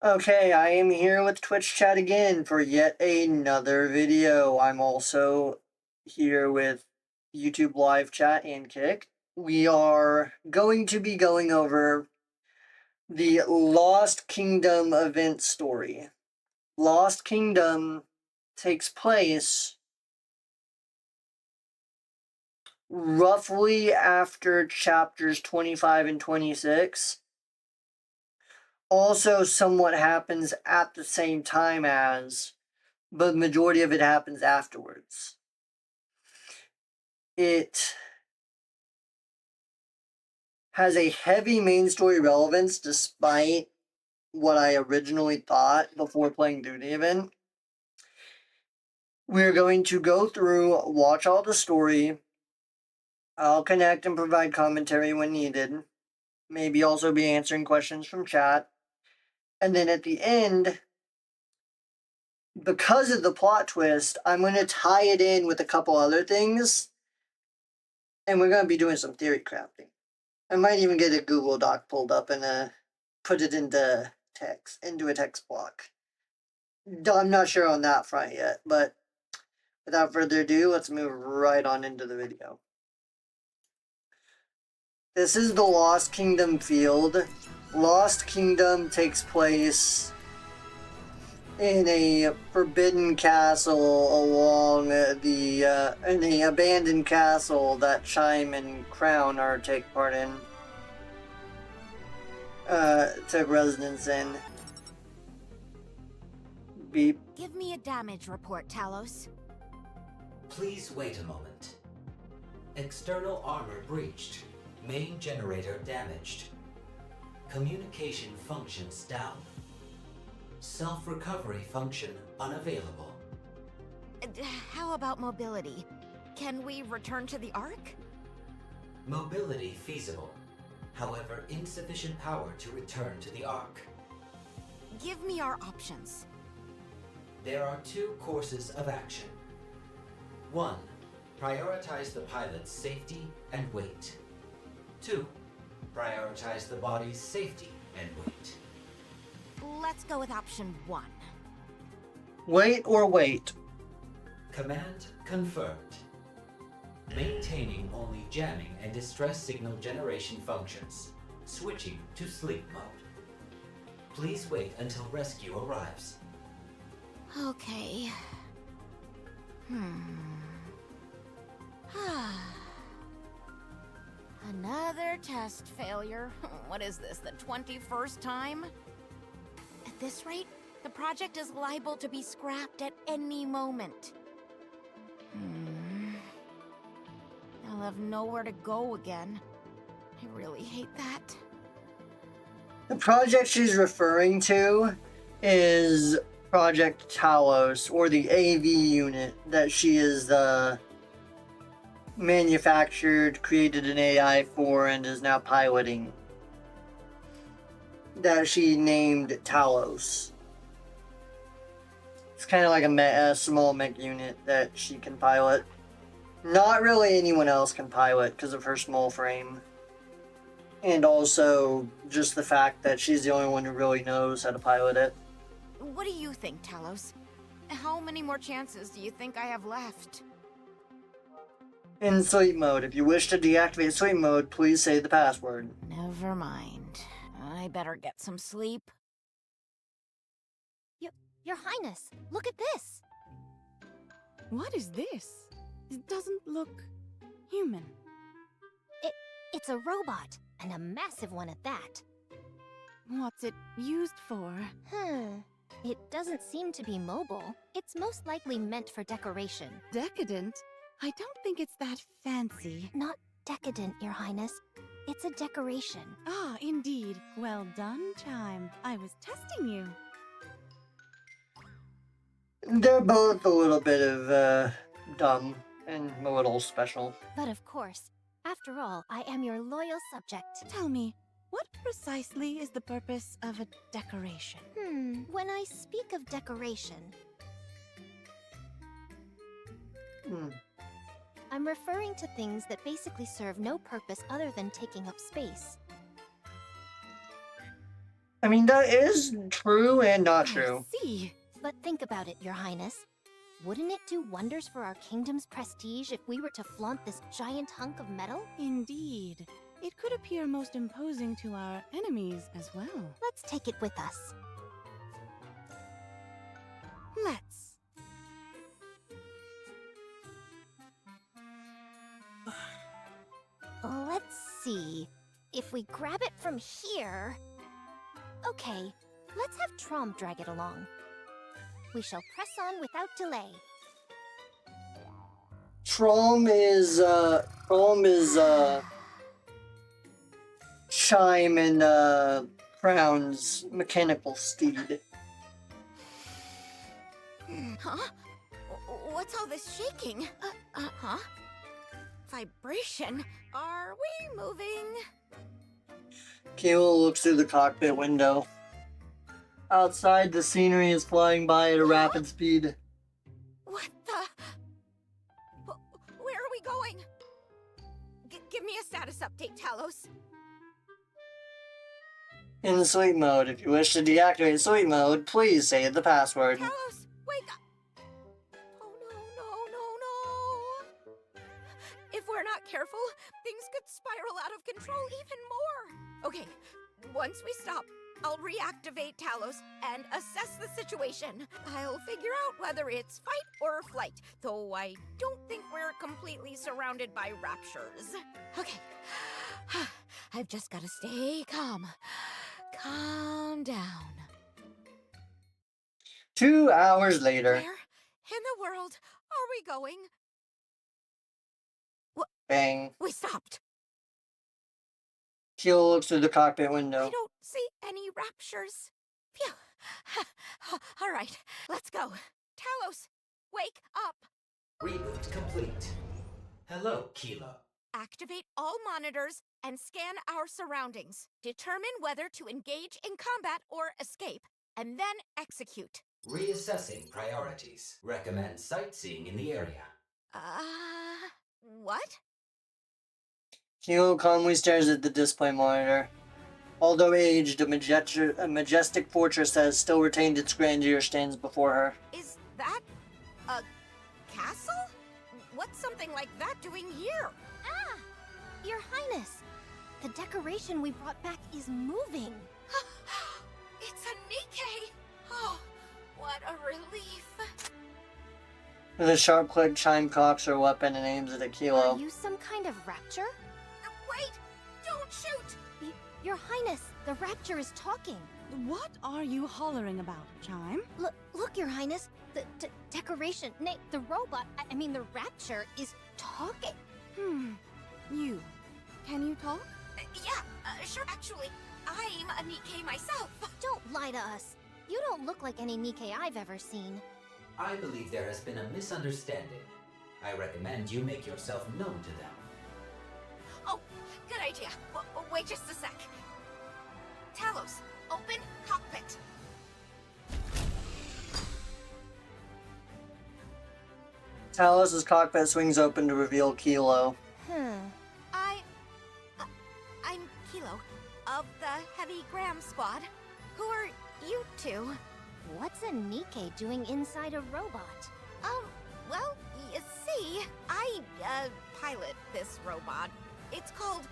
Okay, I am here with Twitch chat again for yet another video. I'm also here with YouTube live chat and Kick. We are going to be going over the Lost Kingdom event story. Lost Kingdom takes place roughly after chapters 25 and 26. Also, somewhat happens at the same time as, but the majority of it happens afterwards. It has a heavy main story relevance despite what I originally thought before playing through the event. We're going to go through, watch all the story. I'll connect and provide commentary when needed. Maybe also be answering questions from chat. And then at the end, because of the plot twist, I'm going to tie it in with a couple other things. And we're going to be doing some theory crafting. I might even get a Google Doc pulled up and put it into a text block. I'm not sure on that front yet, but without further ado, let's move right on into the video. This is the Lost Kingdom field. Lost Kingdom takes place in a forbidden castle along in a abandoned castle that Chime and Crown take part in. Took residence in. Beep. Give me a damage report, Talos. Please wait a moment. External armor breached. Main generator damaged. Communication functions down. Self-recovery function unavailable. How about mobility? Can we return to the Ark? Mobility feasible. However, insufficient power to return to the Ark. Give me our options. There are two courses of action. 1. Prioritize the pilot's safety and weight. 2. Prioritize the body's safety and weight. Let's go with option 1. Wait or wait? Command confirmed. Maintaining only jamming and distress signal generation functions. Switching to sleep mode. Please wait until rescue arrives. Okay. Another test failure. What is this, the 21st time? At this rate, the project is liable to be scrapped at any moment. I'll have nowhere to go again. I really hate that. The project she's referring to is Project Talos, or the AV unit that she is manufactured, created an AI for, and is now piloting. That she named Talos. It's kind of like a small mech unit that she can pilot. Not really anyone else can pilot because of her small frame. And also just the fact that she's the only one who really knows how to pilot it. What do you think, Talos? How many more chances do you think I have left? In sleep mode. If you wish to deactivate sleep mode, please say the password. Never mind. I better get some sleep. Your Highness, look at this! What is this? It doesn't look human. It's a robot, and a massive one at that. What's it used for? It doesn't seem to be mobile. It's most likely meant for decoration. Decadent? I don't think it's that fancy. Not decadent, Your Highness. It's a decoration. Ah, indeed. Well done, Chime. I was testing you. They're both a little bit of dumb and a little special. But of course, after all, I am your loyal subject. Tell me, what precisely is the purpose of a decoration? When I speak of decoration, I'm referring to things that basically serve no purpose other than taking up space. I mean, that is true and not I true. see. But think about it, Your Highness. Wouldn't it do wonders for our kingdom's prestige if we were to flaunt this giant hunk of metal? Indeed. It could appear most imposing to our enemies as well. Let's take it with us. Let's. Let's see. If we grab it from here... Okay, let's have Trom drag it along. We shall press on without delay. Trom is Chime and Crown's mechanical steed. Huh? What's all this shaking? Huh? Vibration? Are we moving? Kayla looks through the cockpit window. Outside, the scenery is flying by at a rapid speed. What the? Where are we going? Give me a status update, Talos. In sleep mode. If you wish to deactivate sleep mode, please say the password. Talos, wake up! Oh no. If we're not careful, things could spiral out of control even more. Okay, once we stop, I'll reactivate Talos and assess the situation. I'll figure out whether it's fight or flight, though I don't think we're completely surrounded by raptures. Okay, I've just gotta stay calm. Calm down. 2 hours later. Where in the world are we going? Bang. We stopped. Kayla looks through the cockpit I window. don't see any raptures. Phew. All right, let's go. Talos, wake up. Reboot complete. Hello, Kilo. Activate all monitors and scan our surroundings. Determine whether to engage in combat or escape, and then execute. Reassessing priorities. Recommend sightseeing in the area. What? Kayla calmly stares at the display monitor. Although aged, a majestic fortress that has still retained its grandeur stands before her. Is that a castle? What's something like that doing here? Ah! Your Highness! The decoration we brought back is moving. It's a Nikke! Oh, what a relief. With a sharp click, Chime cocks her weapon and aims it at Are Kilo. you some kind of rapture? Wait! Don't shoot! Your Highness, the rapture is talking. What are you hollering about, Chime? Look, Your Highness. The decoration, nay, the robot, I mean the rapture, is talking. You. Can you talk? Sure. Actually, I'm a Nikke myself. Don't lie to us. You don't look like any Nikke I've ever seen. I believe there has been a misunderstanding. I recommend you make yourself known to them. Oh, good idea. Wait just a sec. Talos, open cockpit. Talos' cockpit swings open to reveal Kilo. I'm Kilo, of the Heavy Gram Squad. Who are you two? What's a Nikke doing inside a robot? Well, you see, I, pilot this robot. It's called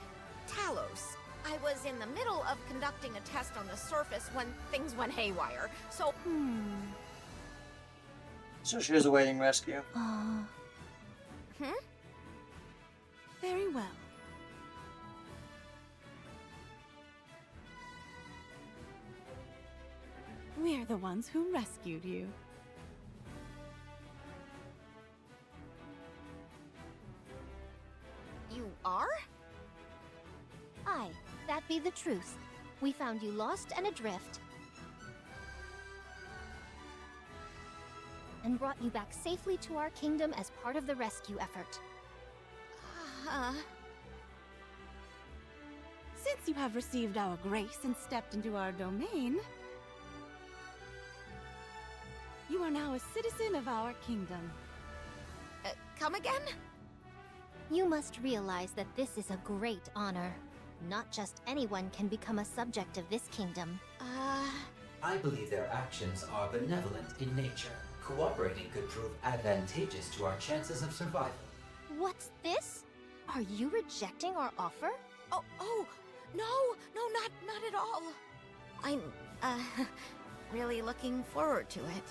Talos. I was in the middle of conducting a test on the surface when things went haywire, so... So she was awaiting rescue. Very well. We're the ones who rescued you. You are? Aye, that be the truth. We found you lost and adrift, and brought you back safely to our kingdom as part of the rescue effort. Since you have received our grace and stepped into our domain, you are now a citizen of our kingdom. Come again? You must realize that this is a great honor. Not just anyone can become a subject of this kingdom. I believe their actions are benevolent in nature. Cooperating could prove advantageous to our chances of survival. What's this? Are you rejecting our offer? Oh, no, not at all. I'm, really looking forward to it.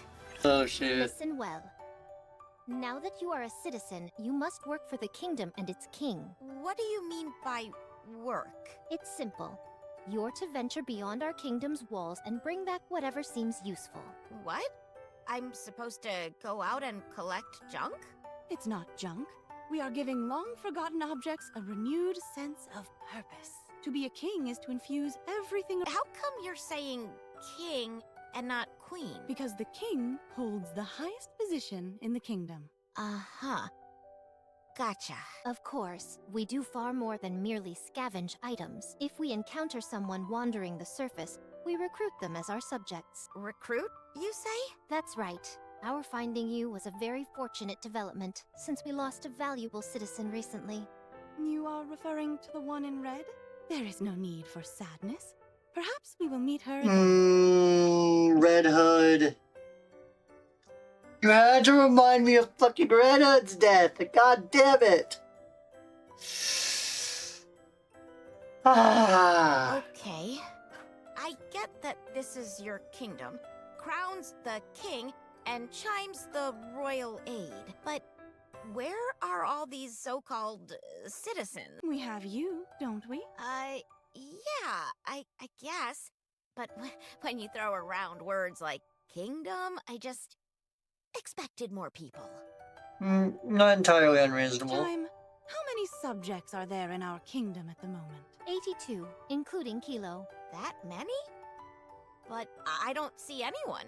Oh shit. Listen well. Now that you are a citizen, you must work for the kingdom and its king. What do you mean by work? It's simple. You're to venture beyond our kingdom's walls and bring back whatever seems useful. What? I'm supposed to go out and collect junk? It's not junk. We are giving long-forgotten objects a renewed sense of purpose. To be a king is to infuse everything. How come you're saying king and not queen? Because the king holds the highest position in the kingdom. Uh-huh. Gotcha. Of course, we do far more than merely scavenge items. If we encounter someone wandering the surface, we recruit them as our subjects. Recruit, you say? That's right. Our finding you was a very fortunate development, since we lost a valuable citizen recently. You are referring to the one in red? There is no need for sadness. Perhaps we will meet her again. Red Hood. You had to remind me of fucking Red Hood's death. God damn it. Okay. I get that this is your kingdom. Crown's the king, and Chime's the royal aid. But where are all these so-called citizens? We have you, don't we? Yeah, I guess. But when you throw around words like kingdom, I just expected more people. Not entirely unreasonable. Chime, how many subjects are there in our kingdom at the moment? 82, including Kilo. That many? But I don't see anyone.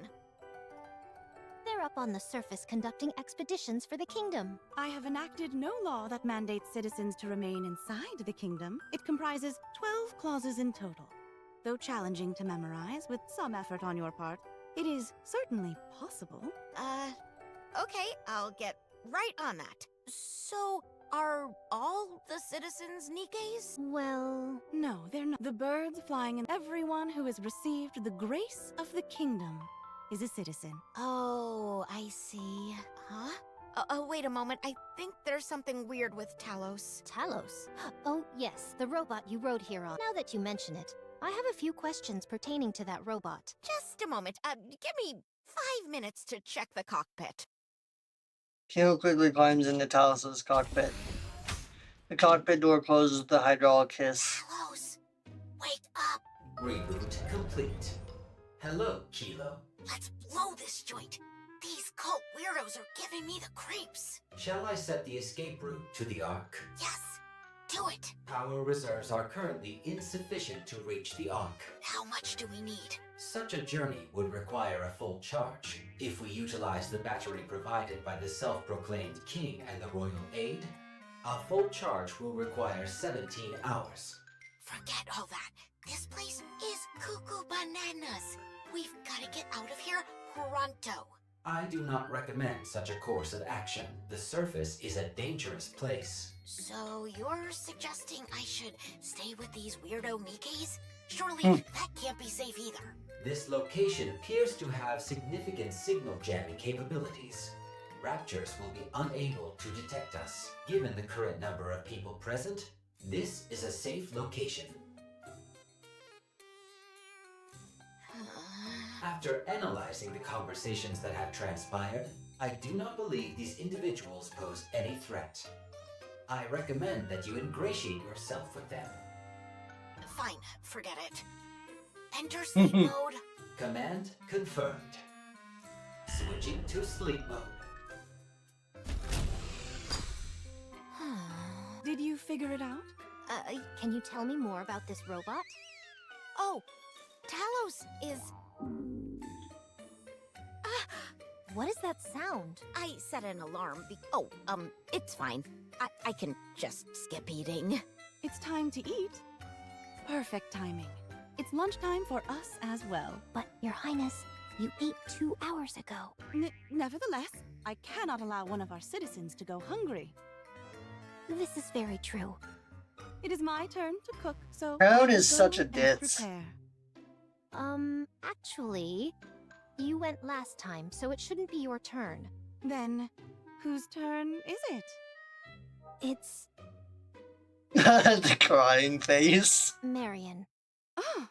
They're up on the surface conducting expeditions for the kingdom. I have enacted no law that mandates citizens to remain inside the kingdom. It comprises 12 clauses in total. Though challenging to memorize with some effort on your part, it is certainly possible. Okay, I'll get right on that. So, are all the citizens Nikkes? Well, No, they're not. The birds flying and everyone who has received the grace of the kingdom is a citizen. Oh, I see. Huh? Wait a moment. I think there's something weird with Talos. Talos. Oh, yes, the robot you rode here on. Now that you mention it, I have a few questions pertaining to that robot. Just a moment. Give me 5 minutes to check the cockpit. Kilo quickly climbs into Talos' cockpit. The cockpit door closes with a hydraulic hiss. Talos, wake up. Reboot complete. Hello, Kilo. Let's blow this joint. These cult weirdos are giving me the creeps. Shall I set the escape route to the Ark? Yes, do it. Power reserves are currently insufficient to reach the Ark. How much do we need? Such a journey would require a full charge. If we utilize the battery provided by the self-proclaimed king and the royal aid, a full charge will require 17 hours. Forget all that. This place is cuckoo bananas. We've got to get out of here pronto. I do not recommend such a course of action. The surface is a dangerous place. So you're suggesting I should stay with these weirdo Nikkes? Surely that can't be safe either. This location appears to have significant signal jamming capabilities. Raptors will be unable to detect us. Given the current number of people present, this is a safe location. After analyzing the conversations that have transpired, I do not believe these individuals pose any threat. I recommend that you ingratiate yourself with them. Fine, forget it. Enter sleep mode. Command confirmed. Switching to sleep mode. Did you figure it out? Can you tell me more about this robot? Oh, Talos is... What is that sound? I set an alarm it's fine. I can just skip eating. It's time to eat. Perfect timing. It's lunchtime for us as well. But, Your Highness, you ate 2 hours ago. Nevertheless, I cannot allow one of our citizens to go hungry. This is very true. It is my turn to cook, so Crown I will is such go a and ditz. prepare. Actually, you went last time, so it shouldn't be your turn. Then, whose turn is it? It's The crying face. Marion. Oh,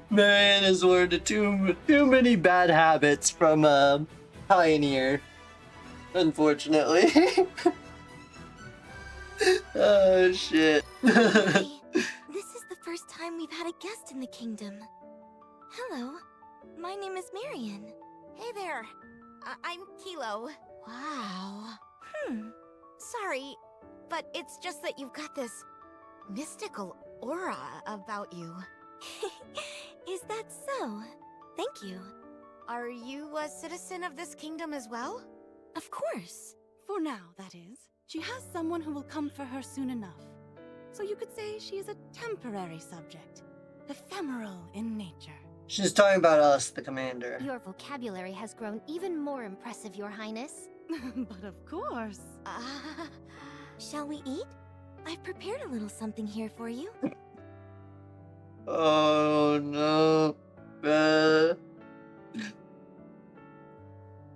Man has learned too many bad habits from Pioneer, unfortunately. Oh shit. Hi. This is the first time we've had a guest in the kingdom. Hello. My name is Marion. Hey there. I'm Kilo. Wow. Sorry, but it's just that you've got this mystical aura about you. Is that so? Thank you. Are you a citizen of this kingdom as well? Of course. for now, that is. She has someone who will come for her soon enough. So you could say she is a temporary subject, ephemeral in nature. She's talking about us, the commander. Your vocabulary has grown even more impressive, Your Highness. But of course. Shall we eat? I've prepared a little something here for you. Oh no.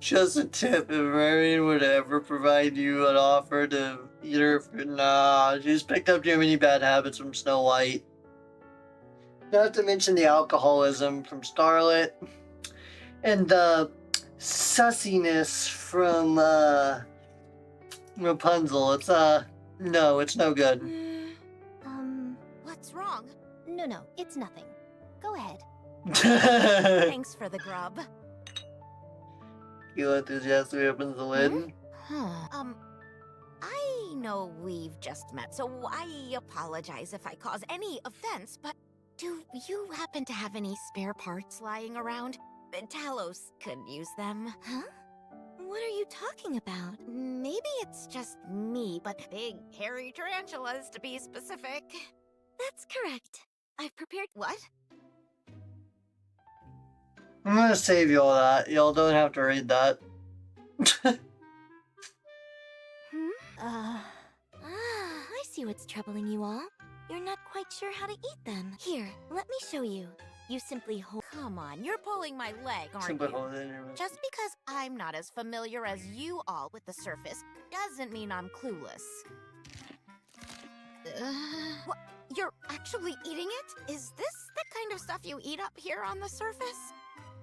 Just a tip, if Marion would ever provide you an offer to eat her food. Nah, she's picked up too many bad habits from Snow White. Not to mention the alcoholism from Starlet. And the sussiness from Rapunzel. It's no, it's no good. What's wrong? No, it's nothing. Go ahead. Thanks for the grub. You enthusiastically opens the lid. I know we've just met, so I apologize if I cause any offense, but do you happen to have any spare parts lying around? Talos could use them. Huh? What are you talking about? Maybe it's just me, but big, hairy tarantulas, to be specific. That's correct. I've prepared... What? I'm gonna save you all that. Y'all don't have to read that. I see what's troubling you all. You're not quite sure how to eat them. Here, let me show you. You simply hold... Come on, you're pulling my leg, aren't Simply you? hold it in your mouth. Just because I'm not as familiar as you all with the surface doesn't mean I'm clueless. What? You're actually eating it? Is this the kind of stuff you eat up here on the surface?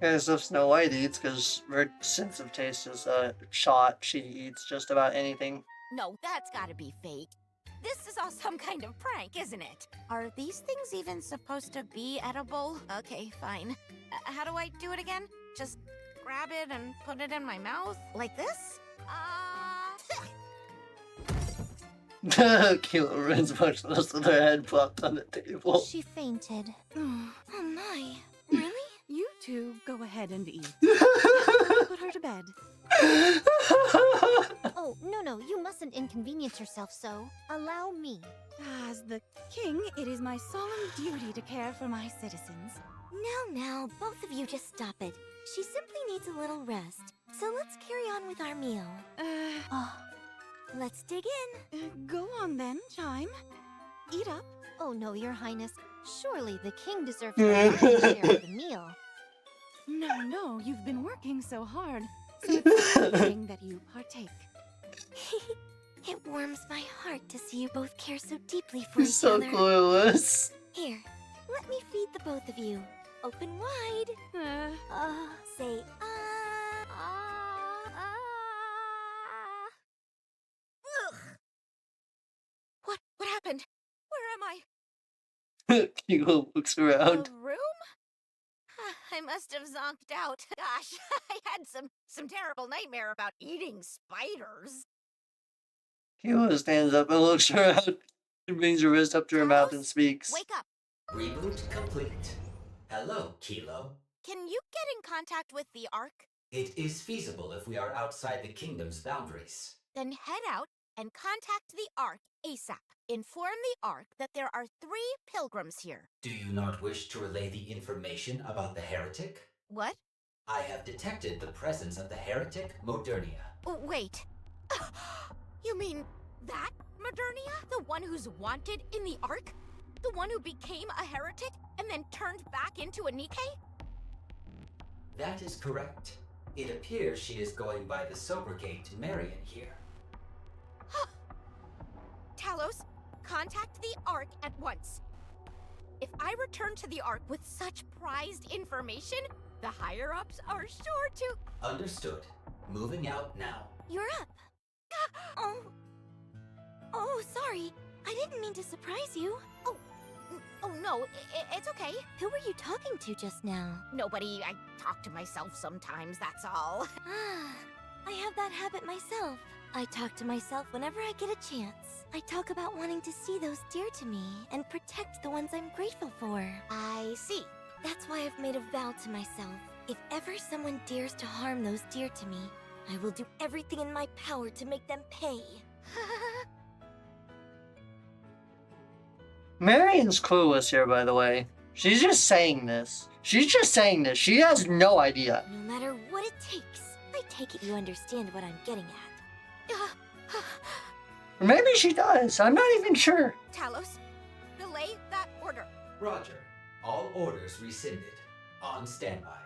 Yeah, stuff Snow White eats, because her sense of taste is shot. She eats just about anything. No, that's gotta be fake. This is all some kind of prank, isn't it? Are these things even supposed to be edible? Okay, fine. How do I do it again? Just grab it and put it in my mouth? Like this? Kilo runs much less with her head plopped on the table. She fainted. Oh, Oh my. Really? you two go ahead and eat. Put her to bed. Oh, no, you mustn't inconvenience yourself so. Allow me. As the king, it is my solemn duty to care for my citizens. Now, both of you just stop it. She simply needs a little rest. So let's carry on with our meal. Oh, let's dig in. Go on then, Chime. Eat up. Oh no, Your Highness. Surely the king deserves a lion's share of the meal. No, you've been working so hard. So it's fitting that you partake. It warms my heart to see you both care so deeply for He's each so other. clueless. Here, let me feed the both of you. Open wide. Say Ugh. What happened? Where am I? Kilo looks around. The room? I must have zonked out. Gosh, I had some terrible nightmare about eating spiders. Kilo stands up and looks around and brings her wrist up to her mouth and speaks. Wake up. Reboot complete. Hello, Kilo. Can you get in contact with the Ark? It is feasible if we are outside the kingdom's boundaries. Then head out and contact the Ark ASAP. Inform the Ark that there are 3 pilgrims here. Do you not wish to relay the information about the heretic? What? I have detected the presence of the heretic Modernia. Oh, wait. You mean that Modernia? The one who's wanted in the Ark? The one who became a heretic and then turned back into a Nikke? That is correct. It appears she is going by the sobriquet Marion here. Talos, contact the Ark at once. If I return to the Ark with such prized information, the higher-ups are sure to... Understood. Moving out now. You're up. Oh, sorry. I didn't mean to surprise you. Oh no, it's okay. Who were you talking to just now? Nobody. I talk to myself sometimes, that's all. I have that habit myself. I talk to myself whenever I get a chance. I talk about wanting to see those dear to me and protect the ones I'm grateful for. I see. That's why I've made a vow to myself. If ever someone dares to harm those dear to me, I will do everything in my power to make them pay. Marion's clueless here, by the way. She's just saying this. She has no idea. No matter what it takes, I take it you understand what I'm getting at. Or maybe she does. I'm not even sure. Talos, relay that order. Roger. All orders rescinded. On standby.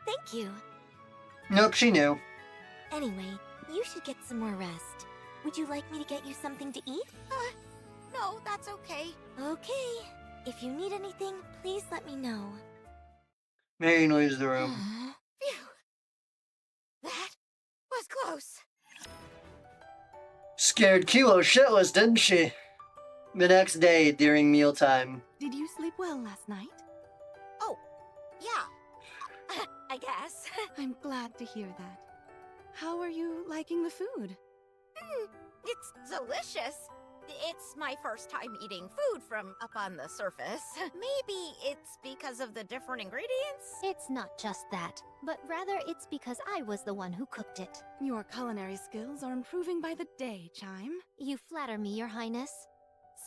Thank you. Nope, she knew. Anyway, you should get some more rest. Would you like me to get you something to eat? No, that's okay. Okay. If you need anything, please let me know. Marion leaves the room. Phew. That was close. Scared Kilo shitless, didn't she? The next day, during mealtime. Did you sleep well last night? Oh, yeah. I guess. I'm glad to hear that. How are you liking the food? It's delicious. It's my first time eating food from up on the surface. Maybe it's because of the different ingredients? It's not just that, but rather it's because I was the one who cooked it. Your culinary skills are improving by the day, Chime. You flatter me, Your Highness.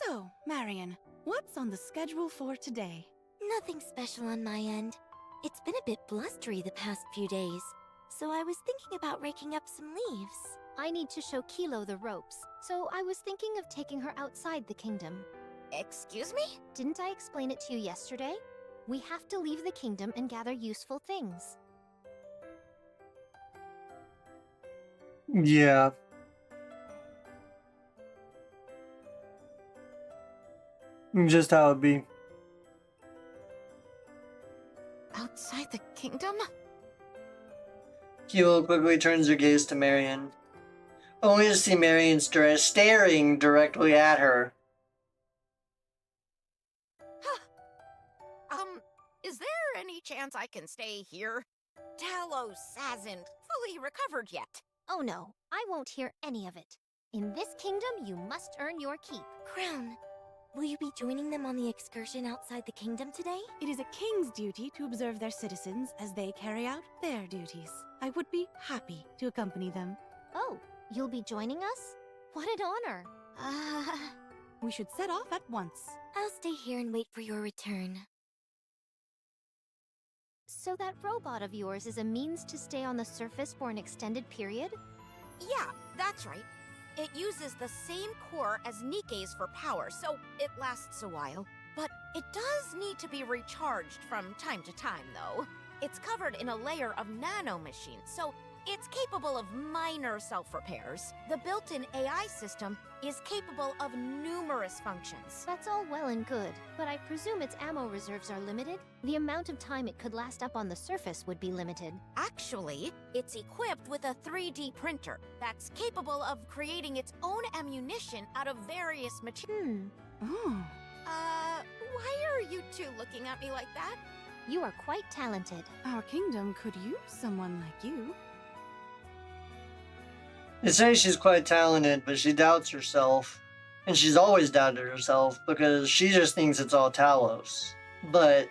So, Marion, what's on the schedule for today? Nothing special on my end. It's been a bit blustery the past few days, so I was thinking about raking up some leaves. I need to show Kilo the ropes, so I was thinking of taking her outside the kingdom. Excuse me? Didn't I explain it to you yesterday? We have to leave the kingdom and gather useful things. Yeah. Just how it be. Outside the kingdom? Kilo quickly turns her gaze to Marion, only to see Marion staring directly at her. Is there any chance I can stay here? Talos hasn't fully recovered yet. Oh no, I won't hear any of it. In this kingdom, you must earn your keep. Crown, will you be joining them on the excursion outside the kingdom today? It is a king's duty to observe their citizens as they carry out their duties. I would be happy to accompany them. Oh, you'll be joining us? What an honor. We should set off at once. I'll stay here and wait for your return. So that robot of yours is a means to stay on the surface for an extended period? Yeah, that's right. It uses the same core as Nikke's for power, so it lasts a while. But it does need to be recharged from time to time, though. It's covered in a layer of nanomachines, so it's capable of minor self-repairs. The built-in AI system is capable of numerous functions. That's all well and good, but I presume its ammo reserves are limited? The amount of time it could last up on the surface would be limited. Actually, it's equipped with a 3D printer that's capable of creating its own ammunition out of various materials. Oh. Why are you two looking at me like that? You are quite talented. Our kingdom could use someone like you. They say she's quite talented, but she doubts herself. And she's always doubted herself because she just thinks it's all Talos. But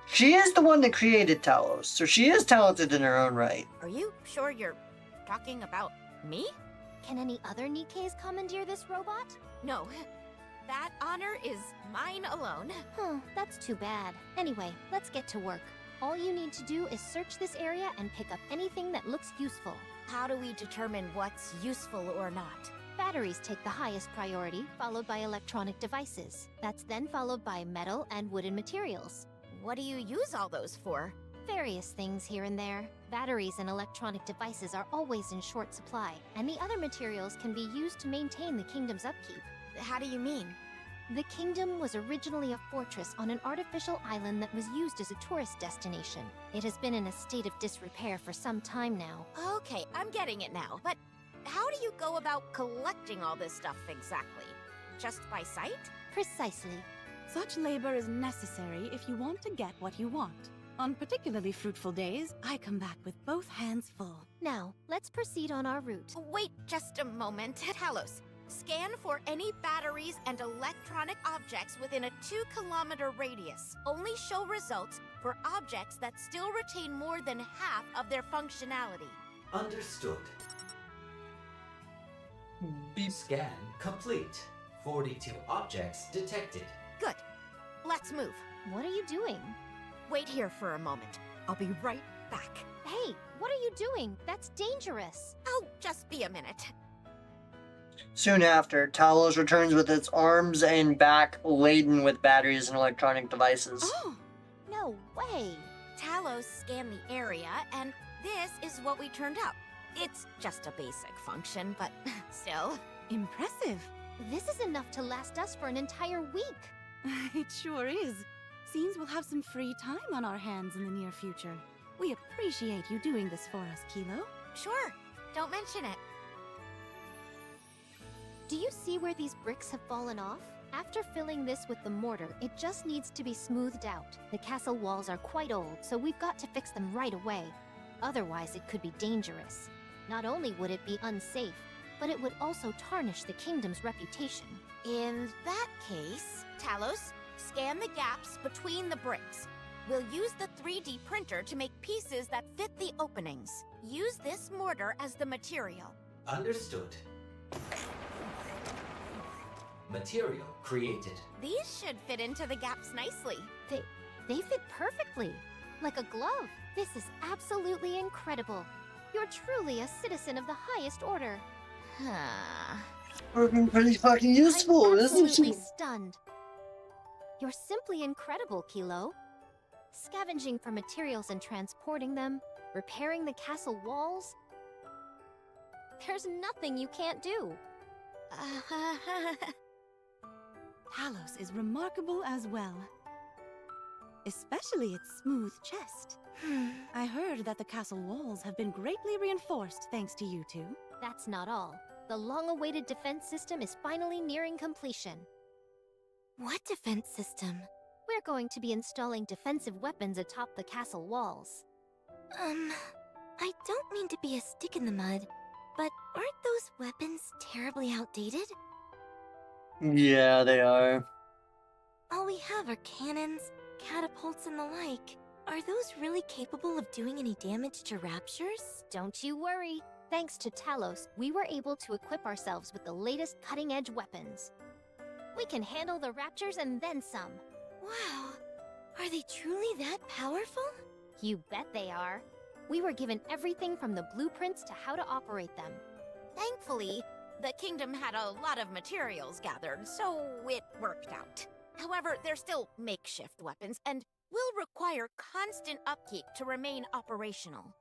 she is the one that created Talos, so she is talented in her own right. Are you sure you're talking about me? Can any other Nikkes commandeer this robot? No. That honor is mine alone. Huh, that's too bad. Anyway, let's get to work. All you need to do is search this area and pick up anything that looks useful. How do we determine what's useful or not? Batteries take the highest priority, followed by electronic devices. That's then followed by metal and wooden materials. What do you use all those for? Various things here and there. Batteries and electronic devices are always in short supply, and the other materials can be used to maintain the kingdom's upkeep. How do you mean? The kingdom was originally a fortress on an artificial island that was used as a tourist destination. It has been in a state of disrepair for some time now. Okay, I'm getting it now. But how do you go about collecting all this stuff exactly? Just by sight? Precisely. Such labor is necessary if you want to get what you want. On particularly fruitful days, I come back with both hands full. Now, let's proceed on our route. Wait just a moment. Talos, scan for any batteries and electronic objects within a 2-kilometer radius. Only show results for objects that still retain more than half of their functionality. Understood. Beep. Scan complete. 42 objects detected. Good. Let's move. What are you doing? Wait here for a moment. I'll be right back. Hey, what are you doing? That's dangerous. I'll just be a minute. Soon after, Talos returns with its arms and back laden with batteries and electronic devices. Oh, No way. Talos scanned the area, and this is what we turned up. It's just a basic function, but still. impressive. This is enough to last us for an entire week. It sure is. Seems we'll have some free time on our hands in the near future. We appreciate you doing this for us, Kilo. Sure, don't mention it. Do you see where these bricks have fallen off? After filling this with the mortar, it just needs to be smoothed out. The castle walls are quite old, so we've got to fix them right away. Otherwise, it could be dangerous. Not only would it be unsafe, but it would also tarnish the kingdom's reputation. In that case, Talos, scan the gaps between the bricks. We'll use the 3D printer to make pieces that fit the openings. Use this mortar as the material. Understood. Material created. These should fit into the gaps nicely. They fit perfectly, like a glove. This is absolutely incredible. You're truly a citizen of the highest order. Working pretty fucking useful, I'm isn't absolutely she? stunned. You're simply incredible, Kilo. Scavenging for materials and transporting them, repairing the castle walls. There's nothing you can't do. Talos is remarkable as well. Especially its smooth chest. I heard that the castle walls have been greatly reinforced thanks to you two. That's not all. The long-awaited defense system is finally nearing completion. What defense system? We're going to be installing defensive weapons atop the castle walls. I don't mean to be a stick in the mud, but aren't those weapons terribly outdated? Yeah, they are. All we have are cannons, catapults, and the like. Are those really capable of doing any damage to raptures? Don't you worry. Thanks to Talos, we were able to equip ourselves with the latest cutting-edge weapons. We can handle the raptors and then some. Wow, are they truly that powerful? You bet they are. We were given everything from the blueprints to how to operate them. Thankfully, the kingdom had a lot of materials gathered, so it worked out. However, they're still makeshift weapons and will require constant upkeep to remain operational.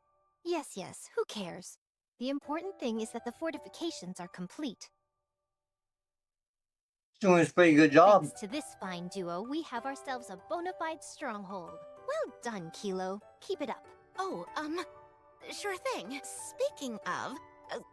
Yes, who cares? The important thing is that the fortifications are complete. Doing a pretty good job. Thanks to this fine duo, we have ourselves a bona fide stronghold. Well done, Kilo. Keep it up. Oh, sure thing. Speaking of,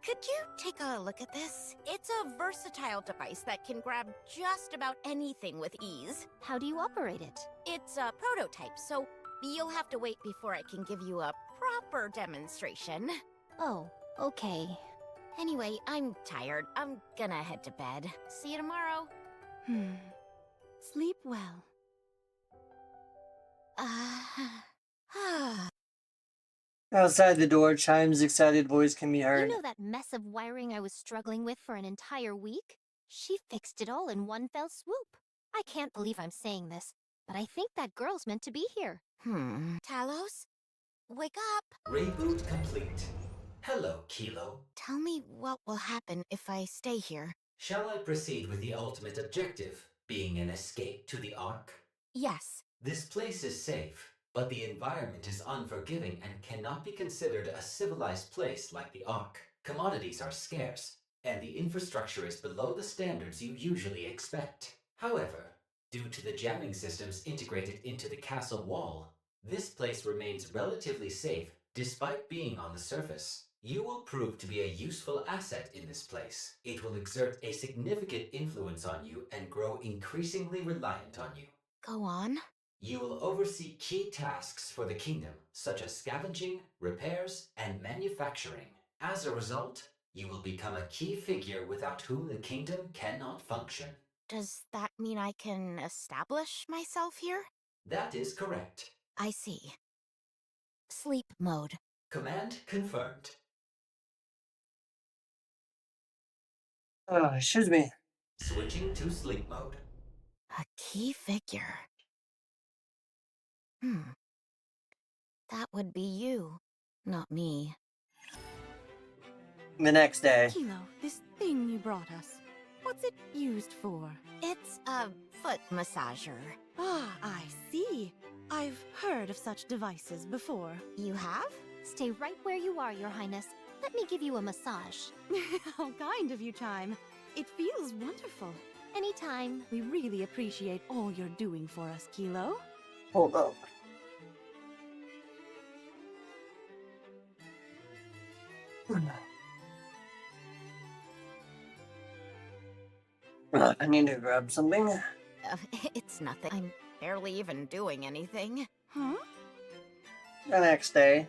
could you take a look at this? It's a versatile device that can grab just about anything with ease. How do you operate it? It's a prototype, so you'll have to wait before I can give you a proper demonstration. Oh, okay. Anyway, I'm tired. I'm gonna head to bed. See you tomorrow. Sleep well. Outside the door, Chime's excited voice can be You heard. know that mess of wiring I was struggling with for an entire week? She fixed it all in one fell swoop. I can't believe I'm saying this, but I think that girl's meant to be here. Talos? Wake up! Reboot complete. Hello, Kilo. Tell me what will happen if I stay here. Shall I proceed with the ultimate objective, being an escape to the Ark? Yes. This place is safe, but the environment is unforgiving and cannot be considered a civilized place like the Ark. Commodities are scarce, and the infrastructure is below the standards you usually expect. However, due to the jamming systems integrated into the castle wall, this place remains relatively safe despite being on the surface. You will prove to be a useful asset in this place. It will exert a significant influence on you and grow increasingly reliant on you. Go on. You will oversee key tasks for the kingdom, such as scavenging, repairs, and manufacturing. As a result, you will become a key figure without whom the kingdom cannot function. Does that mean I can establish myself here? That is correct. I see. Sleep mode. Command confirmed. Excuse me. Switching to sleep mode. A key figure. That would be you, not me. The next day. Kilo, this thing you brought us, what's it used for? It's a foot massager. Ah, I see. I've heard of such devices before. You have? Stay right where you are, Your Highness. Let me give you a massage. How kind of you, Chime. It feels wonderful. Anytime. We really appreciate all you're doing for us, Kilo. Hold up. I need to grab something. It's nothing. I'm barely even doing anything. Huh? The next day.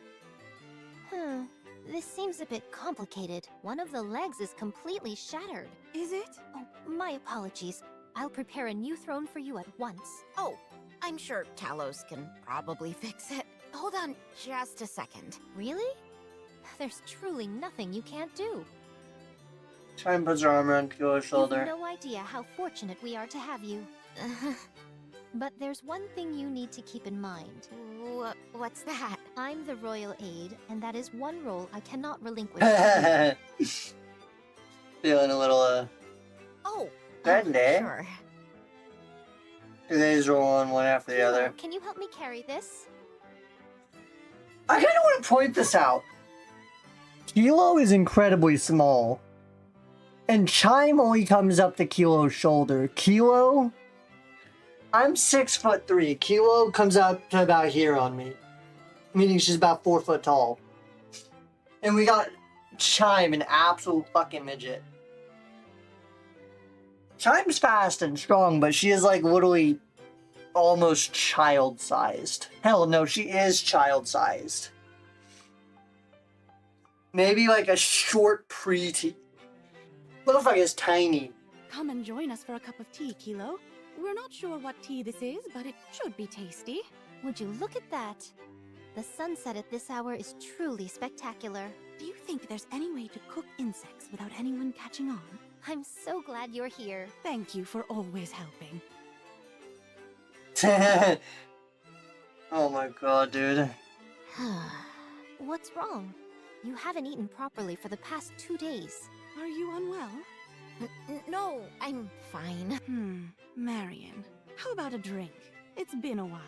This seems a bit complicated. One of the legs is completely shattered. Is it? Oh, my apologies. I'll prepare a new throne for you at once. Oh, I'm sure Talos can probably fix it. Hold on just a second. Really? There's truly nothing you can't do. Chime puts her arm around Kilo's You've shoulder. no idea how fortunate we are to have you. But there's one thing you need to keep in mind. What's that? I'm the royal aide, and that is one role I cannot relinquish. Feeling a little, Oh, That day? sure. Today's roll on one after the other. Can you help me carry this? I kind of want to point this out. Kilo is incredibly small. And Chime only comes up to Kilo's shoulder. Kilo? I'm 6'3". Kilo comes up to about here on me. Meaning she's about 4 foot tall. And we got Chime, an absolute fucking midget. Chime's fast and strong, but she is like literally almost child-sized. Hell no, she is child-sized. Maybe like a short preteen. Motherfucker is tiny. Come and join us for a cup of tea, Kilo. We're not sure what tea this is, but it should be tasty. Would you look at that? The sunset at this hour is truly spectacular. Do you think there's any way to cook insects without anyone catching on? I'm so glad you're here. Thank you for always helping. Oh my god, dude. What's wrong? You haven't eaten properly for the past 2 days. Are you unwell? No, I'm fine. Marion, how about a drink? It's been a while.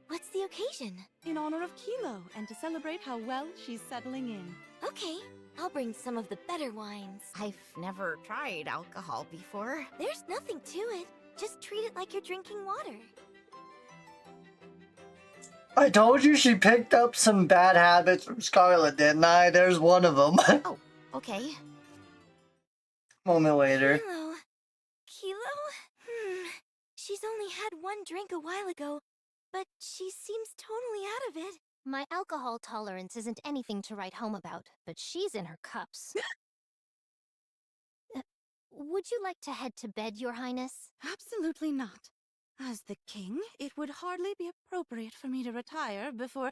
What's the occasion? In honor of Kilo, and to celebrate how well she's settling in. Okay, I'll bring some of the better wines. I've never tried alcohol before. There's nothing to it. Just treat it like you're drinking water. I told you she picked up some bad habits from Scarlet, didn't I? There's one of them. Okay. Moment later. Kilo? Kilo? She's only had one drink a while ago, but she seems totally out of it. My alcohol tolerance isn't anything to write home about, but she's in her cups. Would you like to head to bed, Your Highness? Absolutely not. As the king, it would hardly be appropriate for me to retire before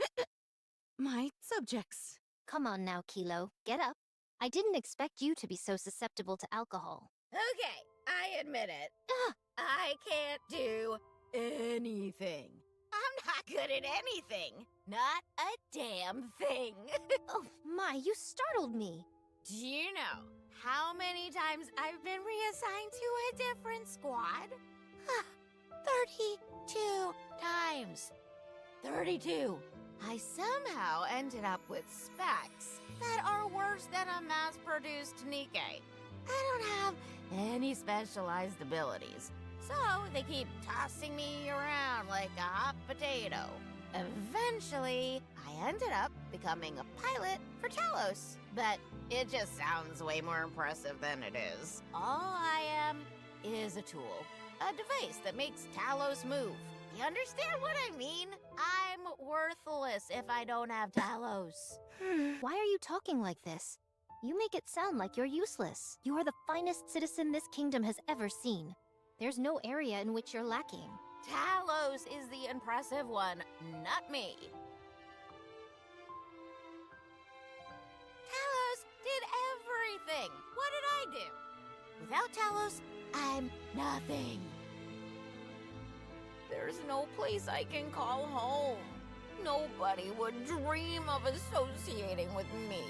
my subjects. Come on now, Kilo. Get up. I didn't expect you to be so susceptible to alcohol. Okay, I admit it. I can't do anything. I'm not good at anything. Not a damn thing. Oh my, you startled me. Do you know how many times I've been reassigned to a different squad? 32 times. 32. I somehow ended up with specs that are worse than a mass-produced Nikke. I don't have any specialized abilities, so they keep tossing me around like a hot potato. Eventually, I ended up becoming a pilot for Talos, but it just sounds way more impressive than it is. All I am is a tool, a device that makes Talos move. You understand what I mean? I'm worthless if I don't have Talos. Why are you talking like this? You make it sound like you're useless. You are the finest citizen this kingdom has ever seen. There's no area in which you're lacking. Talos is the impressive one, not me. Talos did everything. What did I do? Without Talos, I'm nothing. There's no place I can call home. Nobody would dream of associating with me.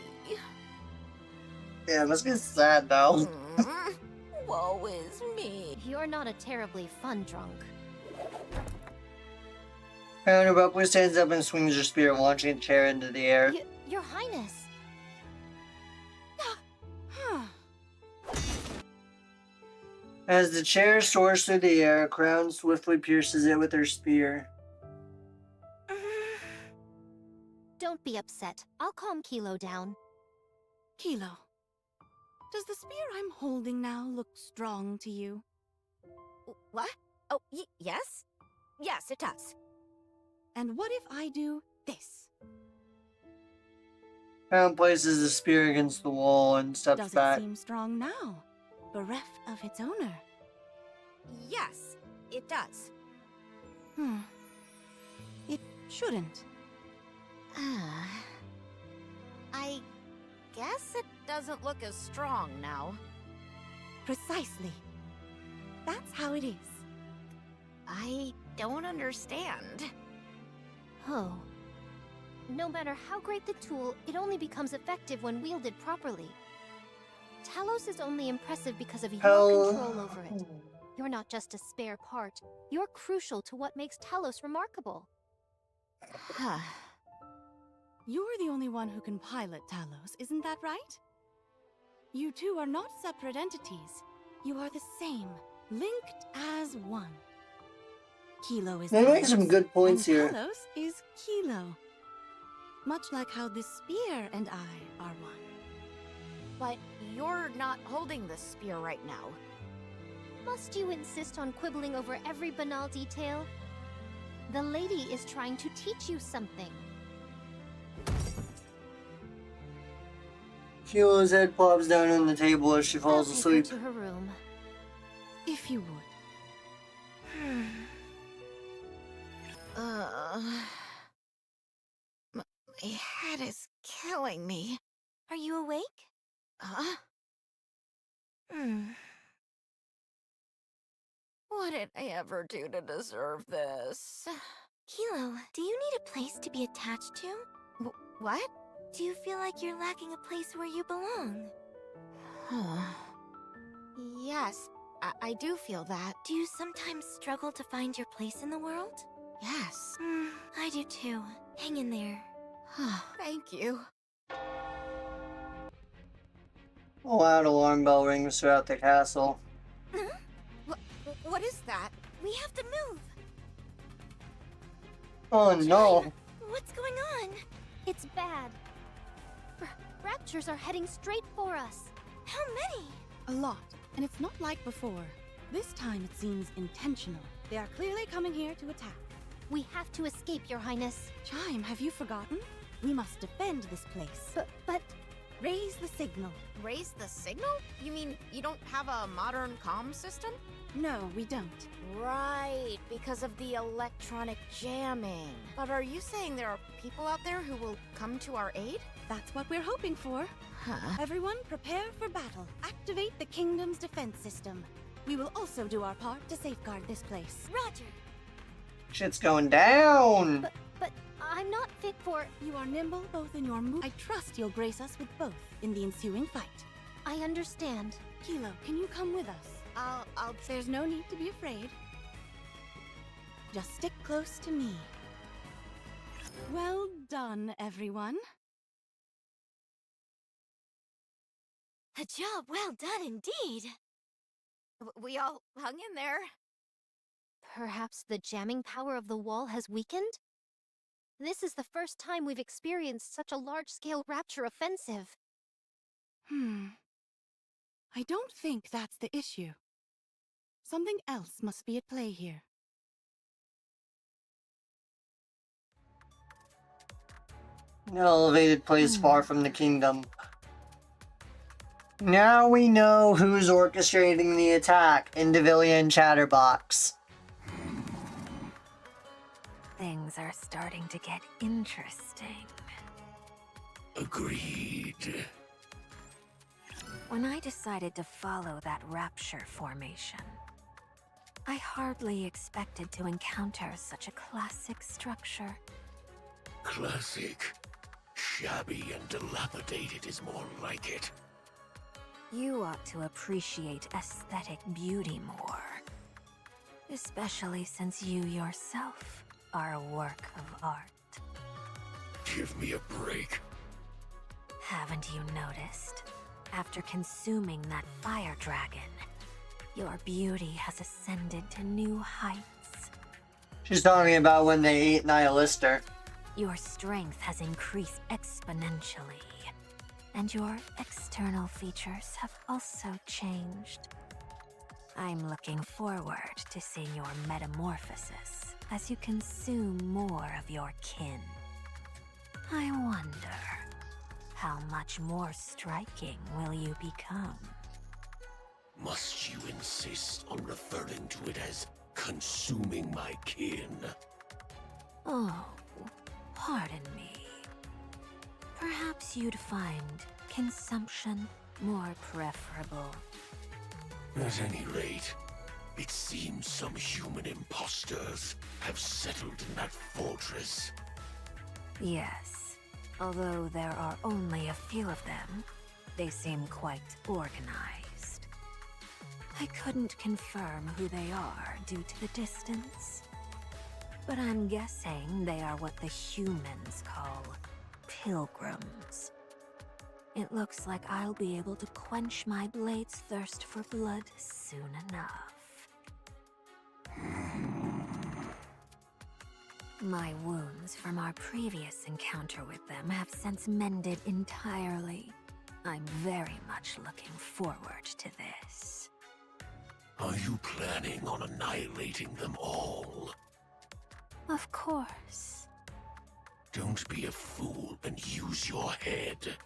Yeah, it must be sad though. Woe is me. You're not a terribly fun drunk. Crown abruptly stands up and swings her spear, launching a chair into the air. Your Highness. As the chair soars through the air, Crown swiftly pierces it with her spear. Don't be upset. I'll calm Kilo down. Kilo, does the spear I'm holding now look strong to you? What? Oh, yes? Yes, it does. And what if I do this? Crown places the spear against the wall and steps Does back. it seem strong now, bereft of its owner? Yes, it does. It shouldn't. I guess it doesn't look as strong now. Precisely. That's how it is. I don't understand. Oh. No matter how great the tool, it only becomes effective when wielded properly. Talos is only impressive because of your control over it. You're not just a spare part. You're crucial to what makes Talos remarkable. You're the only one who can pilot Talos, isn't that right? You two are not separate entities. You are the same, linked as one. Kilo is They make Talos, some good points and here. Talos is Kilo. Much like how this spear and I are one. But you're not holding the spear right now. Must you insist on quibbling over every banal detail? The lady is trying to teach you something. Kilo's head plops down on the table as she falls I'll take asleep. her to her room. If you would. My head is killing me. Are you awake? Huh? What did I ever do to deserve this? Kilo, do you need a place to be attached to? What? Do you feel like you're lacking a place where you belong? Yes, I do feel that. Do you sometimes struggle to find your place in the world? Yes. I do too. Hang in there. Thank you. A loud alarm bell rings throughout the castle. What is that? We have to move. Oh no! What's going on? It's bad. Raptures are heading straight for us. How many? A lot, and it's not like before. This time it seems intentional. They are clearly coming here to attack. We have to escape, Your Highness. Chime, have you forgotten? We must defend this place. But Raise the signal. Raise the signal? You mean you don't have a modern comm system? No, we don't. Right, because of the electronic jamming. But are you saying there are people out there who will come to our aid? That's what we're hoping for. Huh? Everyone, prepare for battle. Activate the kingdom's defense system. We will also do our part to safeguard this place. Roger. Shit's going down. But I'm not fit for... You are nimble both in your move. I trust you'll grace us with both in the ensuing fight. I understand. Kilo, can you come with us? There's no need to be afraid. Just stick close to me. Well done, everyone. A job well done indeed. We all hung in there. Perhaps the jamming power of the wall has weakened? This is the first time we've experienced such a large-scale Rapture offensive. I don't think that's the issue. Something else must be at play here. An elevated place far from the kingdom. Now we know who's orchestrating the attack. Indivilia and Chatterbox. Things are starting to get interesting. Agreed. When I decided to follow that Rapture formation, I hardly expected to encounter such a classic structure. Classic. Shabby and dilapidated is more like it. You ought to appreciate aesthetic beauty more. Especially since you yourself are a work of art. Give me a break. Haven't you noticed? After consuming that fire dragon, your beauty has ascended to new heights. She's talking about when they ate Nihilister. Your strength has increased exponentially, and your external features have also changed. I'm looking forward to seeing your metamorphosis as you consume more of your kin. I wonder, how much more striking will you become? Must you insist on referring to it as consuming my kin? Oh, pardon me. Perhaps you'd find consumption more preferable. At any rate, it seems some human imposters have settled in that fortress. Yes, although there are only a few of them, they seem quite organized. I couldn't confirm who they are due to the distance, but I'm guessing they are what the humans call pilgrims. It looks like I'll be able to quench my blade's thirst for blood soon enough. My wounds from our previous encounter with them have since mended entirely. I'm very much looking forward to this. Are you planning on annihilating them all? Of course. Don't be a fool and use your head.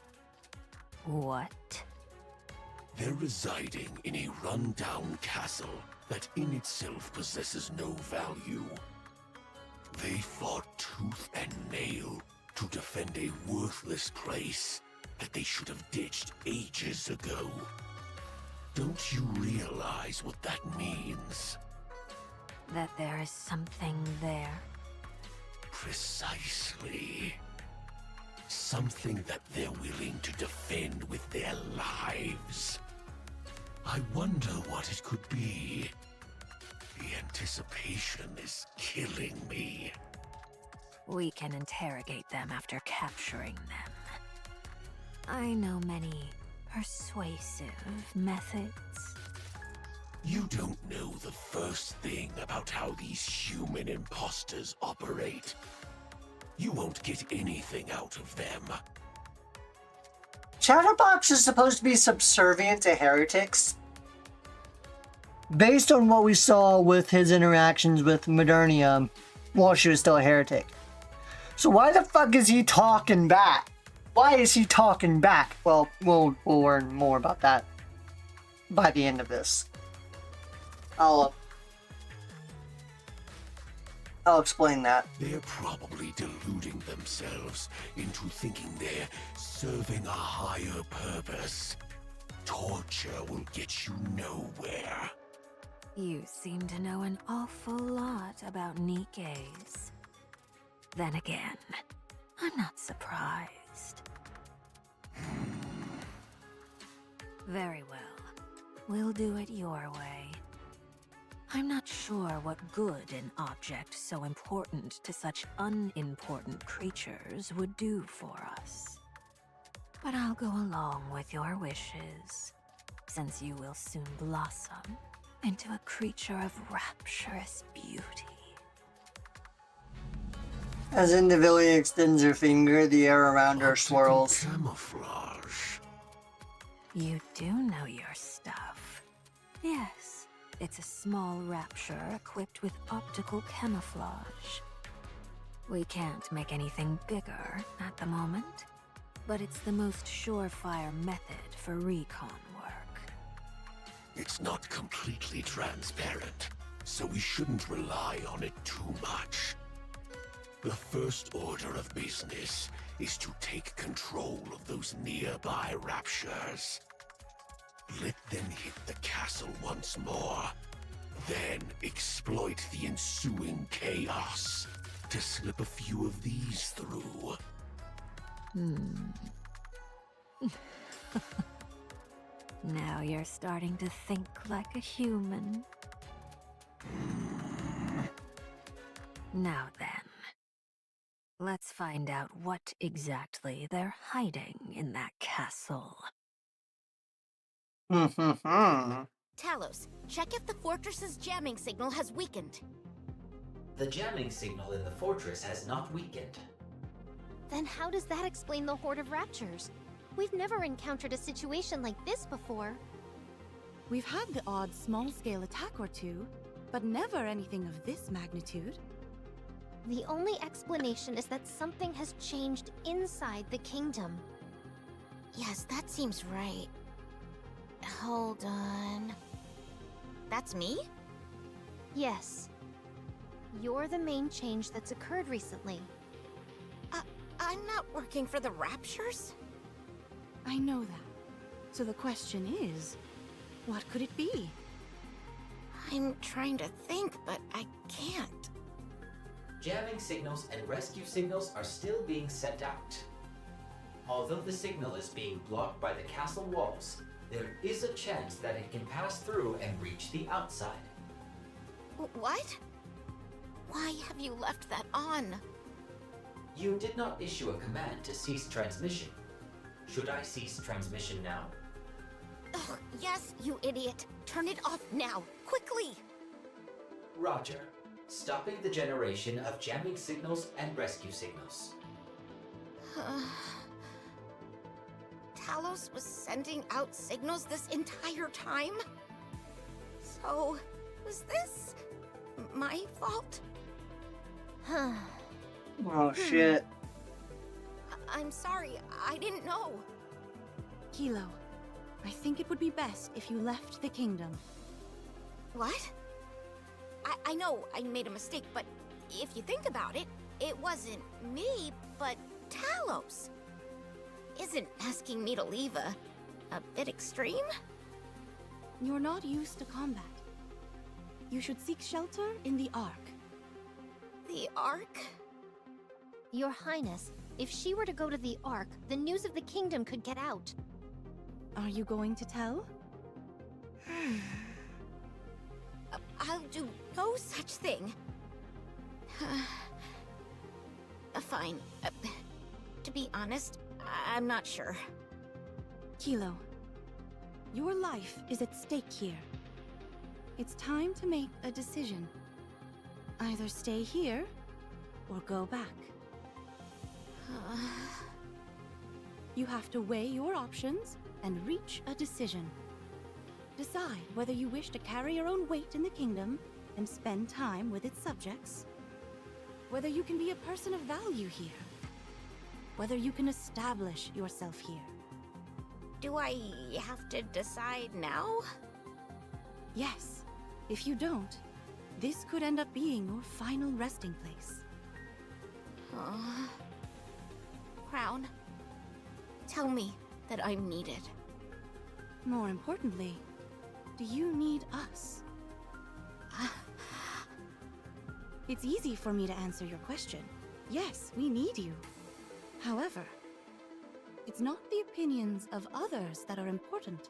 What? They're residing in a run-down castle that in itself possesses no value. They fought tooth and nail to defend a worthless place that they should have ditched ages ago. Don't you realize what that means? That there is something there? Precisely. Something that they're willing to defend with their lives. I wonder what it could be. The anticipation is killing me. We can interrogate them after capturing them. I know many persuasive methods. You don't know the first thing about how these human imposters operate. You won't get anything out of them. Chatterbox is supposed to be subservient to heretics. Based on what we saw with his interactions with Modernia while she was still a heretic. So why the fuck is he talking back? Why is he talking back? Well, we'll learn more about that by the end of this. I'll explain that. They're probably deluding themselves into thinking they're serving a higher purpose. Torture will get you nowhere. You seem to know an awful lot about Nikkes. Then again, I'm not surprised. Very well. We'll do it your way. I'm not sure what good an object so important to such unimportant creatures would do for us. But I'll go along with your wishes, since you will soon blossom into a creature of rapturous beauty. As Indivilia extends her finger, the air around her Optical swirls. camouflage. You do know your stuff. Yes, it's a small rapture equipped with optical camouflage. We can't make anything bigger at the moment, but it's the most surefire method for recon work. It's not completely transparent, so we shouldn't rely on it too much. The first order of business is to take control of those nearby raptures. Let them hit the castle once more, then exploit the ensuing chaos to slip a few of these through. Now you're starting to think like a human. Now then, let's find out what exactly they're hiding in that castle. Hmm. Talos, check if the fortress's jamming signal has weakened. The jamming signal in the fortress has not weakened. Then how does that explain the Horde of Raptures? We've never encountered a situation like this before. We've had the odd small-scale attack or two, but never anything of this magnitude. The only explanation is that something has changed inside the kingdom. Yes, that seems right. Hold on. That's me? Yes. You're the main change that's occurred recently. I'm not working for the Raptures? I know that. So the question is, what could it be? I'm trying to think, but I can't. Jamming signals and rescue signals are still being sent out. Although the signal is being blocked by the castle walls, there is a chance that it can pass through and reach the outside. What? Why have you left that on? You did not issue a command to cease transmission. Should I cease transmission now? Ugh, yes, you idiot. Turn it off now, quickly! Roger. Stopping the generation of jamming signals and rescue signals. Talos was sending out signals this entire time? So, was this my fault? Oh shit. I'm sorry, I didn't know. Kilo, I think it would be best if you left the kingdom. What? I know I made a mistake, but if you think about it, it wasn't me, but Talos. Isn't asking me to leave a bit extreme? You're not used to combat. You should seek shelter in the Ark. The Ark? Your Highness, if she were to go to the Ark, the news of the kingdom could get out. Are you going to tell? I'll do no such thing. Fine. To be honest, I'm not sure. Kilo, your life is at stake here. It's time to make a decision. Either stay here, or go back. You have to weigh your options and reach a decision. Decide whether you wish to carry your own weight in the kingdom and spend time with its subjects. Whether you can be a person of value here. whether you can establish yourself here. Do I have to decide now? Yes. If you don't, this could end up being your final resting place. Crown, tell me that I'm needed. More importantly, do you need us? It's easy for me to answer your question. Yes, we need you. However, it's not the opinions of others that are important,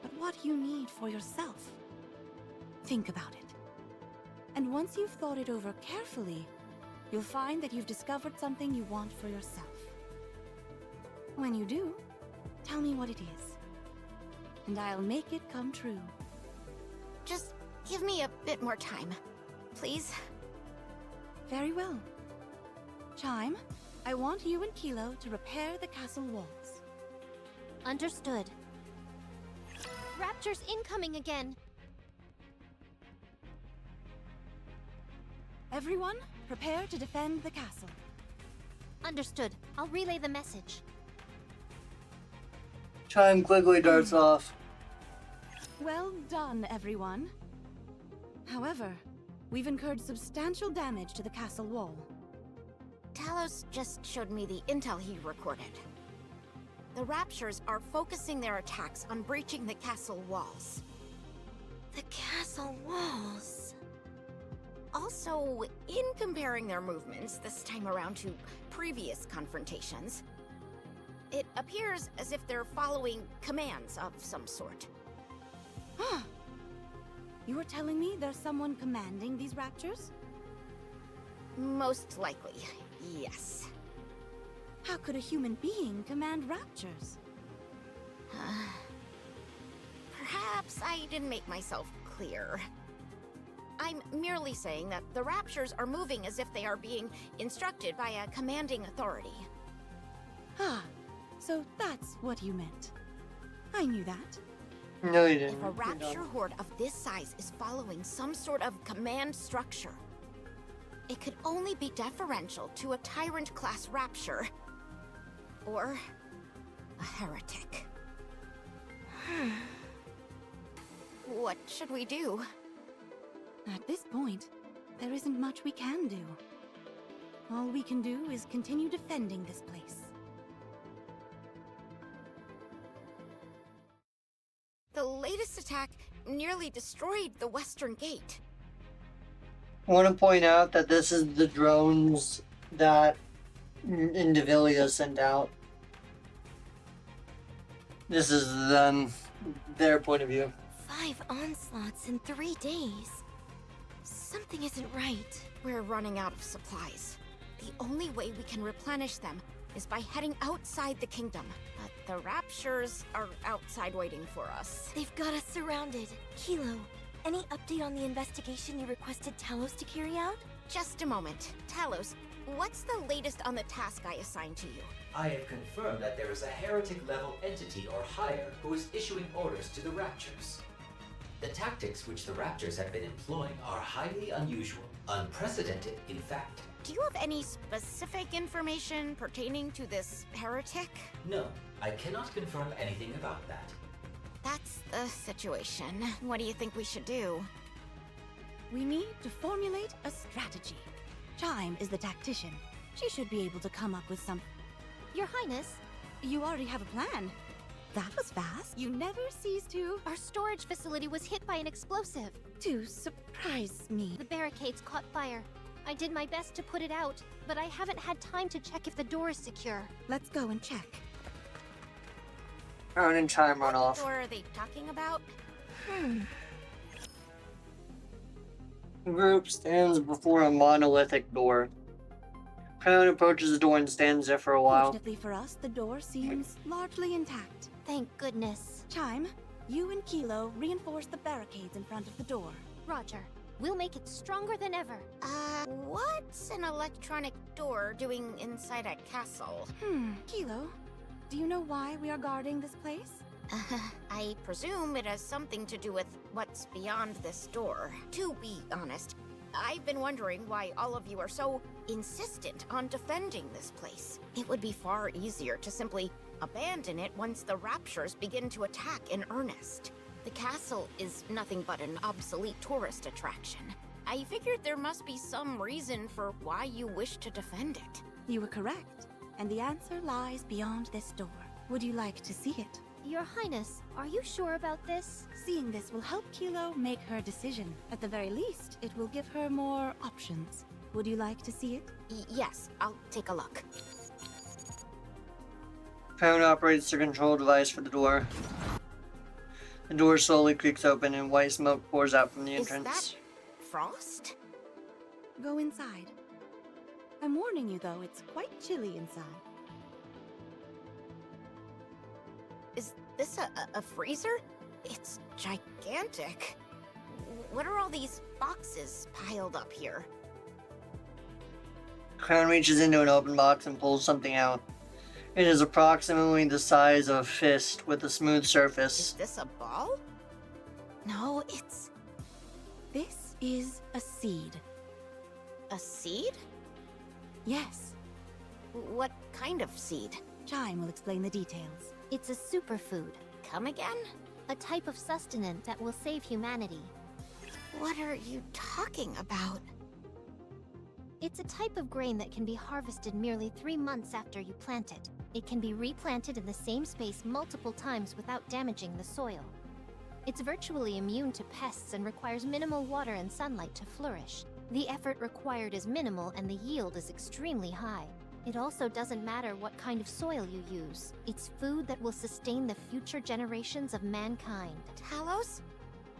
but what you need for yourself. Think about it. And once you've thought it over carefully, you'll find that you've discovered something you want for yourself. When you do, tell me what it is, and I'll make it come true. Just give me a bit more time, please. Very well. Chime, I want you and Kilo to repair the castle walls. Understood. Raptors incoming again. Everyone, prepare to defend the castle. Understood. I'll relay the message. Chime quickly darts off. Well done, everyone. However, we've incurred substantial damage to the castle wall. Talos just showed me the intel he recorded. The Raptures are focusing their attacks on breaching the castle walls. The castle walls. Also, in comparing their movements this time around to previous confrontations, it appears as if they're following commands of some sort. You are telling me there's someone commanding these raptures? Most likely, yes. How could a human being command raptures? Perhaps I didn't make myself clear. I'm merely saying that the Raptures are moving as if they are being instructed by a commanding authority. So that's what you meant. I knew that. No, you didn't. If a Rapture horde of this size is following some sort of command structure, it could only be deferential to a Tyrant-class Rapture. Or a heretic. What should we do? At this point, there isn't much we can do. All we can do is continue defending this place. The latest attack nearly destroyed the Western Gate. I want to point out that this is the drones that Indivilia sent out. This is them, their point of view. 5 onslaughts in 3 days. Something isn't right. We're running out of supplies. The only way we can replenish them is by heading outside the kingdom. But the Raptures are outside waiting for us. They've got us surrounded. Kilo, any update on the investigation you requested Talos to carry out? Just a moment. Talos, what's the latest on the task I assigned to you? I have confirmed that there is a heretic-level entity or higher who is issuing orders to the Raptures. The tactics which the Raptors have been employing are highly unusual, unprecedented, in fact. Do you have any specific information pertaining to this heretic? No, I cannot confirm anything about that. That's the situation. What do you think we should do? We need to formulate a strategy. Chime is the tactician. She should be able to come up with some... Your Highness, You already have a plan. That was fast. You never cease to... our storage facility was hit by an explosive. to surprise me. The barricades caught fire. I did my best to put it out, but I haven't had time to check if the door is secure. Let's go and check. Crown and Chime run off. What are they talking about? The group stands before a monolithic door. Crown approaches the door and stands there for a while. Fortunately for us, the door seems largely intact. Thank goodness. Chime, you and Kilo reinforce the barricades in front of the door. Roger. We'll make it stronger than ever. What's an electronic door doing inside a castle? Kilo, do you know why we are guarding this place? I presume it has something to do with what's beyond this door. To be honest, I've been wondering why all of you are so insistent on defending this place. It would be far easier to simply abandon it once the raptures begin to attack in earnest. The castle is nothing but an obsolete tourist attraction. I figured there must be some reason for why you wish to defend it. You were correct, and the answer lies beyond this door. Would you like to see it? Your Highness, are you sure about this? Seeing this will help Kilo make her decision. At the very least, it will give her more options. Would you like to see it? Yes, I'll take a look. Pound operates the control device for the door. The door slowly creaks open and white smoke pours out from the entrance. Is that frost? Go inside. I'm warning you though, it's quite chilly inside. Is this a freezer? It's gigantic. What are all these boxes piled up here? Crown reaches into an open box and pulls something out. It is approximately the size of a fist with a smooth Is surface. this a ball? No, it's This is a seed. a seed? Yes, What kind of seed? Chime will explain the details. It's a superfood, Come again? a type of sustenance that will save humanity. What are you talking about? It's a type of grain that can be harvested merely 3 months after you plant it. It can be replanted in the same space multiple times without damaging the soil. It's virtually immune to pests and requires minimal water and sunlight to flourish. The effort required is minimal and the yield is extremely high. It also doesn't matter what kind of soil you use. It's food that will sustain the future generations of mankind. Talos?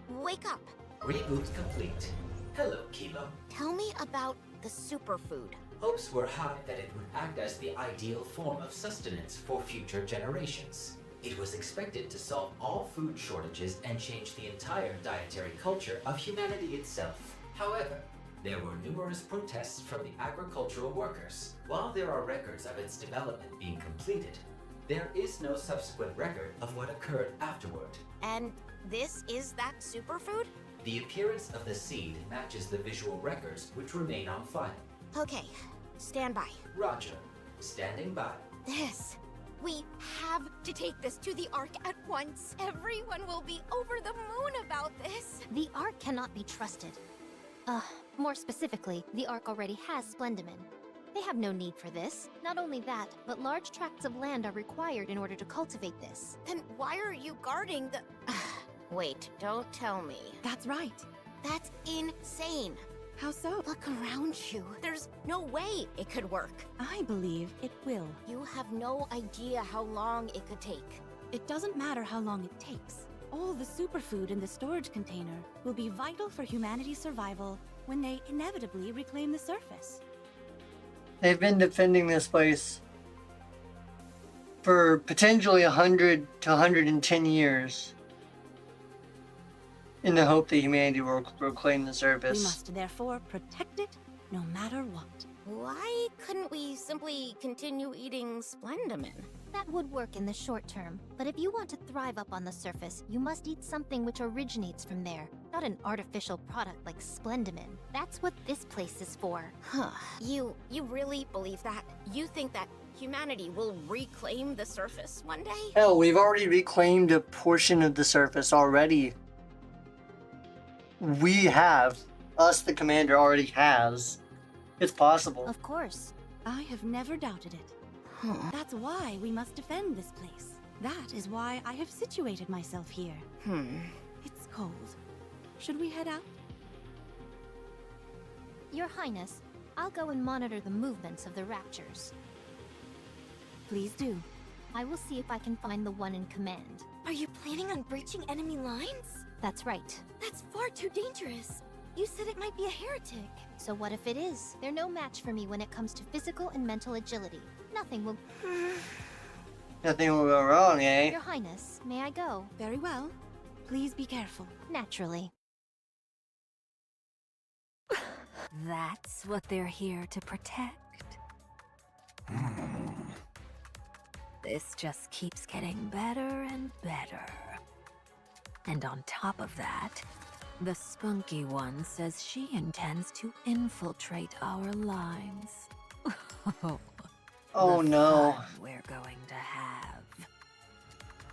Wake up! Reboot complete. Hello, Kilo. Tell me about the superfood. Hopes were high that it would act as the ideal form of sustenance for future generations. It was expected to solve all food shortages and change the entire dietary culture of humanity itself. However, there were numerous protests from the agricultural workers. While there are records of its development being completed, there is no subsequent record of what occurred afterward. And this is that superfood? The appearance of the seed matches the visual records which remain on file. Okay, stand by. Roger. Standing by. We have to take this to the Ark at once. Everyone will be over the moon about this. The Ark cannot be trusted. More specifically, the Ark already has Splendimen. They have no need for this. Not only that, but large tracts of land are required in order to cultivate this. Then why are you guarding the... Wait, don't tell me. That's right. That's insane. How so? Look around you. There's no way it could work. I believe it will. You have no idea how long it could take. It doesn't matter how long it takes. All the superfood in the storage container will be vital for humanity's survival when they inevitably reclaim the surface. They've been defending this place for potentially 100 to 110 years in the hope that humanity will reclaim the We surface. must therefore protect it no matter what. Why couldn't we simply continue eating Splendimen? That would work in the short term, but if you want to thrive up on the surface, you must eat something which originates from there, not an artificial product like Splendimen. That's what this place is for. Huh. You really believe that? You think that humanity will reclaim the surface one day? Hell, we've already reclaimed a portion of the surface already. We have. Us, the commander, already has. It's possible. Of course. I have never doubted it. That's why we must defend this place. That is why I have situated myself here. It's cold. Should we head out? Your Highness, I'll go and monitor the movements of the Raptures. Please do. I will see if I can find the one in command. Are you planning on breaching enemy lines? That's right. That's far too dangerous. You said it might be a heretic. So what if it is? They're no match for me when it comes to physical and mental agility. Nothing will... Nothing will go wrong, eh? Your Highness, may I go? Very well. Please be careful. Naturally. That's what they're here to protect. This just keeps getting better and better. And on top of that, The spunky one says she intends to infiltrate our lines. Oh The no. fun we're going to have.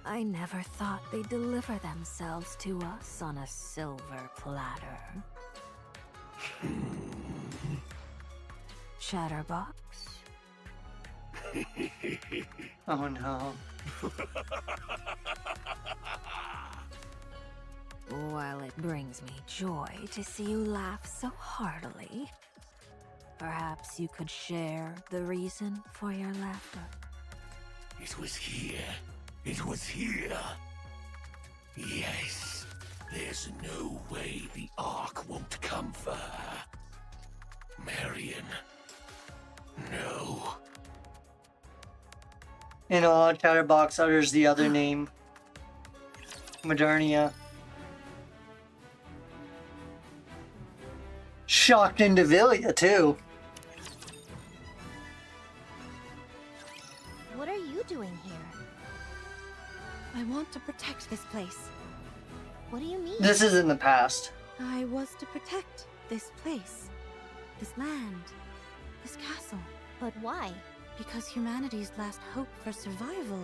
I never thought they'd deliver themselves to us on a silver platter. Chatterbox? Oh no. While it brings me joy to see you laugh so heartily, perhaps you could share the reason for your laughter. It was here. It was here. Yes. There's no way the Ark won't come for her. Marion. No. In awe, Chatterbox utters the other name. Modernia. Shocked into Villia, too. What are you doing here? I want to protect this place. What do you mean? This is in the past. I was to protect this place, this land, this castle. But why? Because humanity's last hope for survival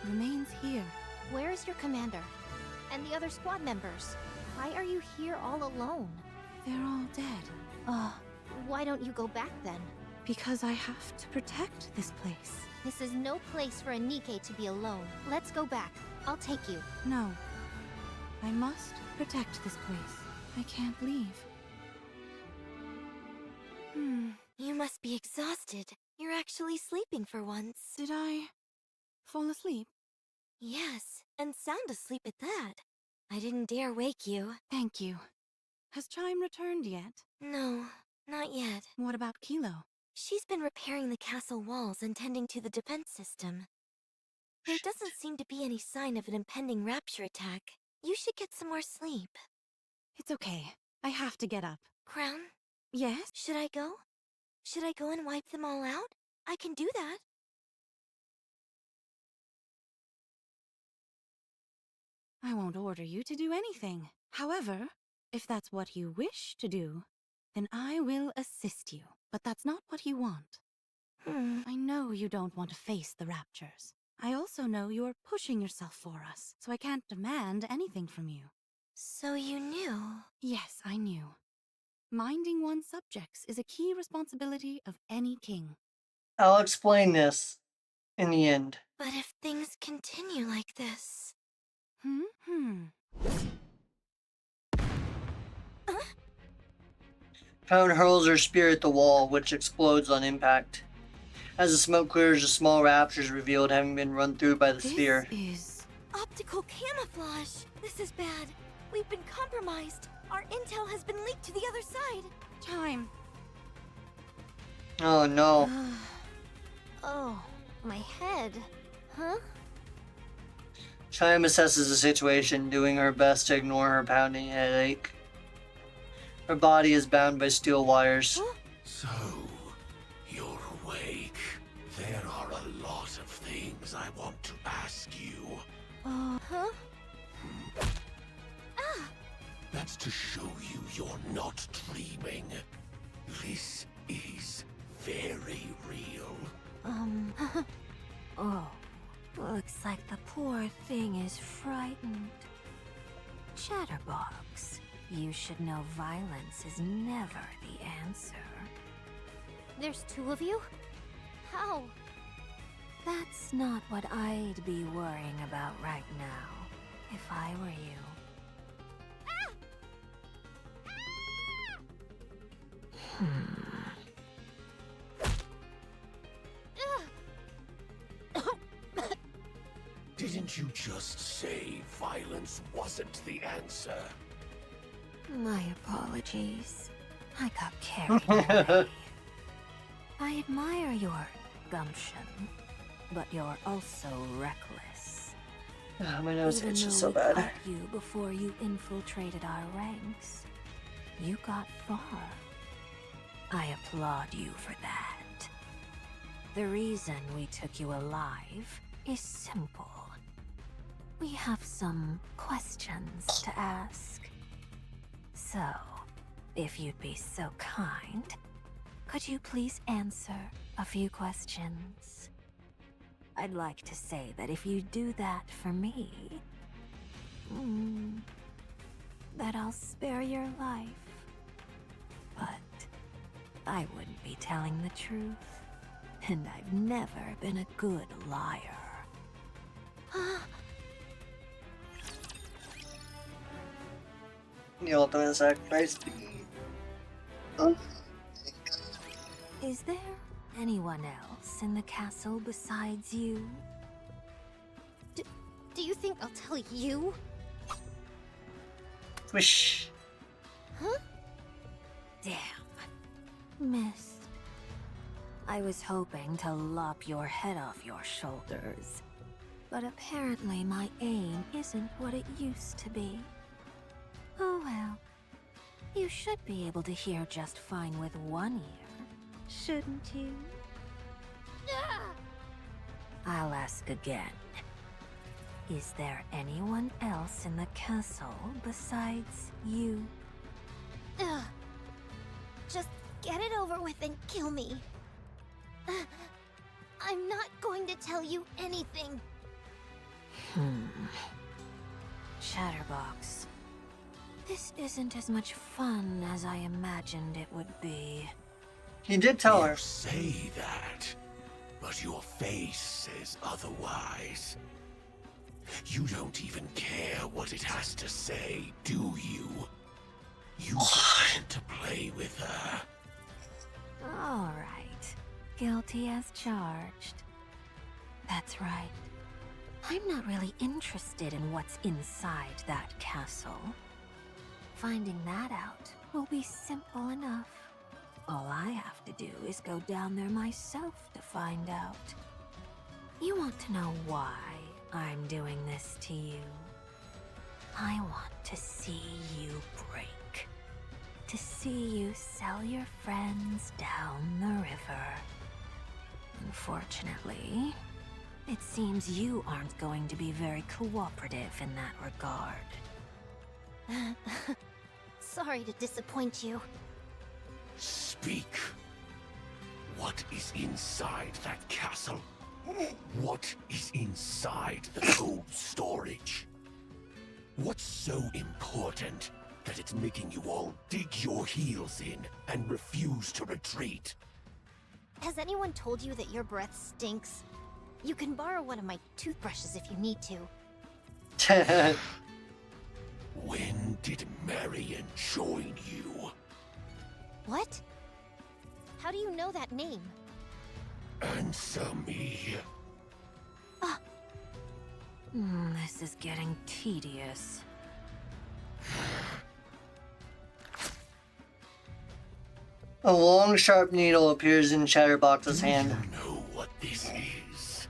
remains here. Where is your commander? And the other squad members? Why are you here all alone? They're all dead. Why don't you go back then? Because I have to protect this place. This is no place for a Nikke to be alone. Let's go back. I'll take you. No. I must protect this place. I can't leave. You must be exhausted. You're actually sleeping for once. Did I fall asleep? Yes, and sound asleep at that. I didn't dare wake you. Thank you. Has Chime returned yet? No, not yet. What about Kilo? She's been repairing the castle walls and tending to the defense system. There doesn't seem to be any sign of an impending rapture attack. You should get some more sleep. It's okay. I have to get up. Crown, Yes? should I go? Should I go and wipe them all out? I can do that. I won't order you to do anything. However, if that's what you wish to do, then I will assist you. But that's not what you want. I know you don't want to face the raptures. I also know you're pushing yourself for us, so I can't demand anything from you. So you knew. Yes, I knew. Minding one's subjects is a key responsibility of any king. I'll explain this in the end. But if things continue like this... Crown hurls her spear at the wall, which explodes on impact. As the smoke clears, a small rapture is revealed, having been run through by the spear. This is... Optical camouflage! This is bad. We've been compromised. Our intel has been leaked to the other side. Chime. Oh no. Oh, my head. Huh? Chime assesses the situation, doing her best to ignore her pounding headache. Her body is bound by steel wires. So, you're awake. There are a lot of things I want to ask you. Huh? That's to show you you're not dreaming. This is very real. Oh, looks like the poor thing is frightened. Chatterbox, you should know violence is never the answer. There's two of you? How? That's not what I'd be worrying about right now, if I were you. Didn't you just say violence wasn't the answer? My apologies. I got carried away. I admire your gumption, but you're also reckless. My nose Even itches though so we bad. caught you before you infiltrated our ranks, you got far. I applaud you for that. The reason we took you alive is simple. We have some questions to ask. So, if you'd be so kind, could you please answer a few questions? I'd like to say that if you do that for me, that I'll spare your life. But I wouldn't be telling the truth, and I've never been a good liar. The ultimate sacrifice. Oh. Is there anyone else in the castle besides you? Do you think I'll tell you? Wish. Huh? Damn. Missed. I was hoping to lop your head off your shoulders. But apparently my aim isn't what it used to be. Oh well. You should be able to hear just fine with one ear, shouldn't you? I'll ask again. Is there anyone else in the castle besides you? Ugh. Just get it over with and kill me. I'm not going to tell you anything. Chatterbox. This isn't as much fun as I imagined it would be. He did tell You her. say that, but your face says otherwise. You don't even care what it has to say, do you? You just want to play with her. All right. Guilty as charged. That's right. I'm not really interested in what's inside that castle. Finding that out will be simple enough. All I have to do is go down there myself to find out. You want to know why I'm doing this to you? I want to see you break. To see you sell your friends down the river. Unfortunately, it seems you aren't going to be very cooperative in that regard. Sorry to disappoint you. Speak. What is inside that castle? What is inside the cold storage? What's so important that it's making you all dig your heels in and refuse to retreat? Has anyone told you that your breath stinks? You can borrow one of my toothbrushes if you need to. When did Marion join you? What? How do you know that name? Answer me. This is getting tedious. A long, sharp needle appears in Chatterbox's hand. You know what this is?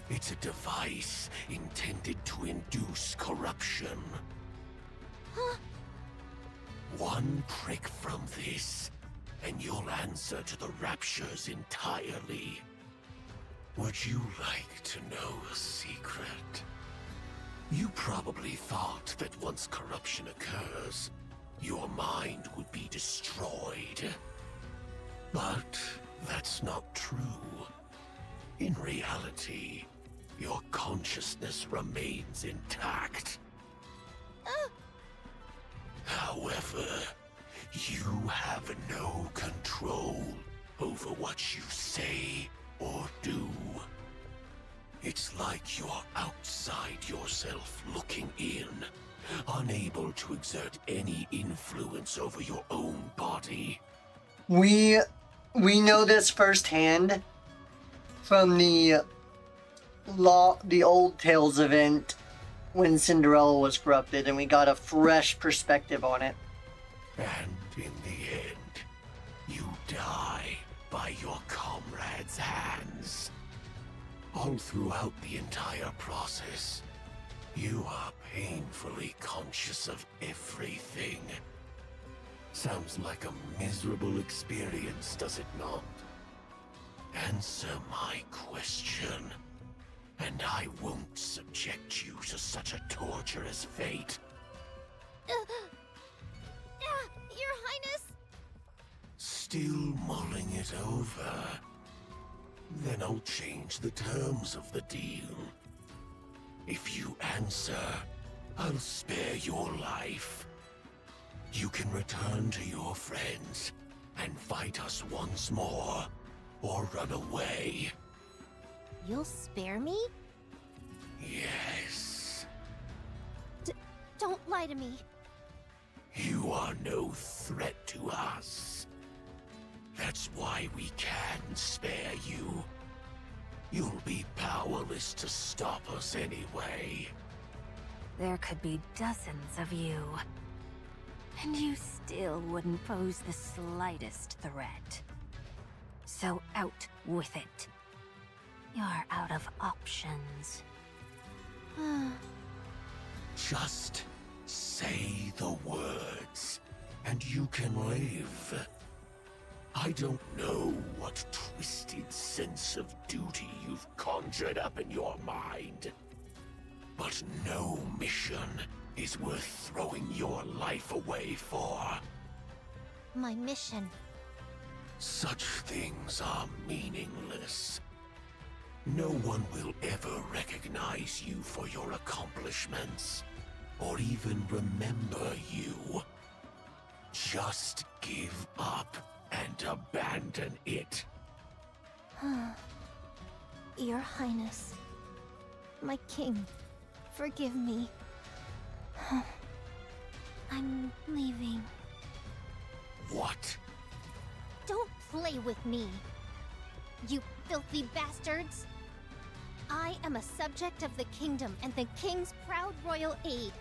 It's a device intended to induce corruption. Huh? One prick from this, and you'll answer to the raptures entirely. Would you like to know a secret? You probably thought that once corruption occurs, your mind would be destroyed. But that's not true. In reality, your consciousness remains intact. However, you have no control over what you say or do. It's like you're outside yourself looking in, unable to exert any influence over your own body. We know this firsthand from the Old Tales event when Cinderella was corrupted, and we got a fresh perspective on it. And in the end, you die by your comrades' hands. All throughout the entire process, you are painfully conscious of everything. Sounds like a miserable experience, does it not? Answer my question. and I won't subject you to such a torturous fate. Your Highness! Still mulling it over? Then I'll change the terms of the deal. If you answer, I'll spare your life. You can return to your friends and fight us once more, or run away. You'll spare me? Yes. Don't lie to me. You are no threat to us. That's why we can spare you. You'll be powerless to stop us anyway. There could be dozens of you. And you still wouldn't pose the slightest threat. So out with it. You're out of options. Just say the words, and you can live. I don't know what twisted sense of duty you've conjured up in your mind, but no mission is worth throwing your life away for. My mission. Such things are meaningless. No one will ever recognize you for your accomplishments, or even remember you. Just give up and abandon it. Your Highness. My king. Forgive me. I'm leaving. What? Don't play with me. You filthy bastards! I am a subject of the kingdom and the king's proud royal aide.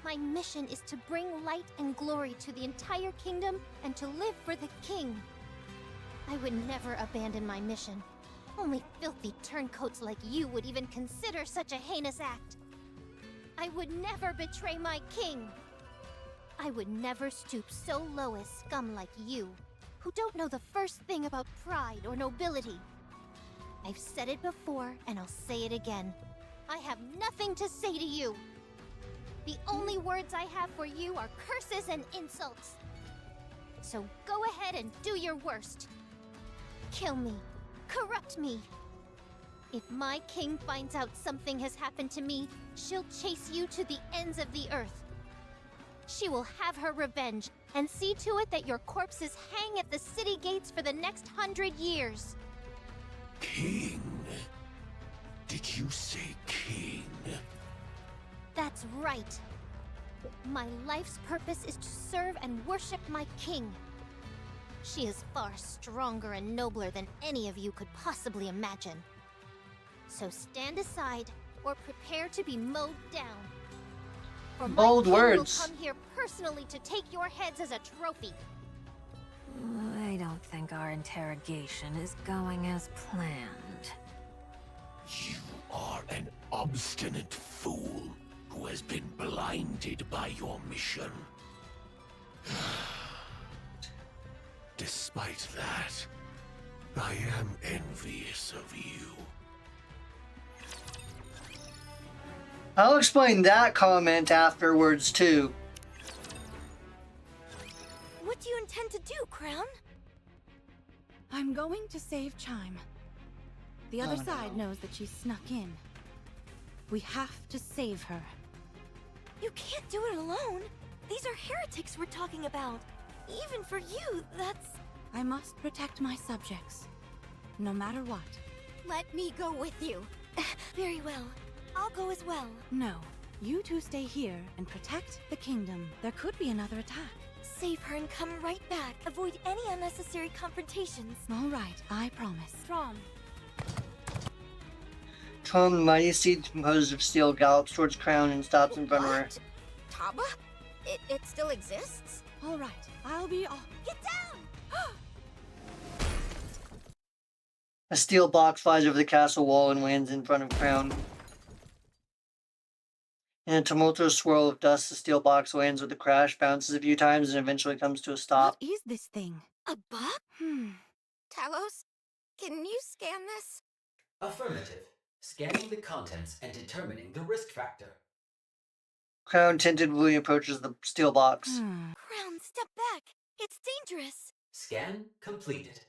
My mission is to bring light and glory to the entire kingdom and to live for the king. I would never abandon my mission. Only filthy turncoats like you would even consider such a heinous act. I would never betray my king. I would never stoop so low as scum like you, who don't know the first thing about pride or nobility. I've said it before, and I'll say it again. I have nothing to say to you. The only words I have for you are curses and insults. So go ahead and do your worst. Kill me. Corrupt me. If my king finds out something has happened to me, she'll chase you to the ends of the earth. She will have her revenge and see to it that your corpses hang at the city gates for the next 100 years. King? Did you say king? That's right. My life's purpose is to serve and worship my king. She is far stronger and nobler than any of you could possibly imagine. So stand aside or prepare to be mowed down. For my Bold king words. will come here personally to take your heads as a trophy. I don't think our interrogation is going as planned. You are an obstinate fool who has been blinded by your mission. Despite that, I am envious of you. I'll explain that comment afterwards too. What do you intend to do, Crown? I'm going to save Chime. The other side knows that she snuck in. We have to save her. You can't do it alone. These are heretics we're talking about. Even for you, that's... I must protect my subjects, no matter what. Let me go with you. Very well. I'll go as well. No, you two stay here and protect the kingdom. There could be another attack. Save her and come right back. Avoid any unnecessary confrontations. All right, I promise. Strom. Tom, the mighty steed composed of steel, gallops towards Crown and stops in front of her. What? Taba? It still exists? All right, I'll be off. Get down! A steel box flies over the castle wall and lands in front of Crown. In a tumultuous swirl of dust, the steel box lands with a crash, bounces a few times, and eventually comes to a stop. What is this thing? A bug? Hmm. Talos, can you scan this? Affirmative. Scanning the contents and determining the risk factor. Crown tentatively approaches the steel box. Crown, step back. It's dangerous. Scan completed.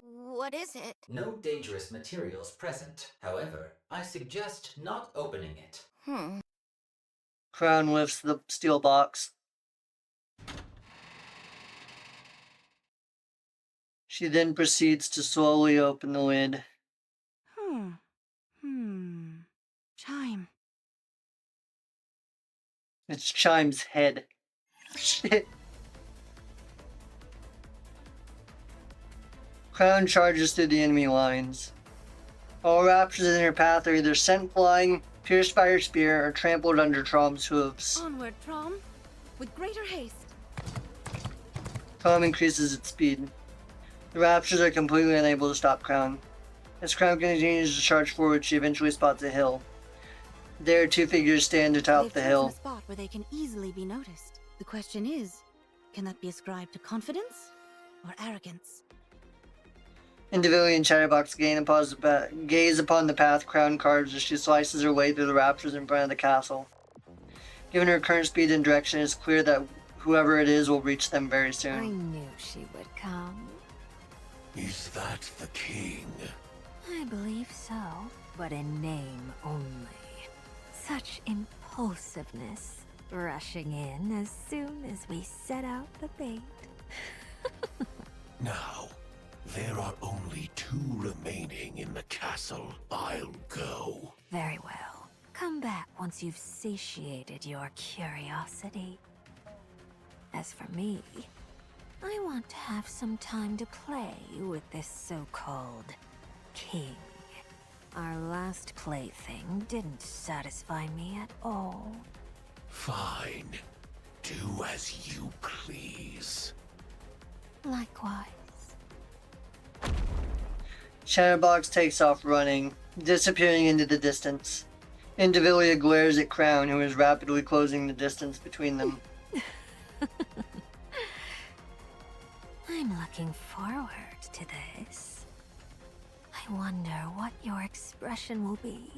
What is it? No dangerous materials present. However, I suggest not opening it. Crown lifts the steel box. She then proceeds to slowly open the lid. Chime. It's Chime's head. Shit. Crown charges through the enemy lines. All raptors in her path are either sent flying, pierced by her spear, or trampled under Trom's hooves. Onward, Trom. With greater haste. Trom increases its speed. The raptors are completely unable to stop Crown. As Crown continues to charge forward, she eventually spots a hill. There, two figures stand atop They've the chosen hill. a spot where they can easily be noticed. The question is, can that be ascribed to confidence or arrogance? Individually and Chatterbox gaze upon the path Crown carves as she slices her way through the raptors in front of the castle. Given her current speed and direction, it's clear that whoever it is will reach them very I soon. knew she would come. Is that the king? I believe so, but in name only. Such impulsiveness, rushing in as soon as we set out the bait. Now, there are only 2 remaining in the castle. I'll go. Very well. Come back once you've satiated your curiosity. As for me, I want to have some time to play with this so-called king. Our last plaything didn't satisfy me at all. Fine. Do as you please. Likewise. Chatterbox takes off running, disappearing into the distance. Indivilia glares at Crown, who is rapidly closing the distance between them. I'm looking forward to this. I wonder what your expression will be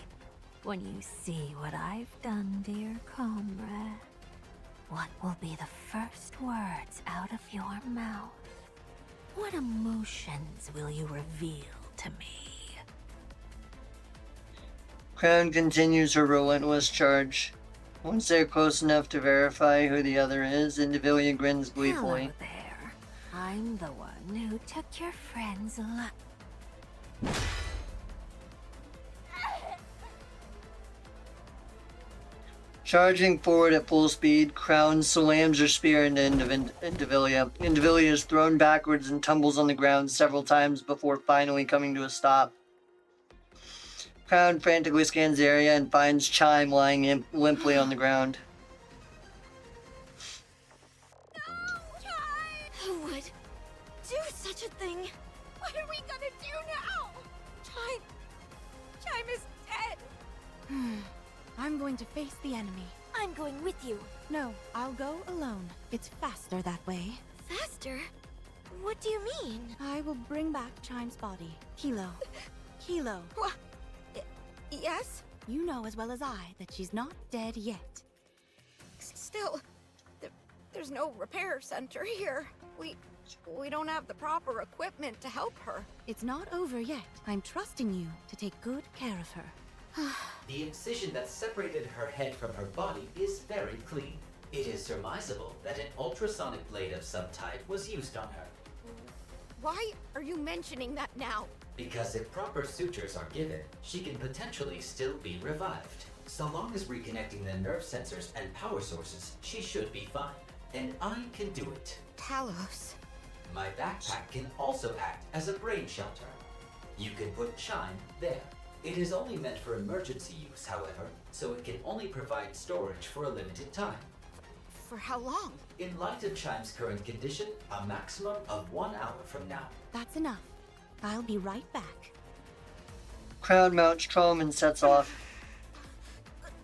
when you see what I've done, dear comrade. What will be the first words out of your mouth? What emotions will you reveal to me? Crown continues her relentless charge. Once they're close enough to verify who the other is, Indivilia grins gleefully. Hello there. I'm the one who took your friend's life. Charging forward at full speed, Crown slams her spear into Indivilia. Indivilia is thrown backwards and tumbles on the ground several times before finally coming to a stop. Crown frantically scans the area and finds Chime lying limply on the ground. Who would do such a thing? What are we gonna do now? Chime is dead. I'm going to face the enemy. I'm going with you. No, I'll go alone. It's faster that way. Faster? What do you mean? I will bring back Chime's body. Kilo. Kilo. What? Yes? You know as well as I that she's not dead yet. Still, there's no repair center here. We don't have the proper equipment to help her. It's not over yet. I'm trusting you to take good care of her. The incision that separated her head from her body is very clean. It is surmisable that an ultrasonic blade of some type was used on her. Why are you mentioning that now? Because if proper sutures are given, she can potentially still be revived. So long as reconnecting the nerve sensors and power sources, she should be fine. And I can do it. Talos. My backpack can also act as a brain shelter. You can put Chime there. It is only meant for emergency use, however, so it can only provide storage for a limited time. For how long? In light of Chime's current condition, a maximum of 1 hour from now. That's enough. I'll be right back. Crown mounts Trom and sets off.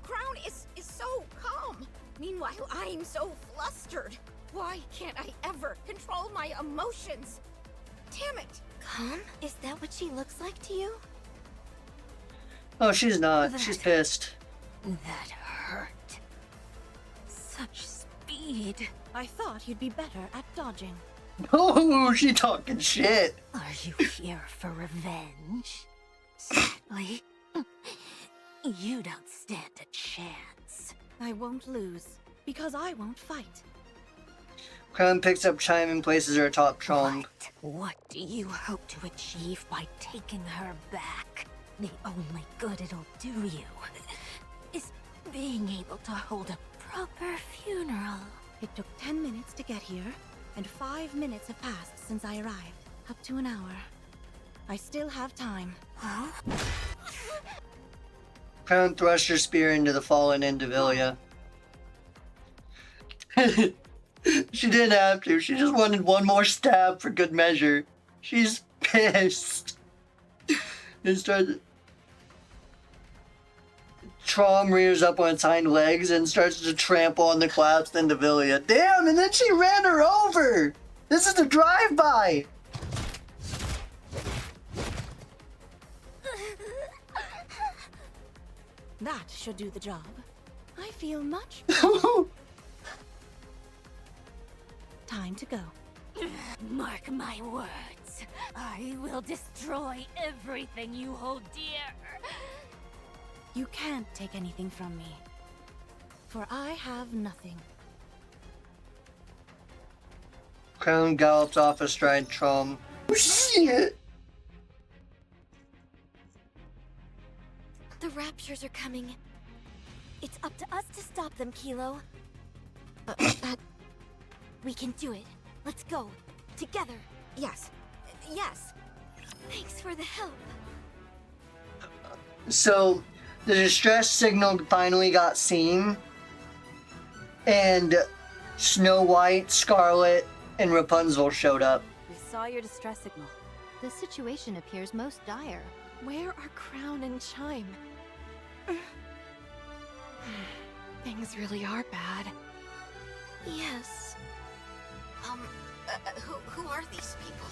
Crown is so calm. Meanwhile, I'm so flustered. Why can't I ever control my emotions? Damn it! Calm? Is that what she looks like to you? Oh, she's not. She's pissed. That hurt. Such speed. I thought you'd be better at dodging. Oh, she talking shit. Are you here for revenge? Sadly, you don't stand a chance. I won't lose, because I won't fight. Crown picks up Chime and places her atop Chom. What do you hope to achieve by taking her back? The only good it'll do you is being able to hold a proper funeral. It took 10 minutes to get here, and 5 minutes have passed since I arrived. Up to an hour. I still have time. Huh? Crown thrusts her spear into the fallen Indivilia. She didn't have to. She just wanted one more stab for good measure. She's pissed. And starts... Trom rears up on its hind legs and starts to trample on the collapsed Indivilia. Damn, and then she ran her over! This is a drive-by! That should do the job. I feel much... Time to go. Mark my words. I will destroy everything you hold dear. You can't take anything from me. For I have nothing. Crown gallops off astride Trom. Oh, shit! The Raptures are coming. It's up to us to stop them, Kilo. We can do it. Let's go. Together. Yes. Yes. Thanks for the help. So, the distress signal finally got seen. And Snow White, Scarlet, and Rapunzel showed up. We saw your distress signal. The situation appears most dire. Where are Crown and Chime? Things really are bad. Yes. Who are these people?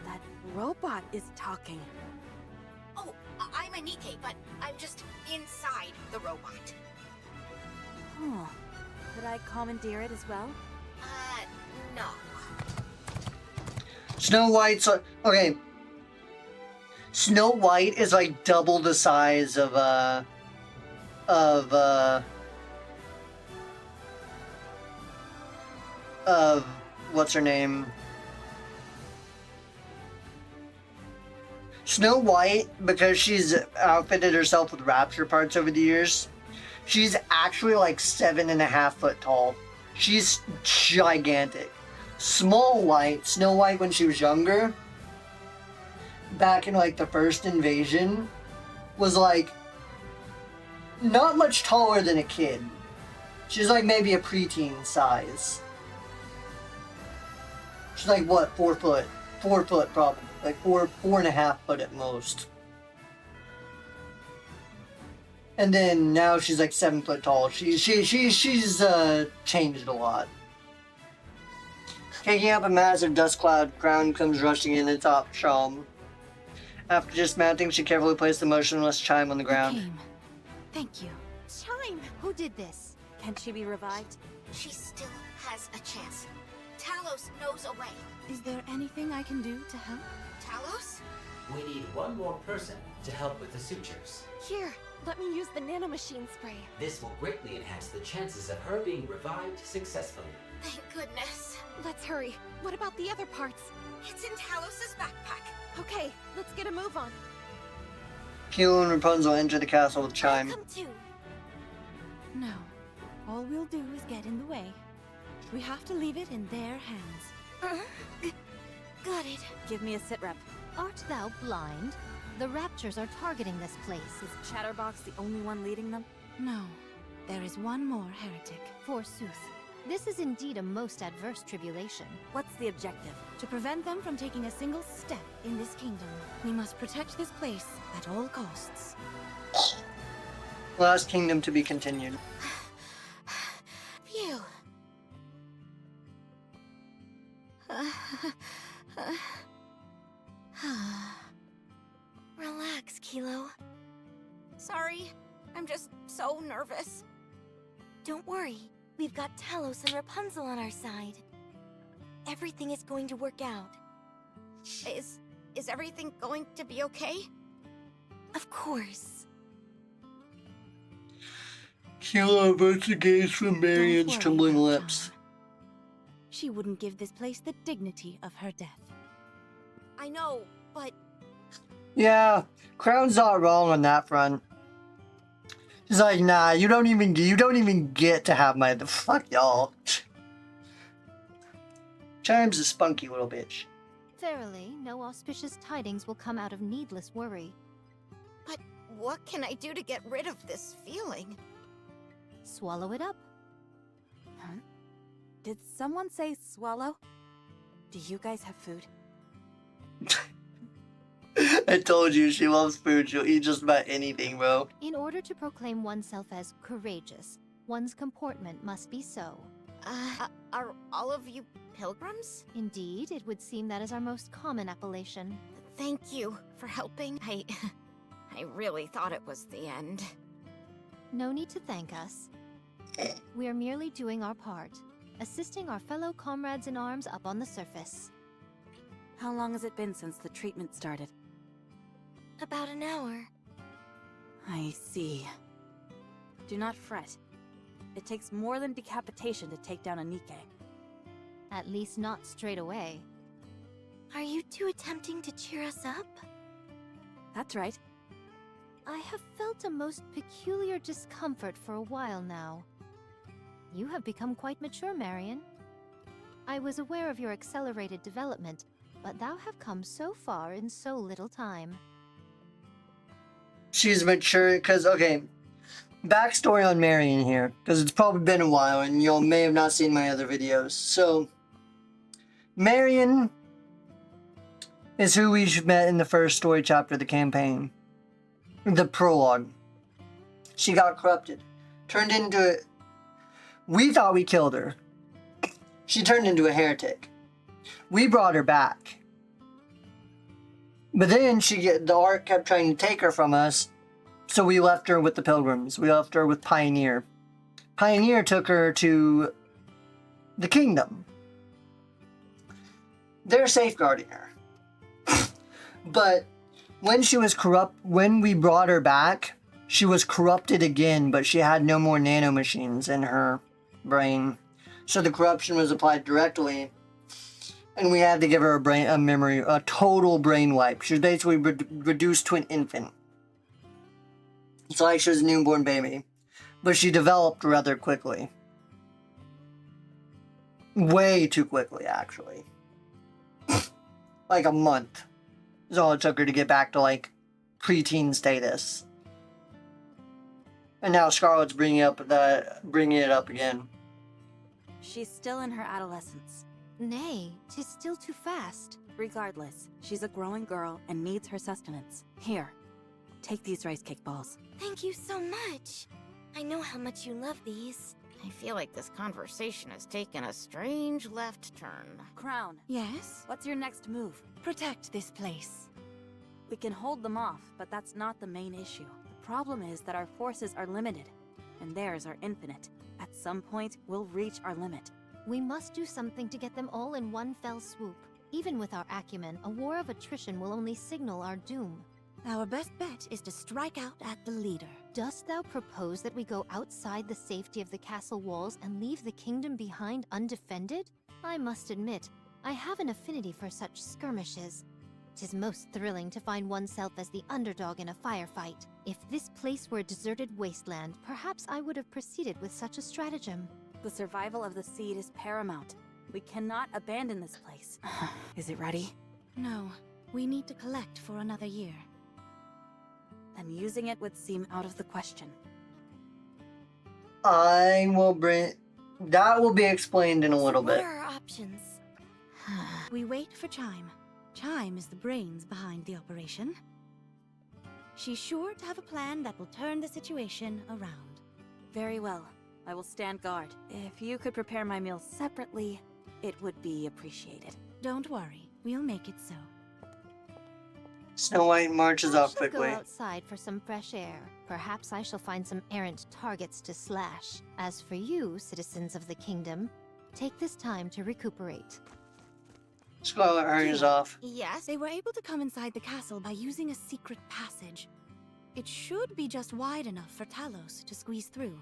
That robot is talking. Oh, I'm a Nikke, but I'm just inside the robot. Huh. Could I commandeer it as well? No. Snow White's... Okay. Snow White is like double the size of what's her name? Snow White, because she's outfitted herself with rapture parts over the years, she's actually like 7.5 foot tall. She's gigantic. Small White, Snow White when she was younger, back in like the first invasion, was like not much taller than a kid. She's like maybe a preteen size. She's like what, 4 foot? 4 foot probably. Like 4.5 foot at most. And then now she's like 7 foot tall. She's changed a lot. Taking up a massive dust cloud, Crown comes rushing in atop Chom. After dismounting, she carefully placed the motionless Chime on the ground. Came. Thank you. Chime! Who did this? Can she be revived? She still has a chance. Talos knows a way. Is there anything I can do to help? Talos? We need one more person to help with the sutures. Here, let me use the nanomachine spray. This will greatly enhance the chances of her being revived successfully. Thank goodness. Let's hurry. What about the other parts? It's in Talos's backpack. Okay, let's get a move on. Kilo and Rapunzel enter the castle with Chime. Come too. No. All we'll do is get in the way. We have to leave it in their hands. Got it. Give me a sit rep. Art thou blind? The Raptures are targeting this place. Is Chatterbox the only one leading them? No. There is one more heretic. Forsooth. This is indeed a most adverse tribulation. What's the objective? To prevent them from taking a single step in this kingdom, we must protect this place at all costs. Last kingdom to be continued. Phew. I'm just so nervous. Don't worry. We've got Talos and Rapunzel on our side. Everything is going to work out. Is everything going to be okay? Of course. Kilo averts the gaze from Marion's Don't worry trembling about lips. John. She wouldn't give this place the dignity of her death. I know, but Yeah, Crown's not wrong on that front. She's like, nah, you don't even get to have my fuck y'all. Chime's a spunky little bitch. Verily, no auspicious tidings will come out of needless worry. what can I do to get rid of this feeling? Swallow it up. Huh? Did someone say swallow? Do you guys have food? I told you she loves food. She'll eat just about anything, bro. In order to proclaim oneself as courageous, one's comportment must be so. Are all of you pilgrims? Indeed, it would seem that is our most common appellation. Thank you for helping. I really thought it was the end. No need to thank us. We are merely doing our part, assisting our fellow comrades in arms up on the surface. How long has it been since the treatment started? About an hour. I see. Do not fret. It takes more than decapitation to take down a Nikke. At least not straight away. Are you two attempting to cheer us up? That's right. I have felt a most peculiar discomfort for a while now. You have become quite mature, Marion. I was aware of your accelerated development, but thou have come so far in so little time. She's mature because, okay, backstory on Marion here, because it's probably been a while and you may have not seen my other videos. So, Marion is who we met in the first story chapter of the campaign. The prologue. She got corrupted. Turned into it. We thought we killed her. She turned into a heretic. We brought her back. But then the Ark kept trying to take her from us, so we left her with the Pilgrims. We left her with Pioneer. Pioneer took her to the Kingdom. They're safeguarding her. But when we brought her back, she was corrupted again, but she had no more nanomachines in her brain. So the corruption was applied directly. And we had to give her a total brain wipe. She was basically reduced to an infant. It's like she was a newborn baby. But she developed rather quickly. Way too quickly, actually. Like a month is all it took her to get back to, like, preteen status. And now Scarlett's bringing it up again. She's still in her adolescence. Nay, 'tis still too fast. Regardless, she's a growing girl and needs her sustenance. Here, take these rice cake balls. Thank you so much. I know how much you love these. I feel like this conversation has taken a strange left turn. Crown, Yes? what's your next move? Protect this place. We can hold them off, but that's not the main issue. The problem is that our forces are limited, and theirs are infinite. At some point, we'll reach our limit. We must do something to get them all in one fell swoop. Even with our acumen, a war of attrition will only signal our doom. Our best bet is to strike out at the leader. Dost thou propose that we go outside the safety of the castle walls and leave the kingdom behind undefended? I must admit, I have an affinity for such skirmishes. 'Tis most thrilling to find oneself as the underdog in a firefight. If this place were a deserted wasteland, perhaps I would have proceeded with such a stratagem. The survival of the seed is paramount. We cannot abandon this place. Is it ready? No, we need to collect for another year. Then using it would seem out of the question. That will be explained in a little What bit. are our options? We wait for Chime. Chime is the brains behind the operation. She's sure to have a plan that will turn the situation around. Very well. I will stand guard. If you could prepare my meals separately, it would be appreciated. Don't worry, we'll make it so. Snow White marches I off shall go quickly. outside for some fresh air. Perhaps I shall find some errant targets to slash. As for you, citizens of the kingdom, take this time to recuperate. Scarlet hurries Kilo. off. Yes? They were able to come inside the castle by using a secret passage. It should be just wide enough for Talos to squeeze through.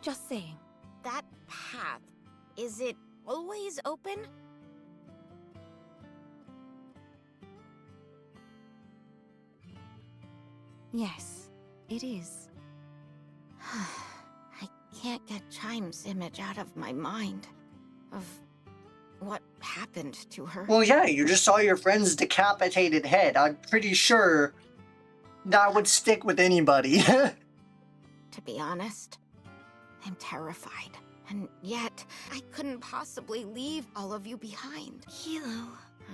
Just saying. That path, is it always open? Yes, it is. I can't get Chime's image out of my mind. Of what happened to her. Well, yeah, you just saw your friend's decapitated head. I'm pretty sure that would stick with anybody. To be honest, I'm terrified. And yet, I couldn't possibly leave all of you behind. Kilo.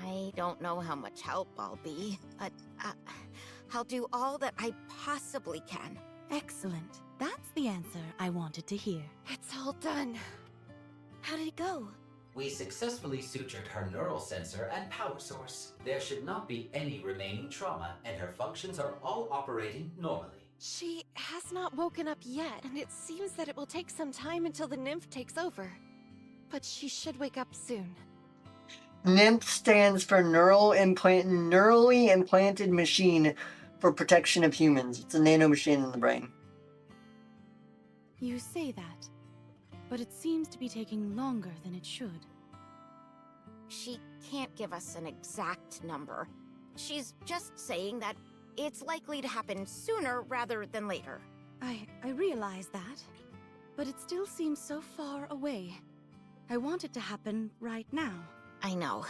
I don't know how much help I'll be, but I'll do all that I possibly can. Excellent. That's the answer I wanted to hear. It's all done. How did it go? We successfully sutured her neural sensor and power source. There should not be any remaining trauma, and her functions are all operating normally. She has not woken up yet, and it seems that it will take some time until the nymph takes over. But she should wake up soon. NIMP stands for Neurally Implanted Machine for Protection of Humans. It's a nano machine in the brain. You say that, but it seems to be taking longer than it should. She can't give us an exact number. She's just saying that it's likely to happen sooner rather than later. I realize that, but it still seems so far away. I want it to happen right now. I know.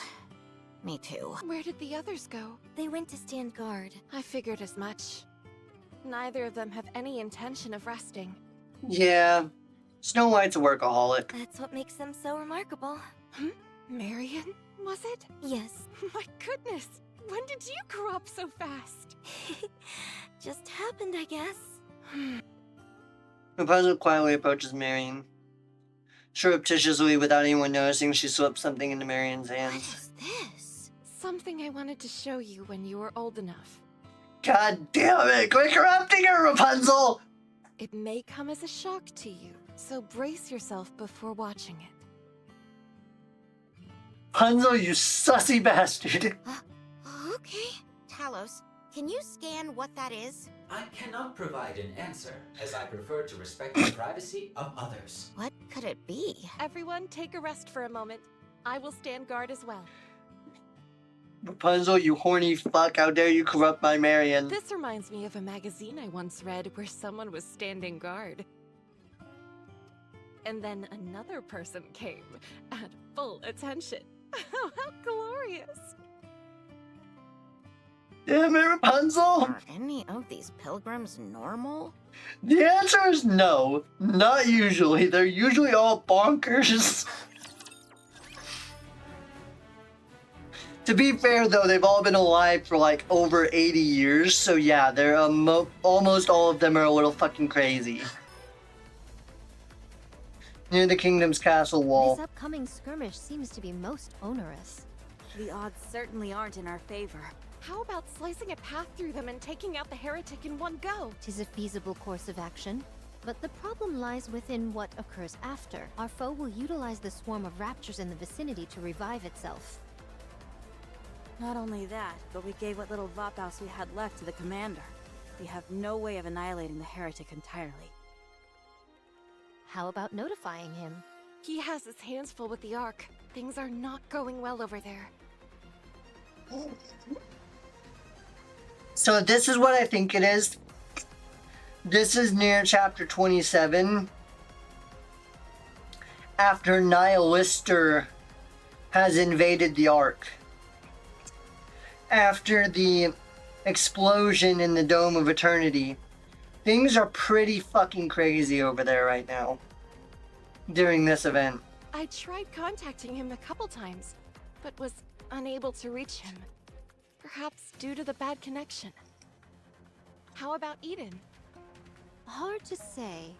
Me too. Where did the others go? They went to stand guard. I figured as much. Neither of them have any intention of resting. Yeah, Snow White's a workaholic. That's what makes them so remarkable. Marion, was it? Yes. My goodness! When did you grow up so fast? Just happened, I guess. Rapunzel quietly approaches Marion. Surreptitiously, without anyone noticing, she slips something into Marion's What hands. is this? Something I wanted to show you when you were old enough. God damn it! Quit corrupting her, Rapunzel! It may come as a shock to you, so brace yourself before watching it. Rapunzel, you sussy bastard! Okay. Talos, can you scan what that is? I cannot provide an answer, as I prefer to respect the privacy of others. What could it be? Everyone, take a rest for a moment. I will stand guard as well. Rapunzel, you horny fuck, how dare you corrupt my Marion? This reminds me of a magazine I once read where someone was standing guard. And then another person came at full attention. How glorious! Damn it, Rapunzel! Are any of these pilgrims normal? The answer is no. Not usually. They're usually all bonkers. To be fair, though, they've all been alive for like over 80 years, so yeah, they're almost all of them are a little fucking crazy. Near the kingdom's castle wall. This upcoming skirmish seems to be most onerous. The odds certainly aren't in our favor. How about slicing a path through them and taking out the heretic in one go? 'Tis a feasible course of action, but the problem lies within what occurs after. Our foe will utilize the swarm of raptures in the vicinity to revive itself. Not only that, but we gave what little Vapaus we had left to the commander. We have no way of annihilating the heretic entirely. How about notifying him? He has his hands full with the Ark. Things are not going well over there. So this is what I think it is. This is near chapter 27. After Nihilister has invaded the Ark. After the explosion in the Dome of Eternity. Things are pretty fucking crazy over there right now. During this event. I tried contacting him a couple times, but was unable to reach him. Perhaps due to the bad connection. How about Eden? Hard to say.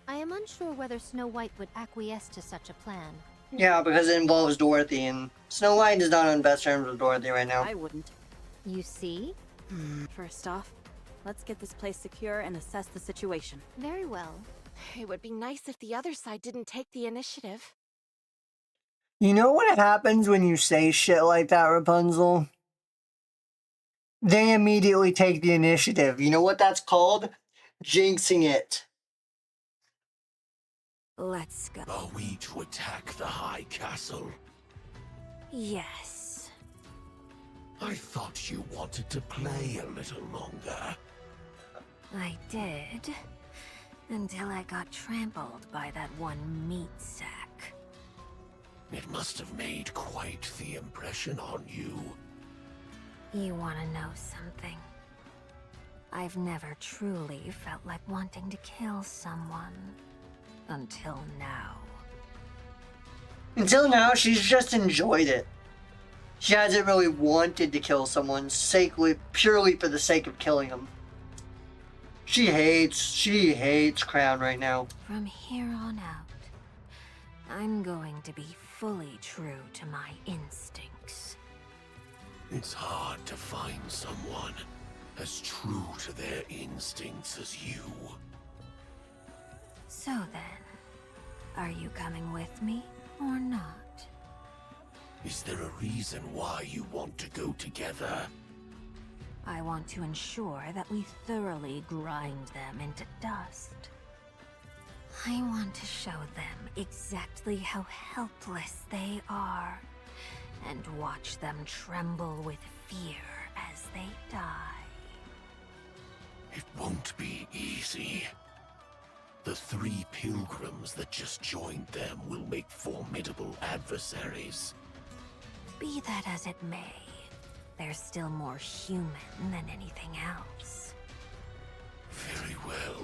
I am unsure whether Snow White would acquiesce to such a plan. Yeah, because it involves Dorothy, and Snow White is not on best terms with Dorothy right now. I wouldn't. You see? First off, let's get this place secure and assess the situation. Very well. It would be nice if the other side didn't take the initiative. You know what happens when you say shit like that, Rapunzel? They immediately take the initiative. You know what that's called? Jinxing it. Let's go. Are we to attack the High Castle? Yes. I thought you wanted to play a little longer. I did. Until I got trampled by that one meat sack. It must have made quite the impression on you. You want to know something? I've never truly felt like wanting to kill someone. Until now. Until now, she's just enjoyed it. She hasn't really wanted to kill someone purely for the sake of killing them. She hates Crown right now. From here on out, I'm going to be fully true to my instincts. It's hard to find someone as true to their instincts as you. So then, are you coming with me or not? Is there a reason why you want to go together? I want to ensure that we thoroughly grind them into dust. I want to show them exactly how helpless they are, and watch them tremble with fear as they die. It won't be easy. The 3 pilgrims that just joined them will make formidable adversaries. Be that as it may, they're still more human than anything else. Very well.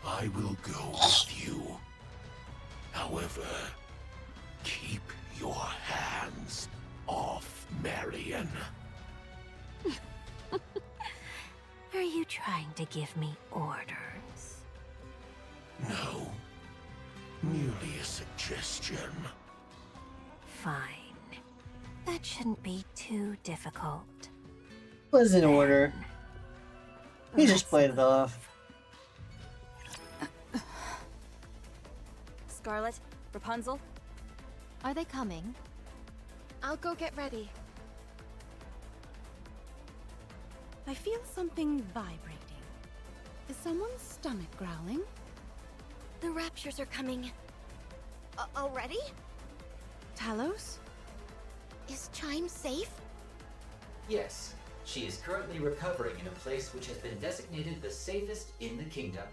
I will go with you. However, keep your hands off Marion. Are you trying to give me orders? No. Merely a suggestion. Fine. That shouldn't be too difficult. Was in order. He just Let's played it off. Scarlet, Rapunzel, Are they coming? I'll go get ready. I feel something vibrating. Is someone's stomach growling? The raptures are coming. Already? Talos? Is Chime safe? Yes, she is currently recovering in a place which has been designated the safest in the kingdom.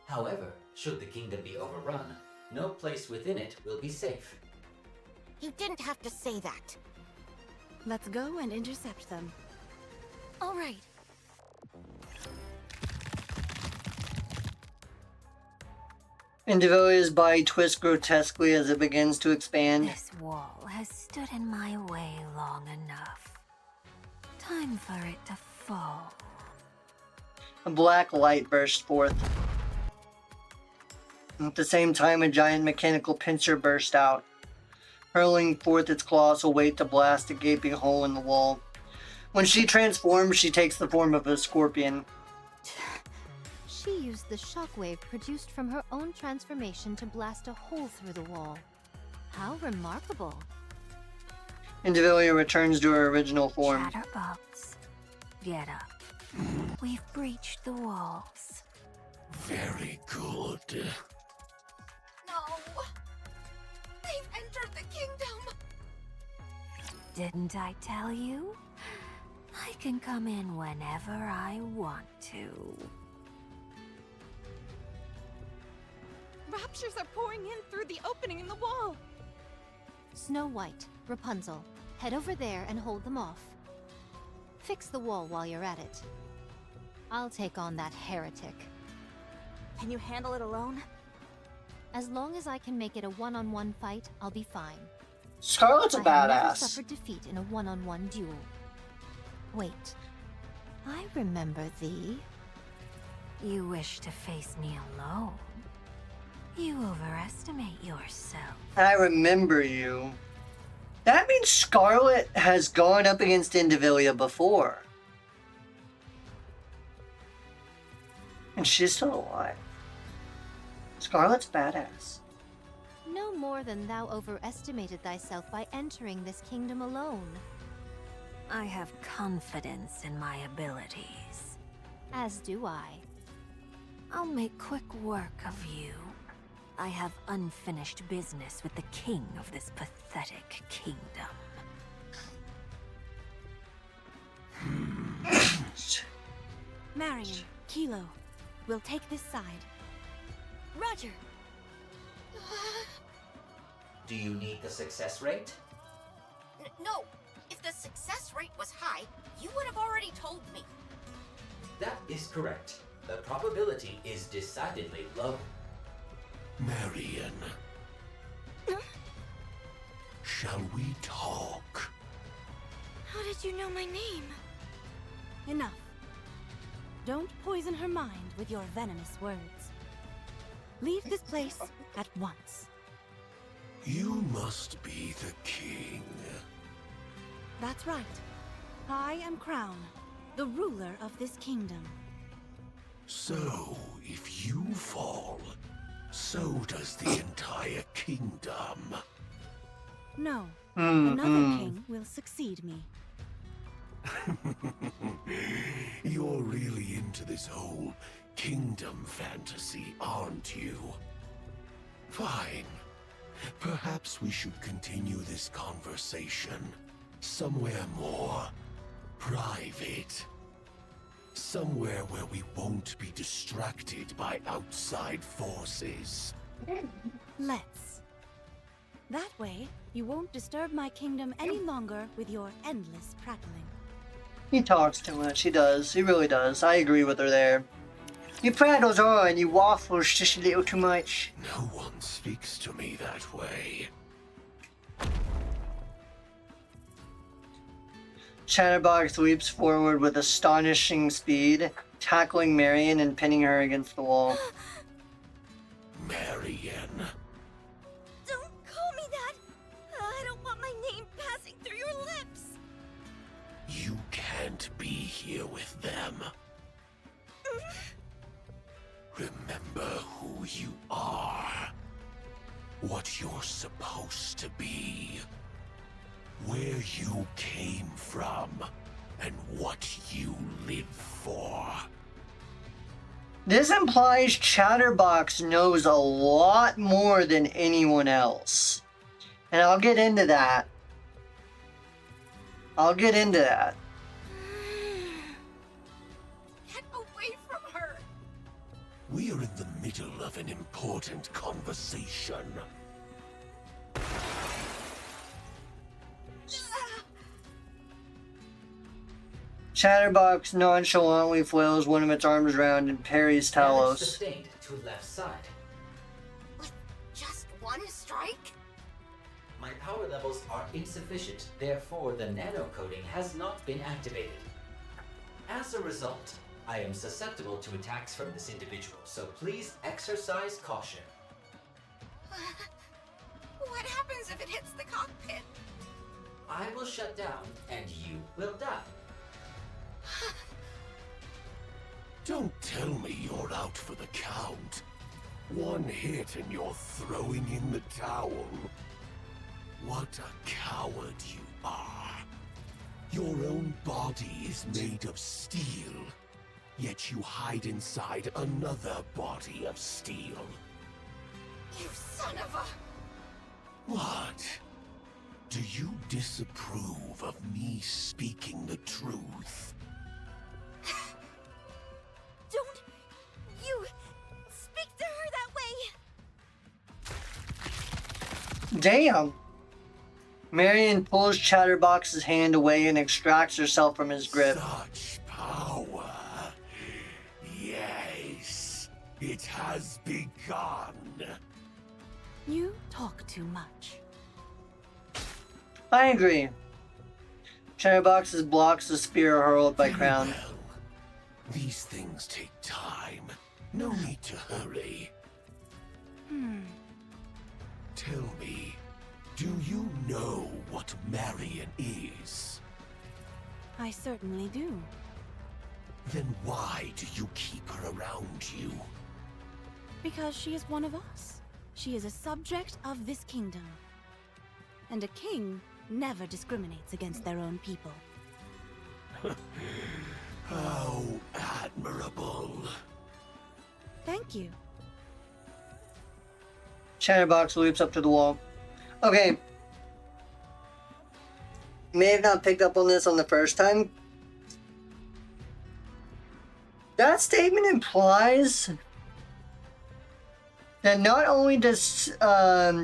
However, should the kingdom be overrun, no place within it will be safe. You didn't have to say that. Let's go and intercept them. All right. Indivilia's body twists grotesquely as it begins to expand. This wall has stood in my way long enough. Time for it to fall. A black light bursts forth. At the same time, a giant mechanical pincer bursts out, hurling forth its colossal weight to blast a gaping hole in the wall. When she transforms, she takes the form of a scorpion. She used the shockwave produced from her own transformation to blast a hole through the wall. How remarkable. Indivilia returns to her original form. Chatterbox, get up. We've breached the walls. Very good. No. They've entered the kingdom. Didn't I tell you? I can come in whenever I want to. Raptures are pouring in through the opening in the wall. Snow White, Rapunzel, head over there and hold them off. Fix the wall while you're at it. I'll take on that heretic. can you handle it alone? As long as I can make it a one-on-one fight, I'll be fine. Scarlet's a I have never badass. suffered defeat in a one-on-one duel. Wait, I remember thee. You wish to face me alone? You overestimate yourself. I remember you. That means Scarlet has gone up against Indivilia before. And she's still alive. Scarlet's badass. No more than thou overestimated thyself by entering this kingdom alone. I have confidence in my abilities. As do I. I'll make quick work of you. I have unfinished business with the king of this pathetic kingdom. Marion, Kilo, we'll take this side. Roger. Do you need the success rate? No, if the success rate was high, you would have already told me. That is correct. The probability is decidedly low. Marion. Shall we talk? How did you know my name? Enough. Don't poison her mind with your venomous words. Leave this place at once. You must be the king. That's right. I am Crown, the ruler of this kingdom. So, if you fall, so does the entire kingdom. No, another king will succeed me. You're really into this whole kingdom fantasy, aren't you? Fine. Perhaps we should continue this conversation somewhere more private. Somewhere where we won't be distracted by outside forces. Let's. That way, you won't disturb my kingdom any longer with your endless prattling. He talks too much. He does. He really does. I agree with her there. You prattles on. You waffles just a little too much. No one speaks to me that way. Chatterbox leaps forward with astonishing speed, tackling Marion and pinning her against the wall. Marion. Don't call me that! I don't want my name passing through your lips! You can't be here with them. Remember who you are. What you're supposed to be. Where you came from. And what you live for. This implies Chatterbox knows a lot more than anyone else. And I'll get into that. Get away from her! We are in the middle of an important conversation. Chatterbox nonchalantly flails one of its arms around and parries Damage Talos. sustained to left side. With just one strike? My power levels are insufficient, therefore the nano-coating has not been activated. As a result, I am susceptible to attacks from this individual, so please exercise caution. What happens if it hits the cockpit? I will shut down, and you will die. Don't tell me you're out for the count. One hit and you're throwing in the towel. What a coward you are. Your own body is made of steel, yet you hide inside another body of steel. You son of a... What? Do you disapprove of me speaking the truth? Don't you speak to her that way! Damn! Marion pulls Chatterbox's hand away and extracts herself from his grip. Such power. Yes, it has begun. You talk too much. I agree. Chatterbox's blocks the spear hurled by Very Crown. well. These things take time. No need to hurry. Tell me, do you know what Marion is? I certainly do. Then why do you keep her around you? Because she is one of us. She is a subject of this kingdom. And a king never discriminates against their own people. How admirable. Thank you. Chatterbox leaps up to the wall. Okay. May have not picked up on this on the first time. That statement implies that not only does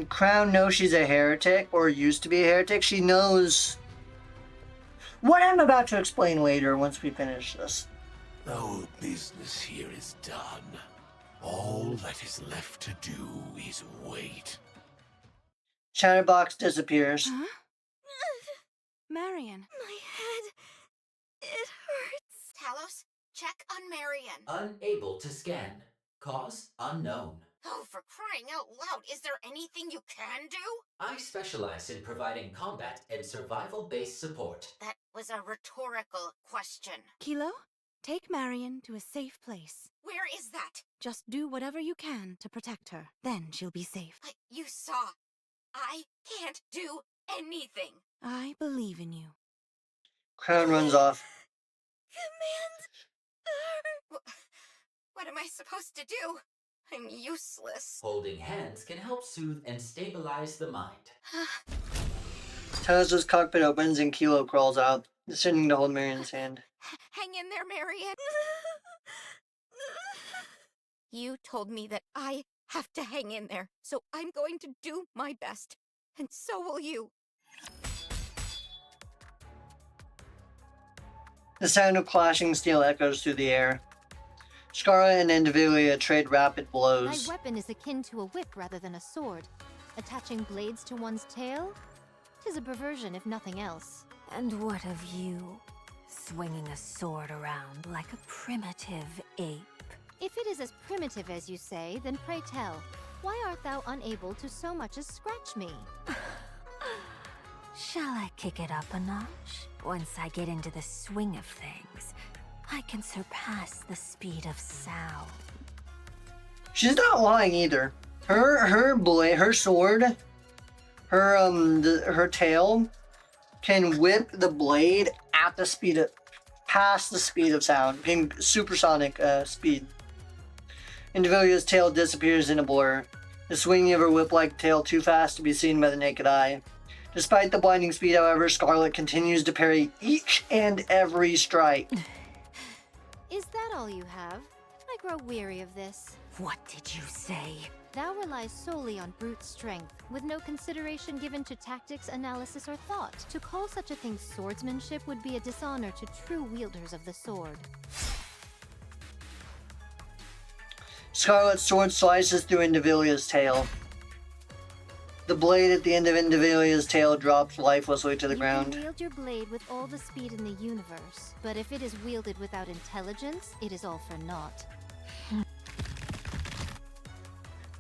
Crown know she's a heretic, or used to be a heretic, she knows what I'm about to explain later once we finish this. Our business here is done. All that is left to do is wait. Chatterbox disappears. Huh? Marion. My head. It hurts. Talos, check on Marion. Unable to scan. Cause unknown. Oh, for crying out loud, is there anything you can do? I specialize in providing combat and survival-based support. That was a rhetorical question. Kilo, take Marion to a safe place. Where is that? Just do whatever you can to protect her. Then she'll be safe. But you saw. I can't do anything. I believe in you. Crown runs off. Command her. What am I supposed to do? I'm useless. Holding hands can help soothe and stabilize the mind. Talos' cockpit opens and Kilo crawls out, descending to hold Marion's hand. Hang in there, Marion. You told me that I have to hang in there, so I'm going to do my best. And so will you. The sound of clashing steel echoes through the air. Scarlet and Indivilia trade rapid My blows. weapon is akin to a whip rather than a sword. Attaching blades to one's tail? 'Tis a perversion, if nothing else. And what of you? Swinging a sword around like a primitive ape. If it is as primitive as you say, then pray tell, why art thou unable to so much as scratch me? Shall I kick it up a notch? Once I get into the swing of things, I can surpass the speed of sound. She's not lying either. Her blade, her sword, her tail can whip the blade at the speed of, past the speed of sound, being supersonic speed. Indivilia's tail disappears in a blur, the swinging of her whip-like tail too fast to be seen by the naked eye. Despite the blinding speed, however, Scarlet continues to parry each and every strike. Is that all you have? I grow weary of this. What did you say? Thou relies solely on brute strength, with no consideration given to tactics, analysis, or thought. To call such a thing swordsmanship would be a dishonor to true wielders of the sword. Scarlet's sword slices through Indivilia's tail. The blade at the end of Indivilia's tail drops lifelessly to the ground. You can wield your blade with all the speed in the universe, but if it is wielded without intelligence, it is all for naught.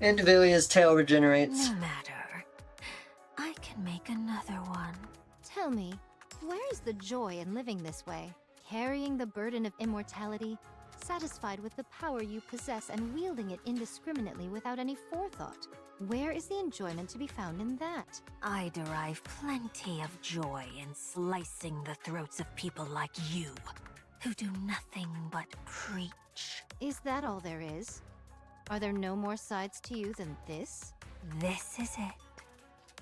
Indivilia's tail regenerates. No matter. I can make another one. Tell me, where is the joy in living this way? Carrying the burden of immortality, satisfied with the power you possess and wielding it indiscriminately without any forethought. Where is the enjoyment to be found in that? I derive plenty of joy in slicing the throats of people like you, who do nothing but preach. Is that all there is? Are there no more sides to you than this? This is it.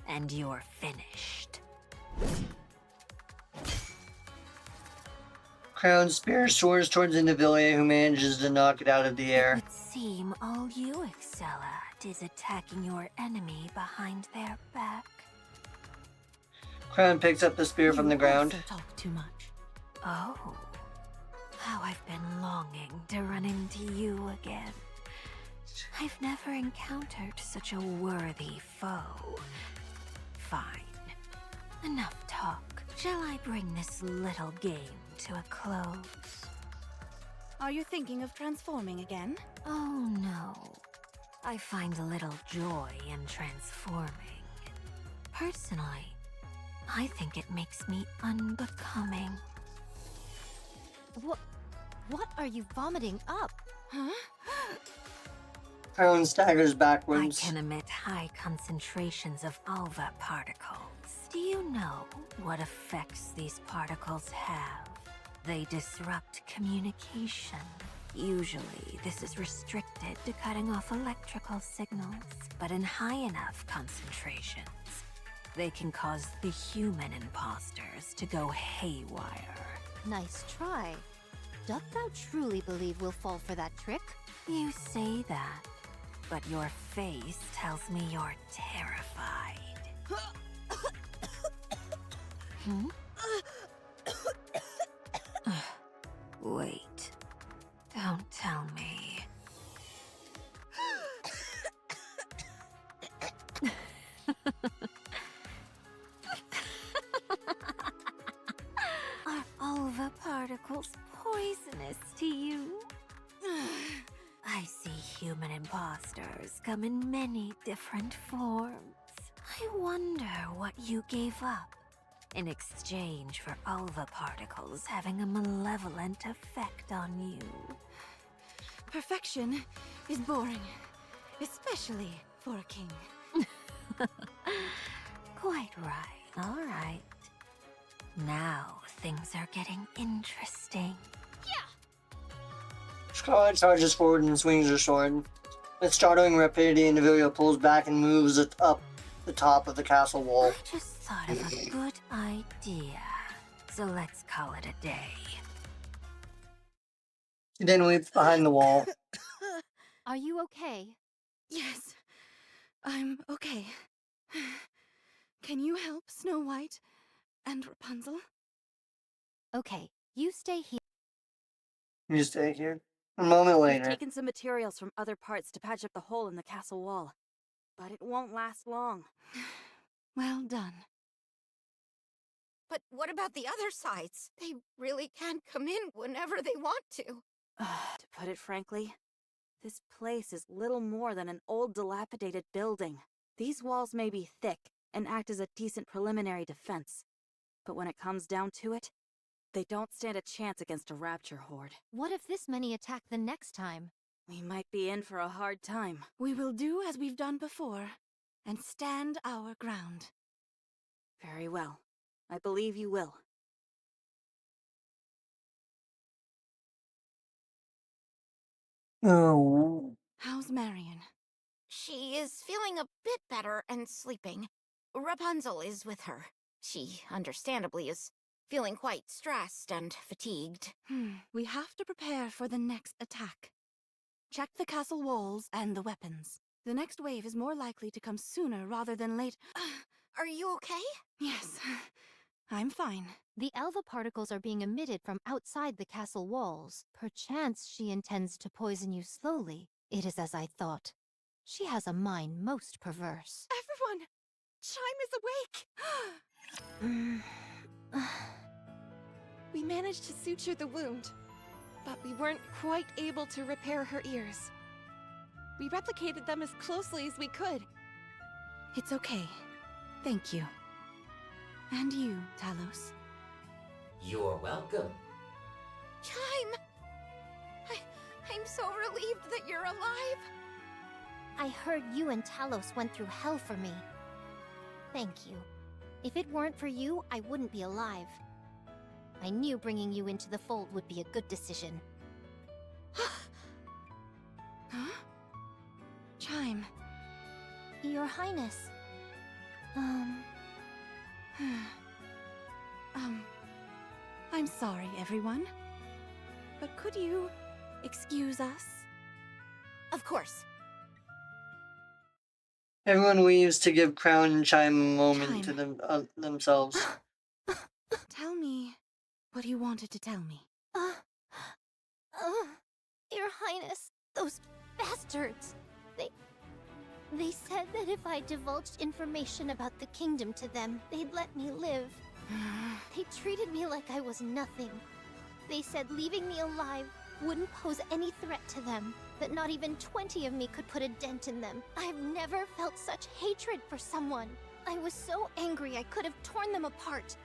And you're finished. Crown spear soars towards Indivilia, who manages to knock it out of the air. It would seem all you excel at is attacking your enemy behind their back. Crown picks up the spear from the ground. You also talk too much. Oh. How I've been longing to run into you again. I've never encountered such a worthy foe. Fine. Enough talk. Shall I bring this little game to a close? Are you thinking of transforming again? Oh no. I find a little joy in transforming. Personally, I think it makes me unbecoming. What are you vomiting up? Huh? Crown staggers I backwards. can emit high concentrations of alva particles. Do you know what effects these particles have? They disrupt communication. Usually, this is restricted to cutting off electrical signals, but in high enough concentrations, they can cause the human imposters to go haywire. Nice try. Doth thou truly believe we'll fall for that trick? You say that, but your face tells me you're terrified. Hmm? Wait. Don't tell me. Are alva particles poisonous to you? I see human imposters come in many different forms. I wonder what you gave up in exchange for alva particles having a malevolent effect on you. Perfection is boring, especially for a king. Quite right. All right. Now things are getting interesting. Scarlet charges forward and swings her sword. With startling rapidity, Individual pulls back and moves it up the top of the castle wall. I just thought of a good idea. So let's call it a day. She then leaps behind the wall. Are you okay? Yes, I'm okay. Can you help Snow White and Rapunzel? Okay, you stay here. You stay here. A moment We've later. taken some materials from other parts to patch up the hole in the castle wall. But it won't last long. Well done. But what about the other sides? They really can come in whenever they want to. To put it frankly, this place is little more than an old dilapidated building. These walls may be thick and act as a decent preliminary defense. But when it comes down to it, they don't stand a chance against a rapture horde. What if this many attack the next time? We might be in for a hard time. We will do as we've done before and stand our ground. Very well. I believe you will. Oh. How's Marion? She is feeling a bit better and sleeping. Rapunzel is with her. She, understandably, is feeling quite stressed and fatigued. We have to prepare for the next attack. Check the castle walls and the weapons. The next wave is more likely to come sooner rather than late. Are you okay? Yes, I'm fine. The alva particles are being emitted from outside the castle walls. Perchance she intends to poison you slowly. It is as I thought. She has a mind most perverse. Everyone! Chime is awake! We managed to suture the wound, but we weren't quite able to repair her ears. We replicated them as closely as we could. It's okay. Thank you. And you, Talos. You're welcome. Chime! I'm so relieved that you're alive. I heard you and Talos went through hell for me. Thank you. If it weren't for you, I wouldn't be alive. I knew bringing you into the fold would be a good decision. Huh? Chime. Your Highness. I'm sorry, everyone. But could you excuse us? Of course. Everyone leaves to give Crown and Chime a moment to Chime. themselves. Tell me what you wanted to tell me. Your Highness, those bastards. They said that if I divulged information about the kingdom to them, they'd let me live. They treated me like I was nothing. They said leaving me alive wouldn't pose any threat to them, that not even 20 of me could put a dent in them. I've never felt such hatred for someone. I was so angry I could have torn them apart.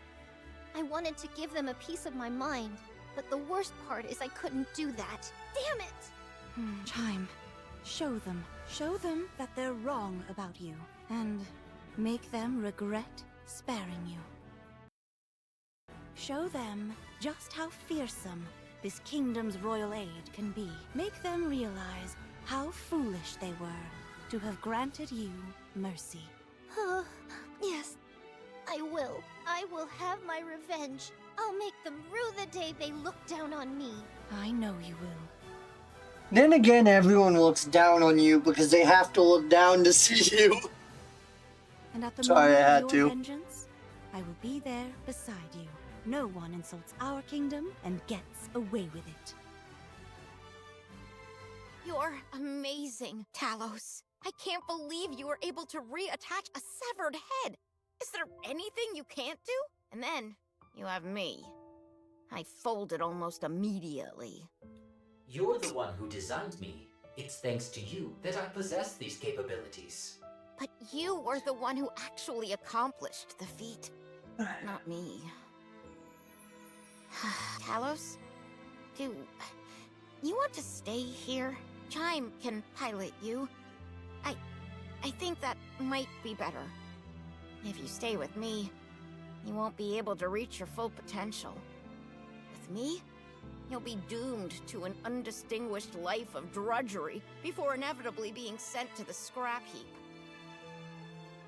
I wanted to give them a piece of my mind, but the worst part is I couldn't do that. Damn it! Chime, show them. Show them that they're wrong about you, and make them regret sparing you. Show them just how fearsome this kingdom's royal aid can be. Make them realize how foolish they were to have granted you mercy. Yes, I will. I will have my revenge. I'll make them rue the day they looked down on me. I know you will. Then again, everyone looks down on you because they have to look down to see you. And at the Sorry, I had moment of your to. vengeance, I will be there beside you. No one insults our kingdom and gets away with it. You're amazing, Talos. I can't believe you were able to reattach a severed head. Is there anything you can't do? And then, you have me. I folded almost immediately. You're the one who designed me. It's thanks to you that I possess these capabilities. But you were the one who actually accomplished the feat, not me. Talos, do you want to stay here? Chime can pilot you. I think that might be better. If you stay with me, you won't be able to reach your full potential. With me, you'll be doomed to an undistinguished life of drudgery before inevitably being sent to the scrap heap.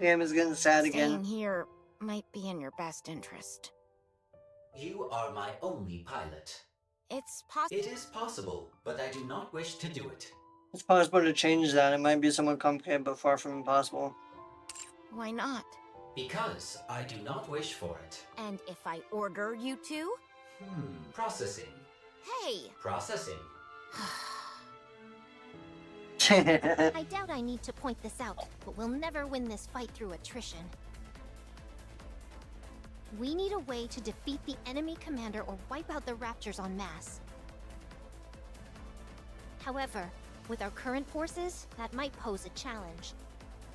Damn, it's getting sad again. Staying here might be in your best interest. You are my only pilot. It's possible. It is possible, but I do not wish to do it. It's possible to change that. It might be somewhat complicated, but far from impossible. Why not? Because I do not wish for it. And if I order you to? Processing. Hey! Processing. I doubt I need to point this out, but we'll never win this fight through attrition. We need a way to defeat the enemy commander or wipe out the Raptors en masse. However, with our current forces, that might pose a challenge.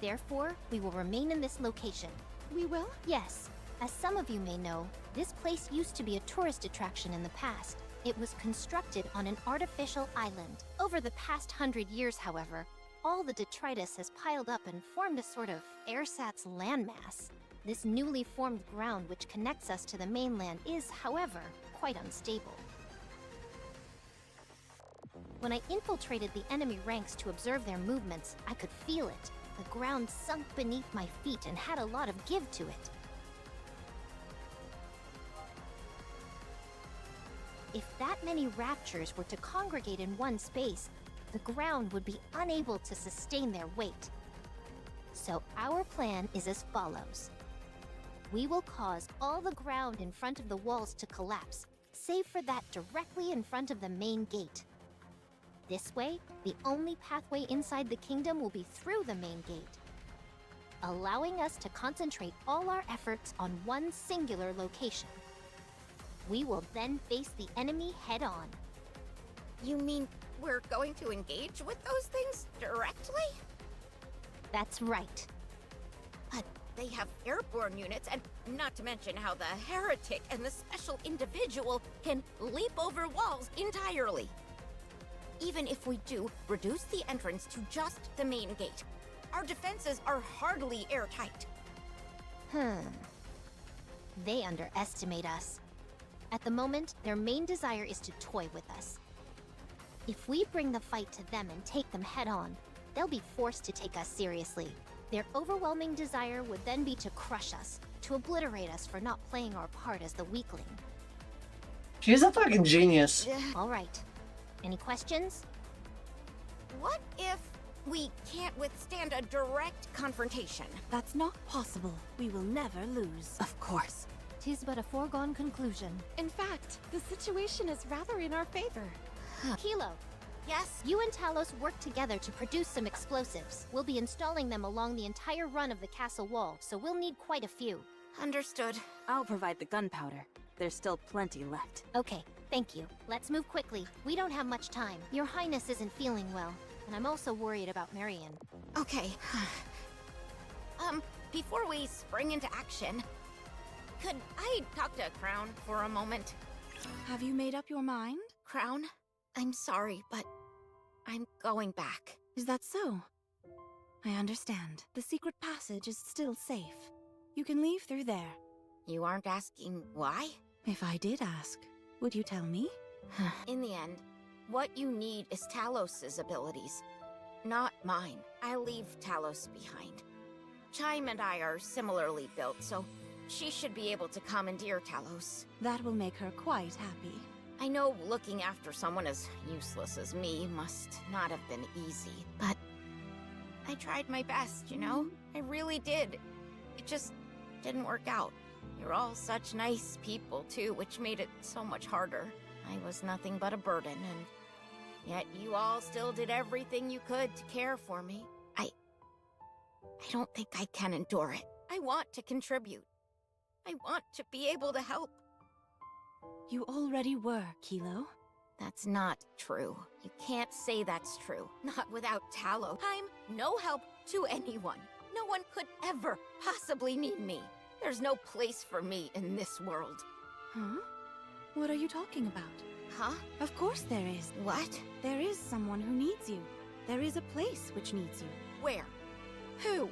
Therefore, we will remain in this location. We will? Yes. As some of you may know, this place used to be a tourist attraction in the past. It was constructed on an artificial island. Over the past 100 years, however, all the detritus has piled up and formed a sort of ersatz landmass. This newly formed ground which connects us to the mainland is, however, quite unstable. When I infiltrated the enemy ranks to observe their movements, I could feel it. The ground sunk beneath my feet and had a lot of give to it. If that many raptures were to congregate in one space, the ground would be unable to sustain their weight. So our plan is as follows. We will cause all the ground in front of the walls to collapse, save for that directly in front of the main gate. This way, the only pathway inside the kingdom will be through the main gate, allowing us to concentrate all our efforts on one singular location. We will then face the enemy head-on. You mean we're going to engage with those things directly? That's right. But they have airborne units, and not to mention how the heretic and the special individual can leap over walls entirely. Even if we do reduce the entrance to just the main gate, our defenses are hardly airtight. They underestimate us. At the moment, their main desire is to toy with us. If we bring the fight to them and take them head-on, they'll be forced to take us seriously. Their overwhelming desire would then be to crush us, to obliterate us for not playing our part as the weakling. She's a fucking genius. All right. Any questions? What if we can't withstand a direct confrontation? That's not possible. We will never lose. Of course. 'Tis but a foregone conclusion. In fact, the situation is rather in our favor. Kilo, Yes? you and Talos work together to produce some explosives. We'll be installing them along the entire run of the castle wall, so we'll need quite a few. Understood. I'll provide the gunpowder. There's still plenty left. Okay, thank you. Let's move quickly. We don't have much time. Your Highness isn't feeling well, and I'm also worried about Marion. Okay. Before we spring into action, could I talk to Crown for a moment? Have you made up your mind? Crown, I'm sorry, but I'm going back. Is that so? I understand. The secret passage is still safe. You can leave through there. You aren't asking why? If I did ask, would you tell me? In the end, what you need is Talos's abilities, not mine. I'll leave Talos behind. Chime and I are similarly built, so she should be able to commandeer Talos. That will make her quite happy. I know looking after someone as useless as me must not have been easy, but I tried my best, you know? I really did. It just didn't work out. You're all such nice people, too, which made it so much harder. I was nothing but a burden, and yet you all still did everything you could to care for me. I don't think I can endure it. I want to contribute. I want to be able to help. You already were, Kilo. That's not true. You can't say that's true. Not without Talos. I'm no help to anyone. No one could ever possibly need me. There's no place for me in this world. Huh? What are you talking about? Huh? Of course there is. What? There is someone who needs you. There is a place which needs you. Where? Who?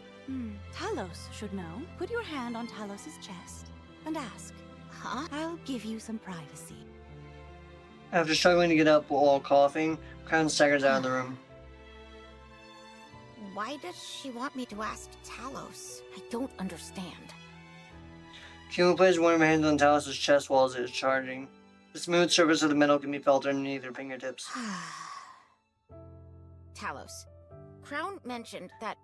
Talos should know. Put your hand on Talos's chest and ask. Huh? I'll give you some privacy. After struggling to get up while coughing, Crown staggers out of the room. Why does she want me to ask Talos? I don't understand. Kilo places one of her hands on Talos' chest while it is charging. The smooth surface of the metal can be felt underneath her fingertips. Talos, Crown mentioned that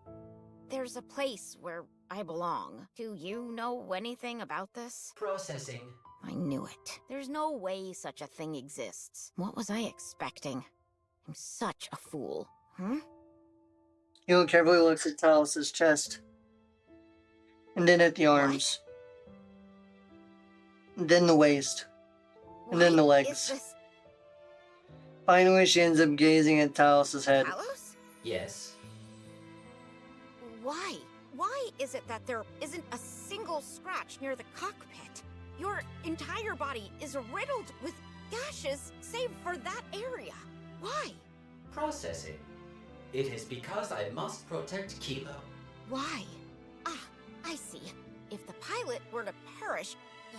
there's a place where I belong. Do you know anything about this? Processing. I knew it. There's no way such a thing exists. What was I expecting? I'm such a fool. Kilo carefully looks at Talos' chest. And then at the arms. And then the waist. And then the Why is legs. this Finally, she ends up gazing at Talos' head. Talos? Yes. Why? Why is it that there isn't a single scratch near the cockpit? Your entire body is riddled with gashes, save for that area. Why? Processing. It is because I must protect Kilo. Why? Ah, I see. If the pilot were to perish,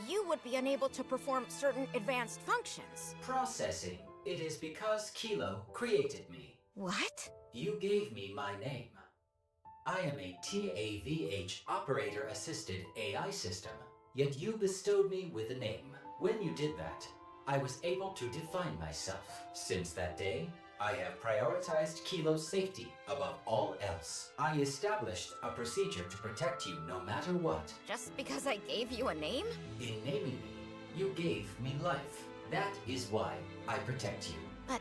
you would be unable to perform certain advanced functions. Processing. It is because Kilo created me. What? You gave me my name. I am a TAVH operator-assisted AI system, yet you bestowed me with a name. When you did that, I was able to define myself. Since that day, I have prioritized Kilo's safety above all else. I established a procedure to protect you no matter what. Just because I gave you a name? In naming me, you gave me life. That is why I protect you. But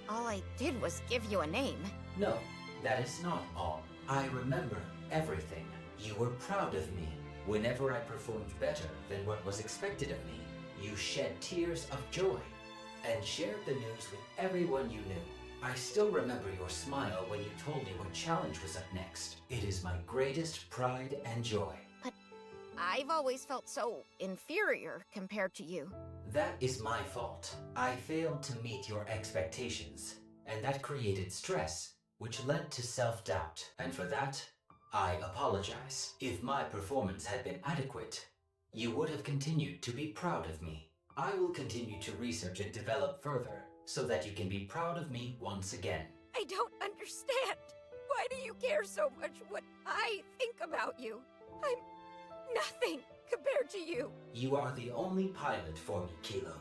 all I did was give you a name. No, that is not all. I remember everything. You were proud of me. Whenever I performed better than what was expected of me, you shed tears of joy and shared the news with everyone you knew. I still remember your smile when you told me what challenge was up next. It is my greatest pride and joy. But I've always felt so inferior compared to you. That is my fault. I failed to meet your expectations, and that created stress, which led to self-doubt. And for that, I apologize. If my performance had been adequate, you would have continued to be proud of me. I will continue to research and develop further, so that you can be proud of me once again. I don't understand. Why do you care so much what I think about you? I'm nothing compared to you. You are the only pilot for me, Kilo.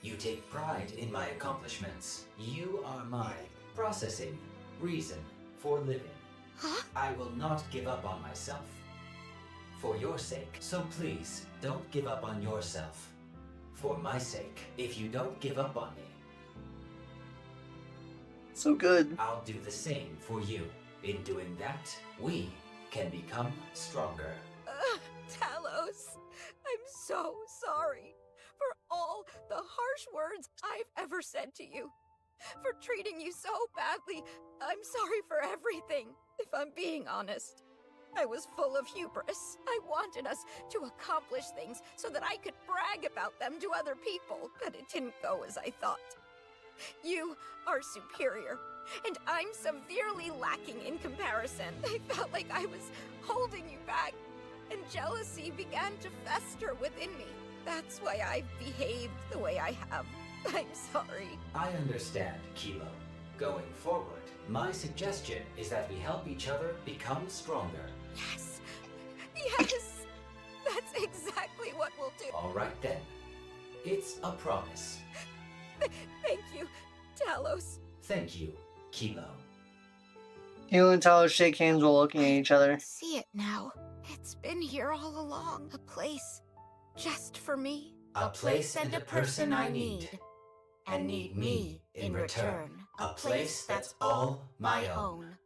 You take pride in my accomplishments. You are my processing reason for living. Huh? I will not give up on myself. For your sake. So please, don't give up on yourself. For my sake, if you don't give up on me, So good. I'll do the same for you. In doing that, we can become stronger. Talos, I'm so sorry for all the harsh words I've ever said to you. For treating you so badly. I'm sorry for everything, if I'm being honest. I was full of hubris. I wanted us to accomplish things so that I could brag about them to other people, but it didn't go as I thought. You are superior, and I'm severely lacking in comparison. I felt like I was holding you back, and jealousy began to fester within me. That's why I've behaved the way I have. I'm sorry. I understand, Kilo. Going forward, my suggestion is that we help each other become stronger. Yes. Yes. That's exactly what we'll do. All right then. It's a promise. Thank you, Talos. Thank you, Kilo. Kilo and Talos shake hands while looking at each other. I see it now. It's been here all along. A place just for me. A place and a person I need. And need me in return. A place that's all my own.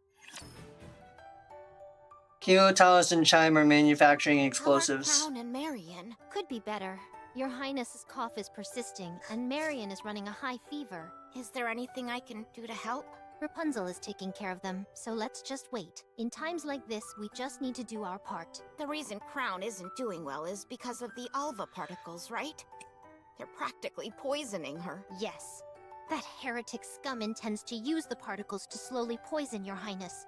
Kilo, Talos, and Chime are manufacturing explosives. Crown and Marion could be better. Your Highness's cough is persisting, and Marion is running a high fever. Is there anything I can do to help? Rapunzel is taking care of them, so let's just wait. In times like this, we just need to do our part. The reason Crown isn't doing well is because of the Alva particles, right? They're practically poisoning her. Yes. That heretic scum intends to use the particles to slowly poison your Highness.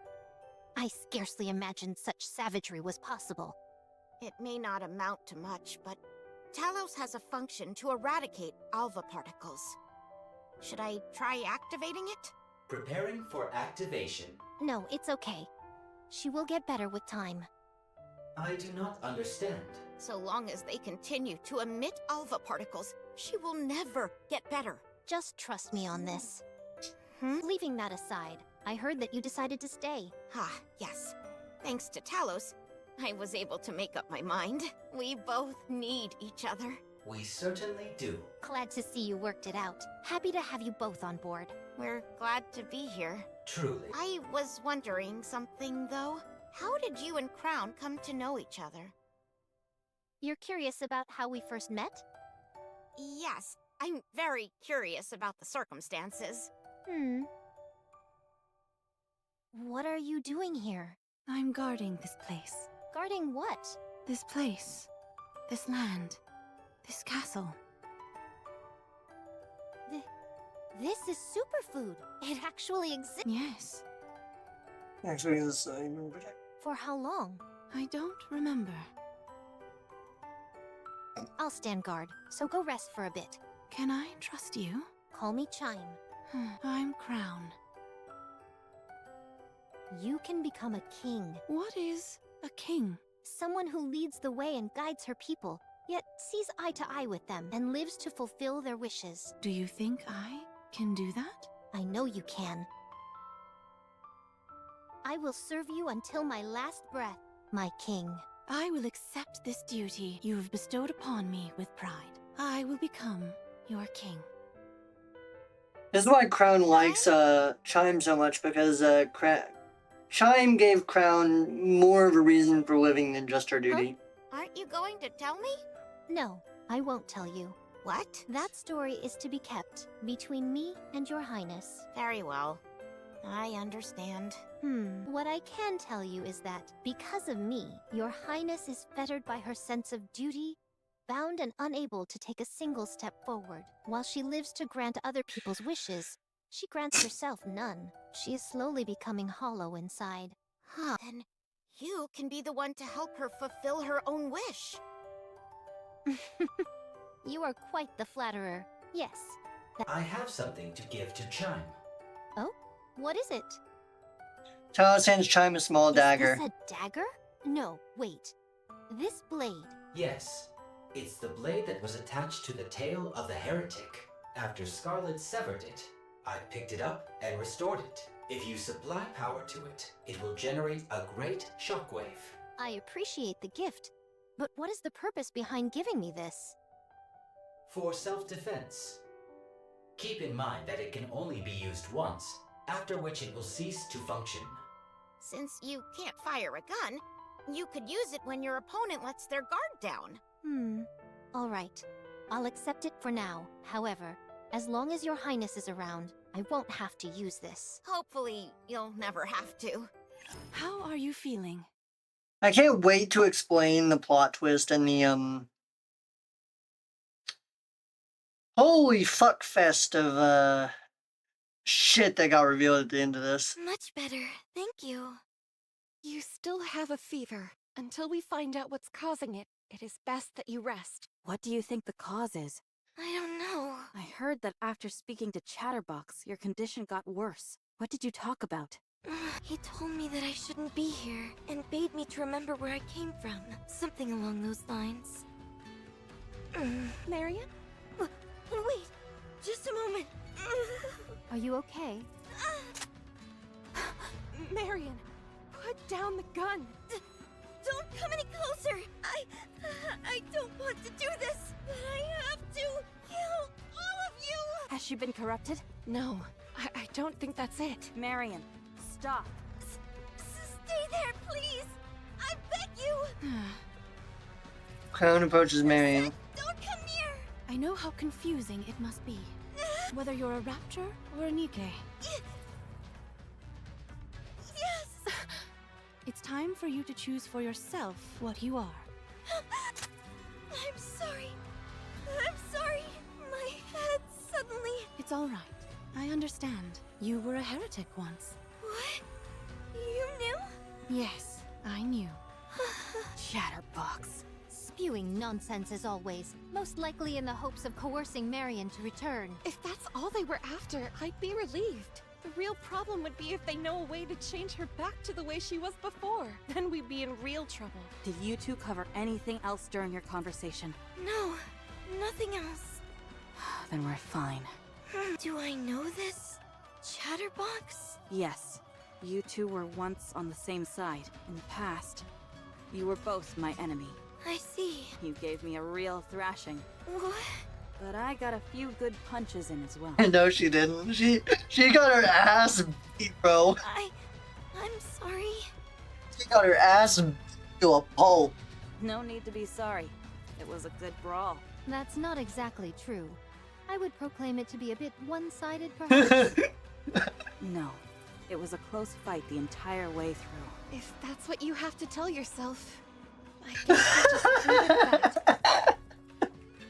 I scarcely imagined such savagery was possible. It may not amount to much, but Talos has a function to eradicate Alva particles. Should I try activating it? Preparing for activation. No, it's okay. She will get better with time. I do not understand. So long as they continue to emit Alva particles, she will never get better. Just trust me on this. Hmm? Leaving that aside, I heard that you decided to stay. Ah, yes. Thanks to Talos, I was able to make up my mind. We both need each other. We certainly do. Glad to see you worked it out. Happy to have you both on board. We're glad to be here. Truly. I was wondering something, though. How did you and Crown come to know each other? You're curious about how we first met? Yes, I'm very curious about the circumstances. What are you doing here? I'm guarding this place. Guarding what? This place. This land. This castle. This is superfood. It actually exists. Yes. Actually, this I remember that. For how long? I don't remember. I'll stand guard, so go rest for a bit. Can I trust you? Call me Chime. I'm Crown. You can become a king. What is a king? Someone who leads the way and guides her people, yet sees eye to eye with them and lives to fulfill their wishes. Do you think I can do that? I know you can. I will serve you until my last breath, my king. I will accept this duty you have bestowed upon me with pride. I will become your king. This is why Crown likes Chime so much, because Chime gave Crown more of a reason for living than just her duty. Aren't you going to tell me? No, I won't tell you. What? That story is to be kept between me and your Highness. Very well. I understand. What I can tell you is that, because of me, your Highness is fettered by her sense of duty, bound and unable to take a single step forward. While she lives to grant other people's wishes, she grants herself none. She is slowly becoming hollow inside. Huh. Then you can be the one to help her fulfill her own wish. You are quite the flatterer. Yes. I have something to give to Chime. Oh? What is it? Talos hands Chime a small dagger. Is this a dagger? No, wait. This blade. Yes. It's the blade that was attached to the tail of the heretic. After Scarlet severed it, I picked it up and restored it. If you supply power to it, it will generate a great shockwave. I appreciate the gift, but what is the purpose behind giving me this? For self-defense. Keep in mind that it can only be used once, after which it will cease to function. Since you can't fire a gun, you could use it when your opponent lets their guard down. All right. I'll accept it for now. However, as long as your Highness is around, I won't have to use this. Hopefully, you'll never have to. How are you feeling? I can't wait to explain the plot twist and the holy fuck fest of shit that got revealed at the end of this. Much better, thank you. You still have a fever. Until we find out what's causing it, it is best that you rest. What do you think the cause is? I don't know. I heard that after speaking to Chatterbox, your condition got worse. What did you talk about? He told me that I shouldn't be here, and bade me to remember where I came from. Something along those lines. Marion? Wait, just a moment. Are you okay? Marion, put down the gun. Don't come any closer! I don't want to do this, but I have to kill all of you! Has she been corrupted? No, I don't think that's it. Marion, stop. Stay there, please! I beg you! Crown approaches Marion. Don't come near! I know how confusing it must be. Whether you're a Rapture or a Nikke. Yes! It's time for you to choose for yourself what you are. I'm sorry. I'm sorry. My head suddenly... It's all right. I understand. You were a heretic once. What? You knew? Yes, I knew. Chatterbox. Spewing nonsense as always, most likely in the hopes of coercing Marion to return. If that's all they were after, I'd be relieved. The real problem would be if they know a way to change her back to the way she was before. Then we'd be in real trouble. Did you two cover anything else during your conversation? No, nothing else. Then we're fine. Do I know this? Chatterbox? Yes, you two were once on the same side. In the past, you were both my enemy. I see. You gave me a real thrashing. What? But I got a few good punches in as well. No, she didn't. She got her ass beat, bro. I'm sorry. She got her ass beat to a pulp. No need to be sorry. It was a good brawl. That's not exactly true. I would proclaim it to be a bit one-sided, perhaps. No, it was a close fight the entire way through. If that's what you have to tell yourself, I guess we'll just leave it at that.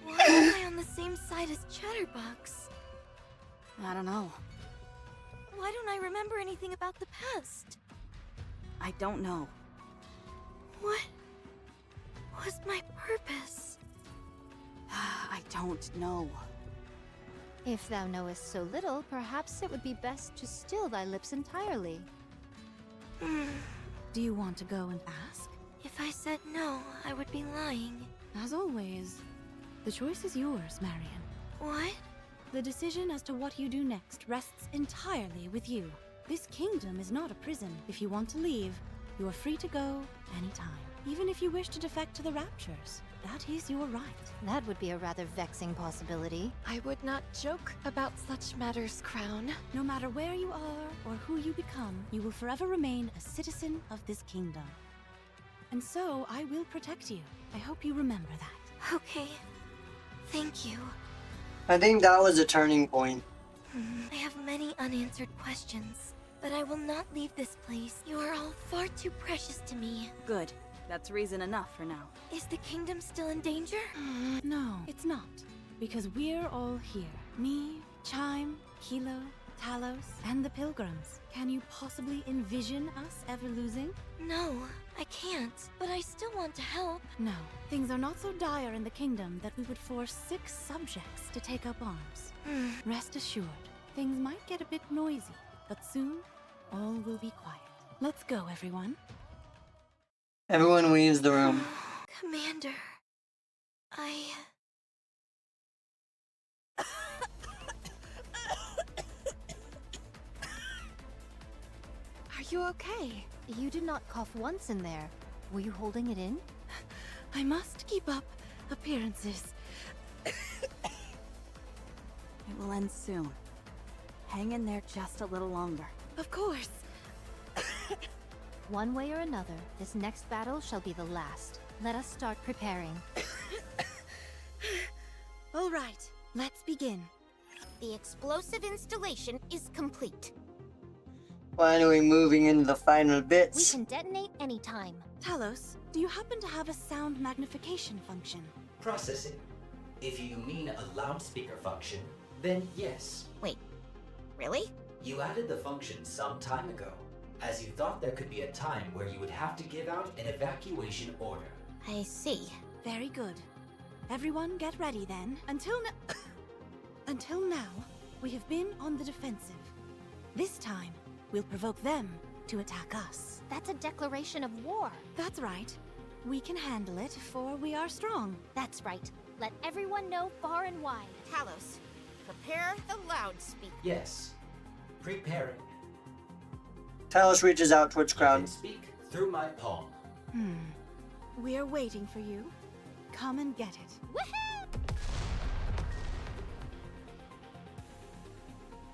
Why am I on the same side as Chatterbox? I don't know. Why don't I remember anything about the past? I don't know. What was my purpose? I don't know. If thou knowest so little, perhaps it would be best to still thy lips entirely. Do you want to go and ask? If I said no, I would be lying. As always, the choice is yours, Marion. What? The decision as to what you do next rests entirely with you. This kingdom is not a prison. If you want to leave, you are free to go anytime. Even if you wish to defect to the Raptures, that is your right. That would be a rather vexing possibility. I would not joke about such matters, Crown. No matter where you are or who you become, you will forever remain a citizen of this kingdom. And so, I will protect you. I hope you remember that. Okay. Thank you. I think that was a turning point. I have many unanswered questions, but I will not leave this place. You are all far too precious to me. Good. That's reason enough for now. Is the kingdom still in danger? No, it's not. Because we're all here. Me, Chime, Kilo, Talos, and the Pilgrims. Can you possibly envision us ever losing? No, I can't. But I still want to help. No. Things are not so dire in the kingdom that we would force 6 subjects to take up arms. Rest assured, things might get a bit noisy, but soon, all will be quiet. Let's go, everyone. Everyone leaves the room. Commander, Are you okay? You did not cough once in there. Were you holding it in? I must keep up appearances. It will end soon. Hang in there just a little longer. Of course. One way or another, this next battle shall be the last. Let us start preparing. All right, let's begin. The explosive installation is complete. Finally moving into the final We bits. can detonate anytime. Talos, do you happen to have a sound magnification function? Processing. If you mean a loudspeaker function, then yes. Wait, really? You added the function some time ago, as you thought there could be a time where you would have to give out an evacuation order. I see. Very good. Everyone get ready then. Until now, we have been on the defensive. This time, we'll provoke them to attack us. That's a declaration of war. That's right. We can handle it, for we are strong. That's right. Let everyone know far and wide. Talos, prepare the loudspeaker. Yes. Preparing. Talos reaches out towards You crowd. can speak through my palm. We're waiting for you. Come and get it. Woohoo!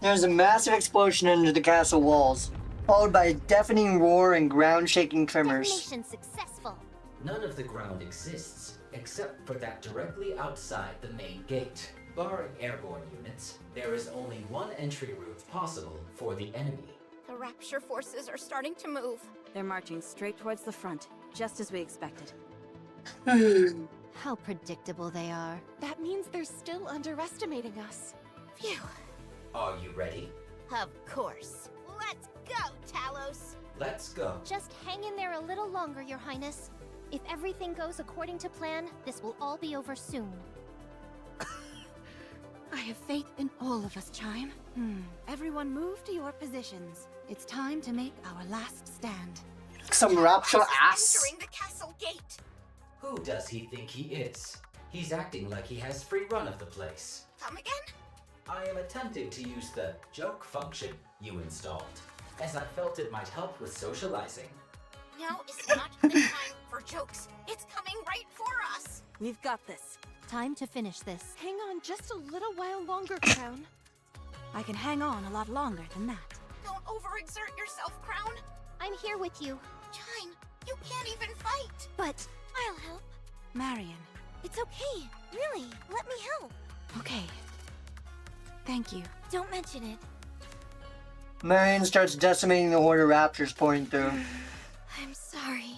There's a massive explosion under the castle walls, followed by a deafening roar and ground-shaking tremors. Detonation successful. None of the ground exists, except for that directly outside the main gate. Barring airborne units, there is only one entry route possible for the enemy. The Rapture forces are starting to move. They're marching straight towards the front, just as we expected. How predictable they are. That means they're still underestimating us. Phew. Are you ready? Of course. Let's go, Talos. Let's go. Just hang in there a little longer, Your Highness. If everything goes according to plan, this will all be over soon. I have faith in all of us, Chime. Everyone move to your positions. It's time to make our last stand. Some rapture Talos is ass. entering the castle gate. Who does he think he is? He's acting like he has free run of the place. Come again? I am attempting to use the joke function you installed, as I felt it might help with socializing. Now is not the time for jokes. It's coming right for us. We've got this. Time to finish this. Hang on just a little while longer, Crown. I can hang on a lot longer than that. Don't overexert yourself, Crown. I'm here with you. Chime, you can't even fight. But I'll help. Marion. It's okay. Really, let me help. Okay. Thank you. Don't mention it. Marion starts decimating the horde of raptors pouring through. I'm sorry.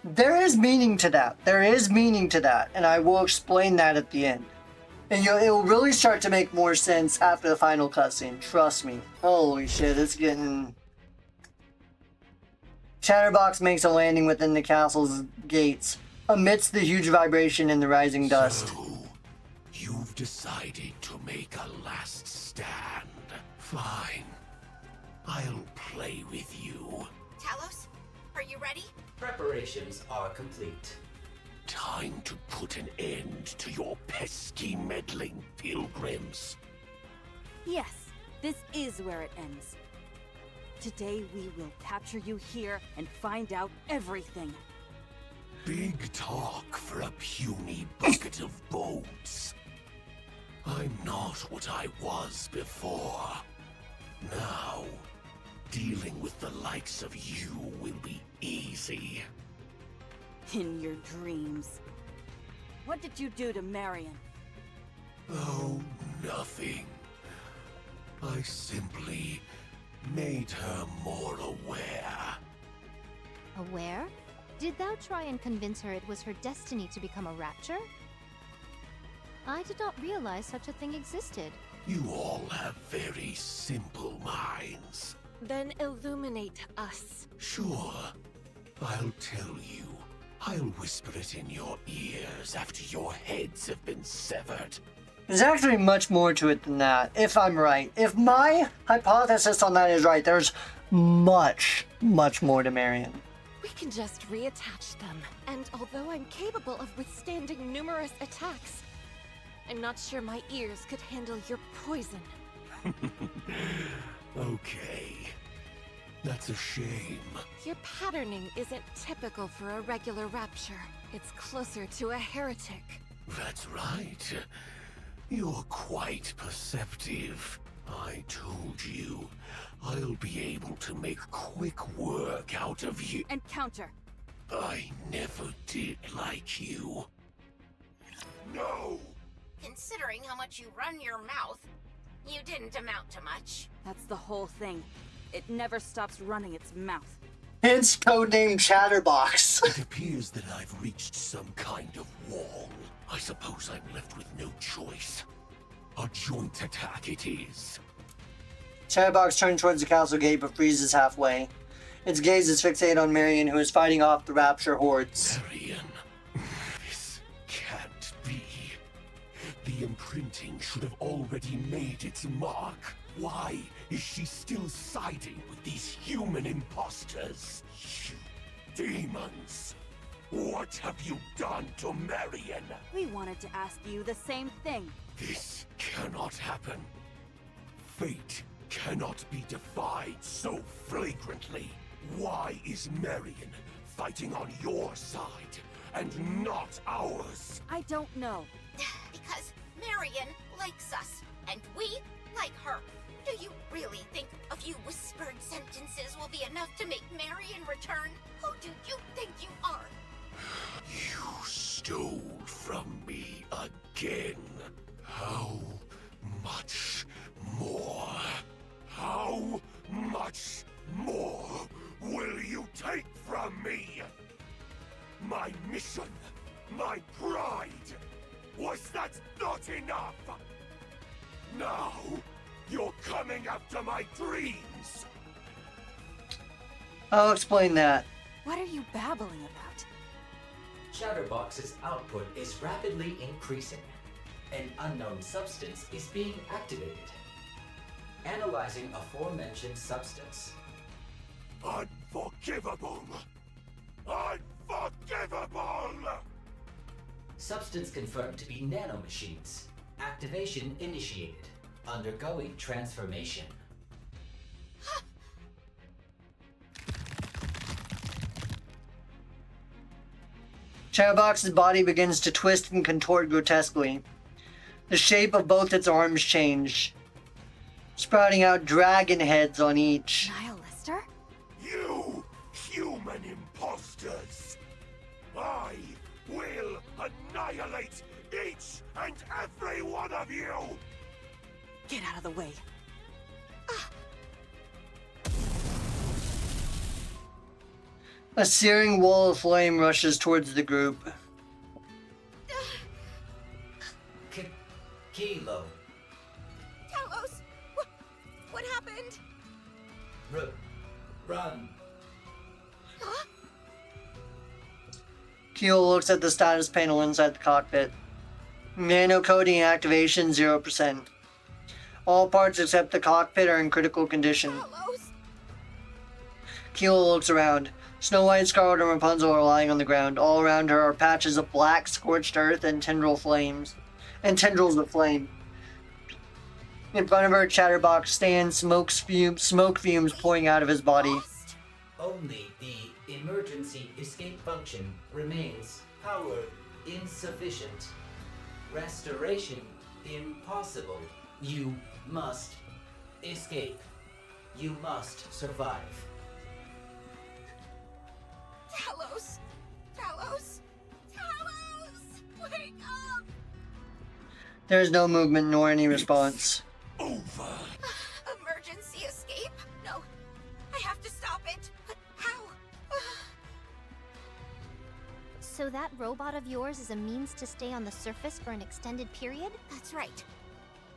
There is meaning to that. There is meaning to that, and I will explain that at the end. And it will really start to make more sense after the final cutscene. Trust me. Holy shit, it's getting... Chatterbox makes a landing within the castle's gates, amidst the huge vibration and the rising dust. So, you've decided to make a last stand. Fine. I'll play with you. Talos, are you ready? Preparations are complete. Time to put an end to your pesky meddling pilgrims. Yes, this is where it ends. Today we will capture you here and find out everything. Big talk for a puny bucket of bones. I'm not what I was before. Now, dealing with the likes of you will be easy. In your dreams. What did you do to Marion? Oh, nothing. I simply made her more aware. Aware? Did thou try and convince her it was her destiny to become a rapture? I did not realize such a thing existed. You all have very simple minds. Then illuminate us. Sure, I'll tell you. I'll whisper it in your ears after your heads have been severed. There's actually much more to it than that, if I'm right. If my hypothesis on that is right, there's much, much more to Marion. We can just reattach them. And although I'm capable of withstanding numerous attacks, I'm not sure my ears could handle your poison. Okay. That's a shame. Your patterning isn't typical for a regular rapture. It's closer to a heretic. That's right. You're quite perceptive. I told you, I'll be able to make quick work out of you. And counter. I never did like you. No! Considering how much you run your mouth, You didn't amount to much. That's the whole thing. It never stops running its mouth. Hence codename Chatterbox. It appears that I've reached some kind of wall. I suppose I'm left with no choice. A joint attack it is. Chatterbox turns towards the castle gate but freezes halfway. Its gaze is fixated on Marion, who is fighting off the rapture hordes. Marion, this can't be. The imprinting should have already made its mark. Why is she still siding with these human imposters? You demons! What have you done to Marion? We wanted to ask you the same thing. This cannot happen. Fate cannot be defied so flagrantly. Why is Marion fighting on your side and not ours? I don't know. Because Marion likes us, and we like her. Do you really think a few whispered sentences will be enough to make Marion return? Who do you think you are? You stole from me again. How much more? How much more will you take from me? My mission, my pride. Was that not enough? Now, you're coming after my dreams. I'll explain that. What are you babbling about? Chatterbox's output is rapidly increasing. An unknown substance is being activated. Analyzing aforementioned substance. Unforgivable! Unforgivable! Substance confirmed to be nanomachines. Activation initiated. Undergoing transformation. Chatterbox's body begins to twist and contort grotesquely. The shape of both its arms change, sprouting out dragon heads on each. Nihilister? You human imposters! I will annihilate each and every one of you! Get out of the way. A searing wall of flame rushes towards the group. Kilo. Talos! What happened? Run. Huh? Keel looks at the status panel inside the cockpit. Nano coding activation 0%. All parts except the cockpit are in critical condition. Talos! Keel looks around. Snow White, Scarlet, and Rapunzel are lying on the ground. All around her are patches of black, scorched earth and tendrils of flame. In front of her, Chatterbox stands, smoke fumes pouring out of his body. Lost? Only the emergency escape function remains. Power insufficient. Restoration impossible. You must escape. You must survive. Talos! Talos! Talos! Wake up! There is no movement nor any response. Over! Emergency escape? No. I have to stop it. But how? So that robot of yours is a means to stay on the surface for an extended period? That's right.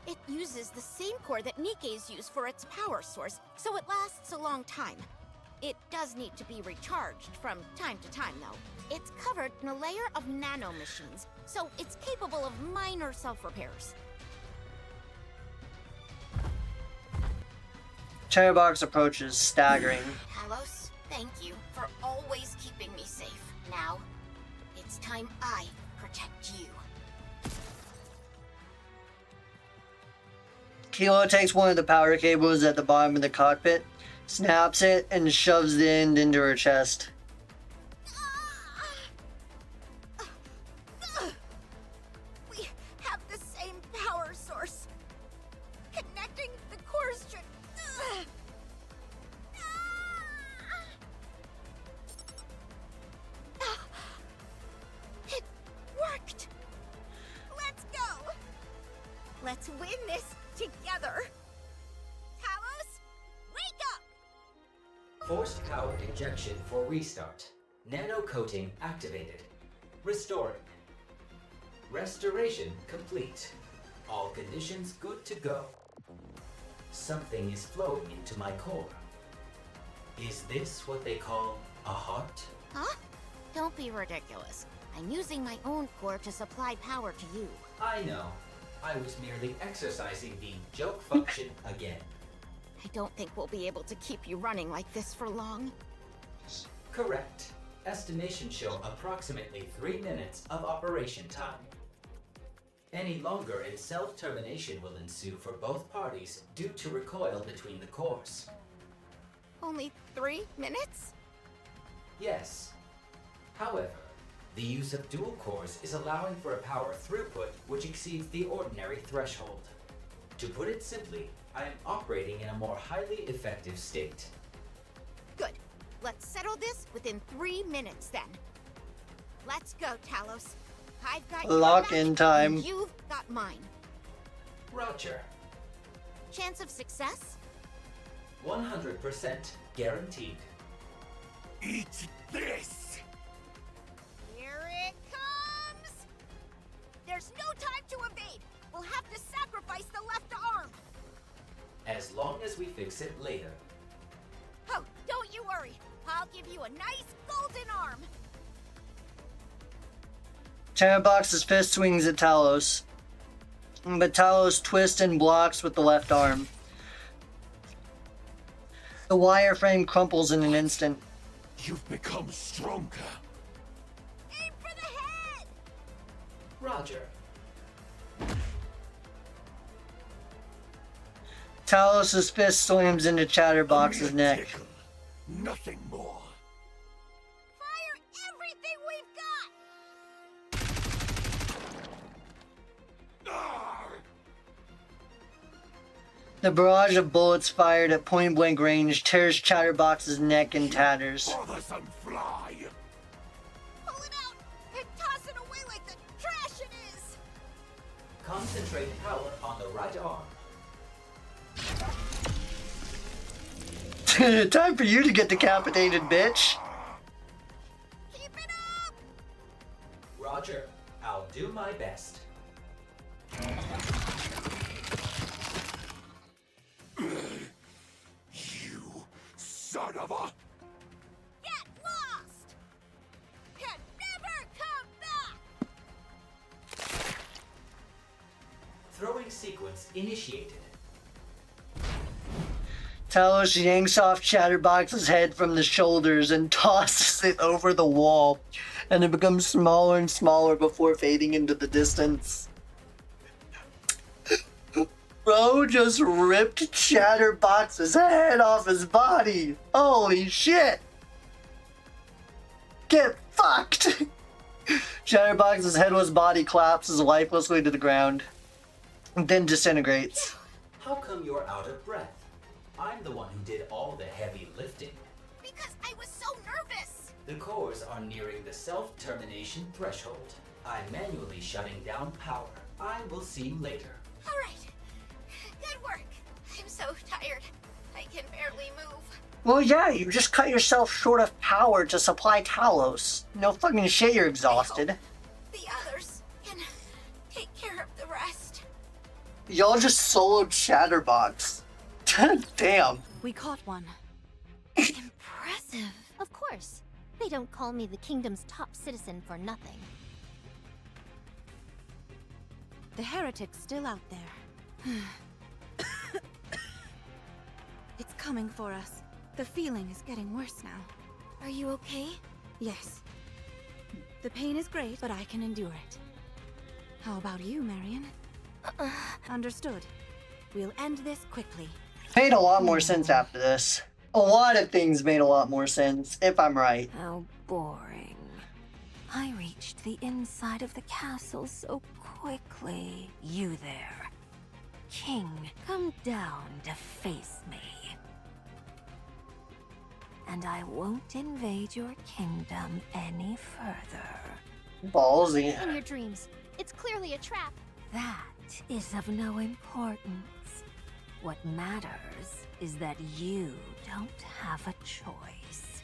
It uses the same core that Nikke's use for its power source, so it lasts a long time. It does need to be recharged from time to time, though. It's covered in a layer of nanomachines, so it's capable of minor self-repairs. Chatterbox approaches, staggering. Talos, thank you for always keeping me safe. Now, it's time I protect you. Kilo takes one of the power cables at the bottom of the cockpit, snaps it, and shoves the end into her chest. We have the same power source. Connecting the cores should... It worked. Let's go. Let's win this together. Forced power injection for restart. Nano coating activated. Restoring. Restoration complete. All conditions good to go. Something is flowing into my core. Is this what they call a heart? Huh? Don't be ridiculous. I'm using my own core to supply power to you. I know. I was merely exercising the joke function again. I don't think we'll be able to keep you running like this for long. Correct. Estimations show approximately 3 minutes of operation time. Any longer and self-termination will ensue for both parties due to recoil between the cores. Only 3 minutes? Yes. However, the use of dual cores is allowing for a power throughput which exceeds the ordinary threshold. To put it simply, I am operating in a more highly effective state. Good. Let's settle this within 3 minutes then. Let's go, Talos. I've got your Lock-in back, time. and you've got mine. Roger. Chance of success? 100% guaranteed. Eat this! Here it comes! There's no time to evade. We'll have to sacrifice the left arm. As long as we fix it later. Oh, don't you worry. I'll give you a nice golden arm. Chatterbox's fist swings at Talos, but Talos twists and blocks with the left arm. The wireframe crumples in an instant. You've become stronger. Aim for the head! Roger. Talos' fist slams into Chatterbox's A mere neck. tickle, nothing more. Fire everything we've got! Ah! The barrage of bullets fired at point-blank range tears Chatterbox's neck in tatters. Bothersome fly! Pull it out and toss it away like the trash it is! Concentrate power on the right arm. Time for you to get decapitated, bitch. Keep it up! Roger. I'll do my best. You son of a... Get lost! And never come back! Throwing sequence initiated. Talos yanks off Chatterbox's head from the shoulders and tosses it over the wall, and it becomes smaller and smaller before fading into the distance. Bro just ripped Chatterbox's head off his body. Holy shit! Get fucked! Chatterbox's headless body collapses lifelessly to the ground, and then disintegrates. How come you're out of breath? I'm the one who did all the heavy lifting. Because I was so nervous! The cores are nearing the self-termination threshold. I'm manually shutting down power. I will see you later. Alright. Good work. I'm so tired. I can barely move. Well, yeah, you just cut yourself short of power to supply Talos. No fucking shit, you're exhausted. The others can take care of the rest. Y'all just soloed Chatterbox. Damn. We caught one. Impressive. Of course. They don't call me the kingdom's top citizen for nothing. The heretic's still out there. It's coming for us. The feeling is getting worse now. Are you okay? Yes. The pain is great, but I can endure it. How about you, Marion? Understood. We'll end this quickly. Made a lot more sense after this. A lot of things made a lot more sense, if I'm right. How boring. I reached the inside of the castle so quickly. You there. King, come down to face me. And I won't invade your kingdom any further. Ballsy. In your dreams. It's clearly a trap. That is of no importance. What matters is that you don't have a choice.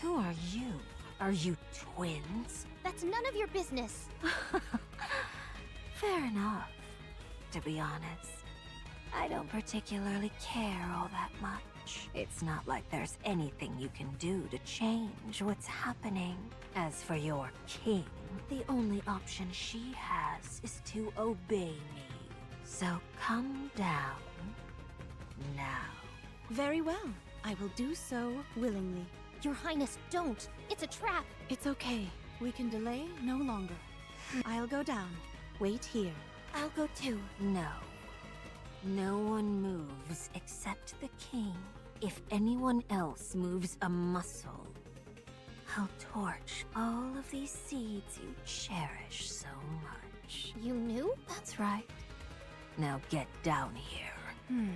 Who are you? Are you twins? That's none of your business. Fair enough. To be honest, I don't particularly care all that much. It's not like there's anything you can do to change what's happening. As for your king, the only option she has is to obey me. So come down now. Very well. I will do so willingly. Your Highness, don't. It's a trap. It's okay. We can delay no longer. I'll go down. Wait here. I'll go too. No. No one moves except the king. If anyone else moves a muscle, I'll torch all of these seeds you cherish so much. You knew? That's right. Now get down here.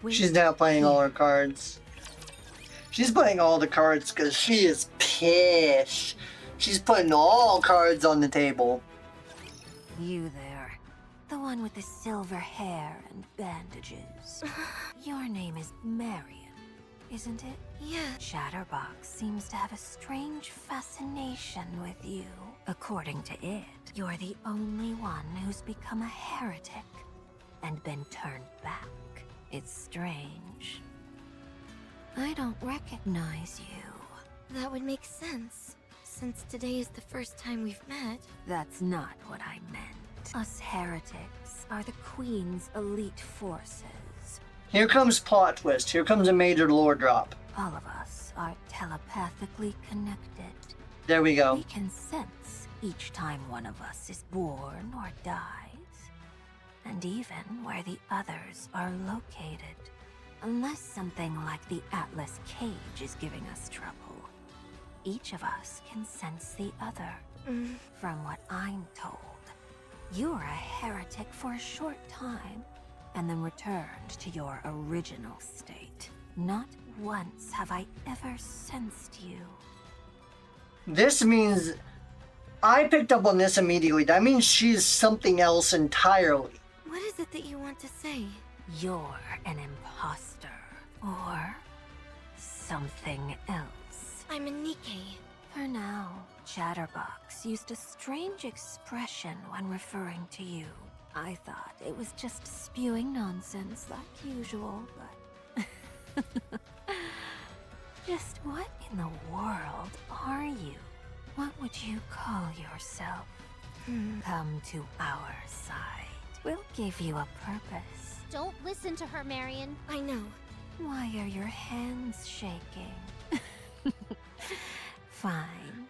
Wait. She's now playing all her cards. She's playing all the cards because she is pissed. She's putting all cards on the table. You there. The one with the silver hair and bandages. Your name is Marion, isn't it? Yeah. Chatterbox seems to have a strange fascination with you. According to it, you're the only one who's become a heretic and been turned back. It's strange. I don't recognize you. That would make sense, since today is the first time we've met. That's not what I meant. Us heretics are the Queen's elite forces. Here comes plot twist. Here comes a major lore drop. All of us are telepathically connected. There we go. We can sense each time one of us is born or dies, and even where the others are located. Unless something like the Atlas cage is giving us trouble, each of us can sense the other. From what I'm told, you're a heretic for a short time, and then returned to your original state. Not once have I ever sensed you. This means I picked up on this immediately. That means she's something else entirely. What is it that you want to say? You're an imposter, or something else. I'm a Nikke. For now, Chatterbox used a strange expression when referring to you. I thought it was just spewing nonsense like usual, but... Just what in the world are you? What would you call yourself? Come to our side. We'll give you a purpose. Don't listen to her, Marion. I know. Why are your hands shaking? Fine.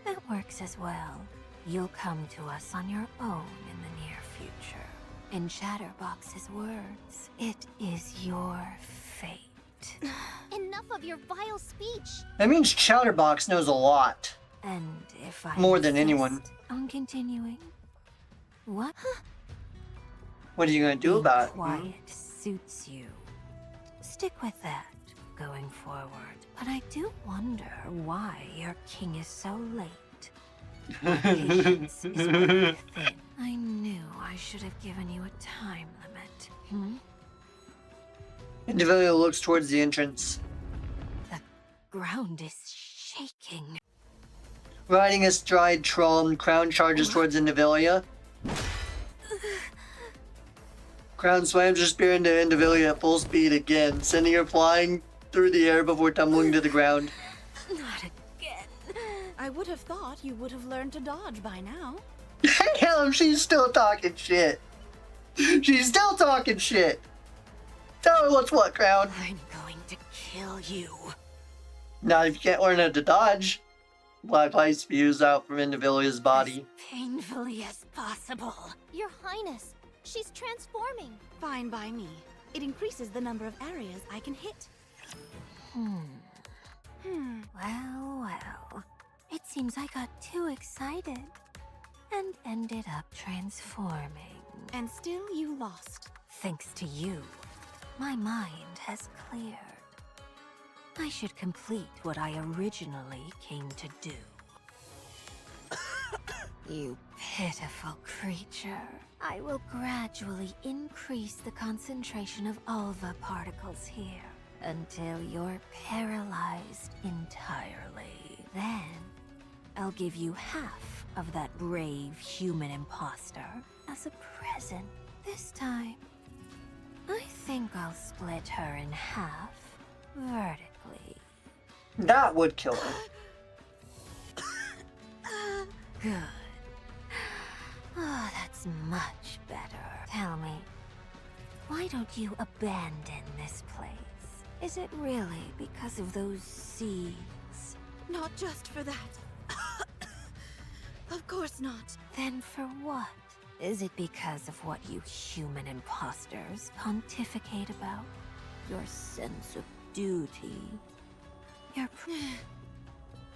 That works as well. You'll come to us on your own in the near future. In Chatterbox's words, it is your fate. Enough of your vile speech. That means Chatterbox knows a lot. And if I More than insist anyone. on continuing, what? What are you going to do Being about it? quiet suits you. Stick with that going forward. But I do wonder why your king is so late. My patience is wearing thin. I knew I should have given you a time limit. Individual looks towards the entrance. The ground is shaking. Riding astride Tron, Crown charges towards Indivilia. Crown slams her spear into Indivilia at full speed again, sending her flying through the air before tumbling to the ground. Not again. I would have thought you would have learned to dodge by now. Damn, she's still talking shit. She's still talking shit. Tell her what's what, Crown. I'm going to kill you. Not if you can't learn how to dodge. Black light spews out from Indivilia's body. As painfully as possible. Your Highness, she's transforming. Fine by me. It increases the number of areas I can hit. Well. It seems I got too excited and ended up transforming. And still you lost. Thanks to you, my mind has cleared. I should complete what I originally came to do. You pitiful creature. I will gradually increase the concentration of alva particles here until you're paralyzed entirely. Then, I'll give you half of that brave human imposter as a present. This time, I think I'll split her in half vertically. That would kill her. Good. Oh, that's much better. Tell me, why don't you abandon this place? Is it really because of those seeds? Not just for that. Of course not. Then for what? Is it because of what you human imposters pontificate about? Your sense of duty? Your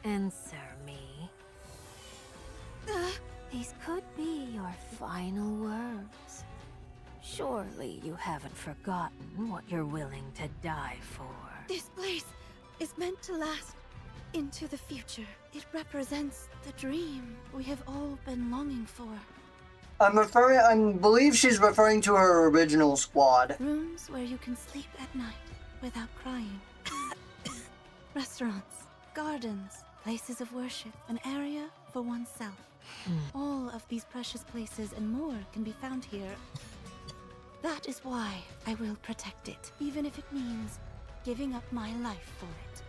answer me. These could be your final words. Surely you haven't forgotten what you're willing to die for. This place is meant to last into the future. It represents the dream we have all been longing for. I believe she's referring to her original squad. Rooms where you can sleep at night without crying. Restaurants, gardens, places of worship, an area for oneself. All of these precious places and more can be found here. That is why I will protect it, even if it means giving up my life for it.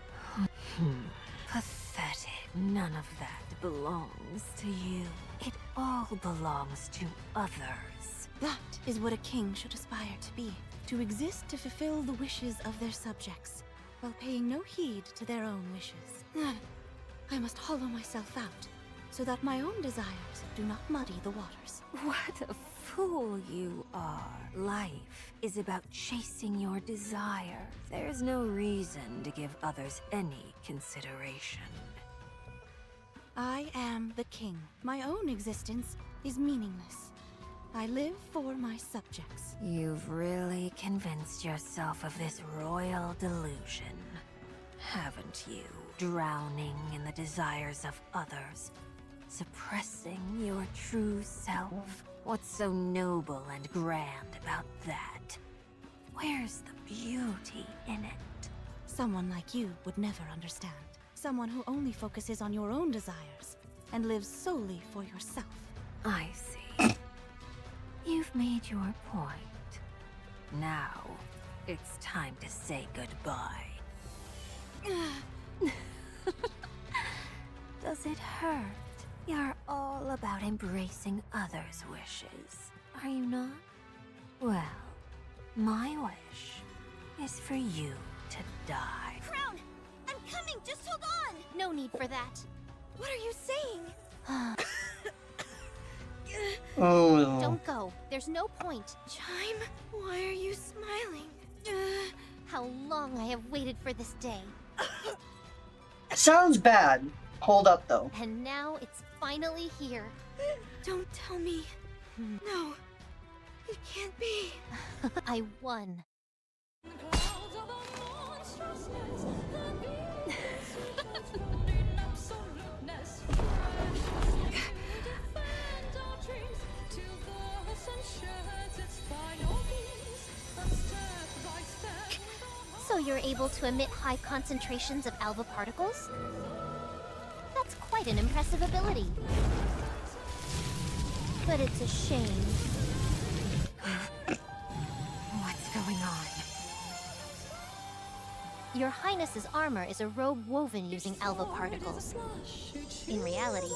Pathetic. None of that belongs to you. It all belongs to others. That is what a king should aspire to be. To exist to fulfill the wishes of their subjects, while paying no heed to their own wishes. I must hollow myself out, so that my own desires do not muddy the waters. What a fool you are. Life is about chasing your desire. There's no reason to give others any consideration. I am the king. My own existence is meaningless. I live for my subjects. You've really convinced yourself of this royal delusion, haven't you? Drowning in the desires of others, suppressing your true self. What's so noble and grand about that? Where's the beauty in it? Someone like you would never understand. Someone who only focuses on your own desires and lives solely for yourself. I see. You've made your point. Now, it's time to say goodbye. Does it hurt? You're all about embracing others' wishes, are you not? Well, my wish is for you to die. Crown! I'm coming! Just hold on! No need for that. What are you saying? Oh. Don't go. There's no point. Chime, why are you smiling? How long I have waited for this day. Sounds bad. Hold up, though. And now it's finally here. Don't tell me. No. It can't be. I won. So you're able to emit high concentrations of alpha particles? That's quite an impressive ability. But it's a shame. What's going on? Your Highness's armor is a robe woven using alpha particles. In reality,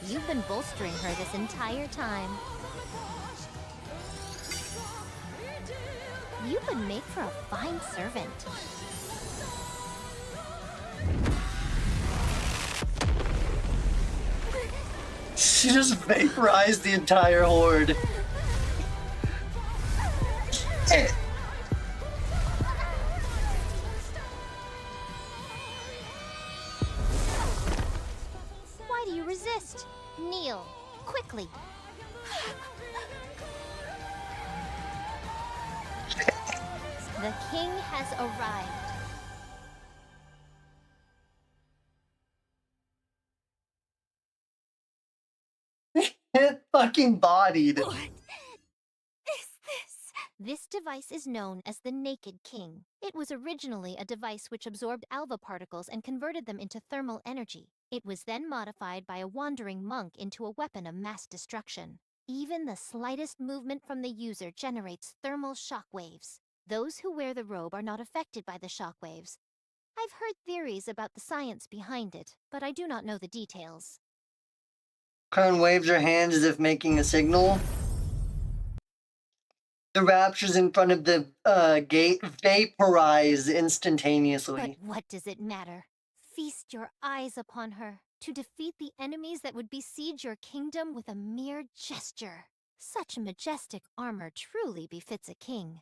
you've been bolstering her this entire time. You would make for a fine servant. She just vaporized the entire horde. Why do you resist? Kneel, quickly. The king has arrived. Get fucking bodied. What is this? This device is known as the Naked King. It was originally a device which absorbed alva particles and converted them into thermal energy. It was then modified by a wandering monk into a weapon of mass destruction. Even the slightest movement from the user generates thermal shock waves. Those who wear the robe are not affected by the shock waves. I've heard theories about the science behind it, but I do not know the details. Crown waves her hands as if making a signal. The raptures in front of the gate vaporize instantaneously. But what does it matter? Feast your eyes upon her, to defeat the enemies that would besiege your kingdom with a mere gesture. Such majestic armor truly befits a king.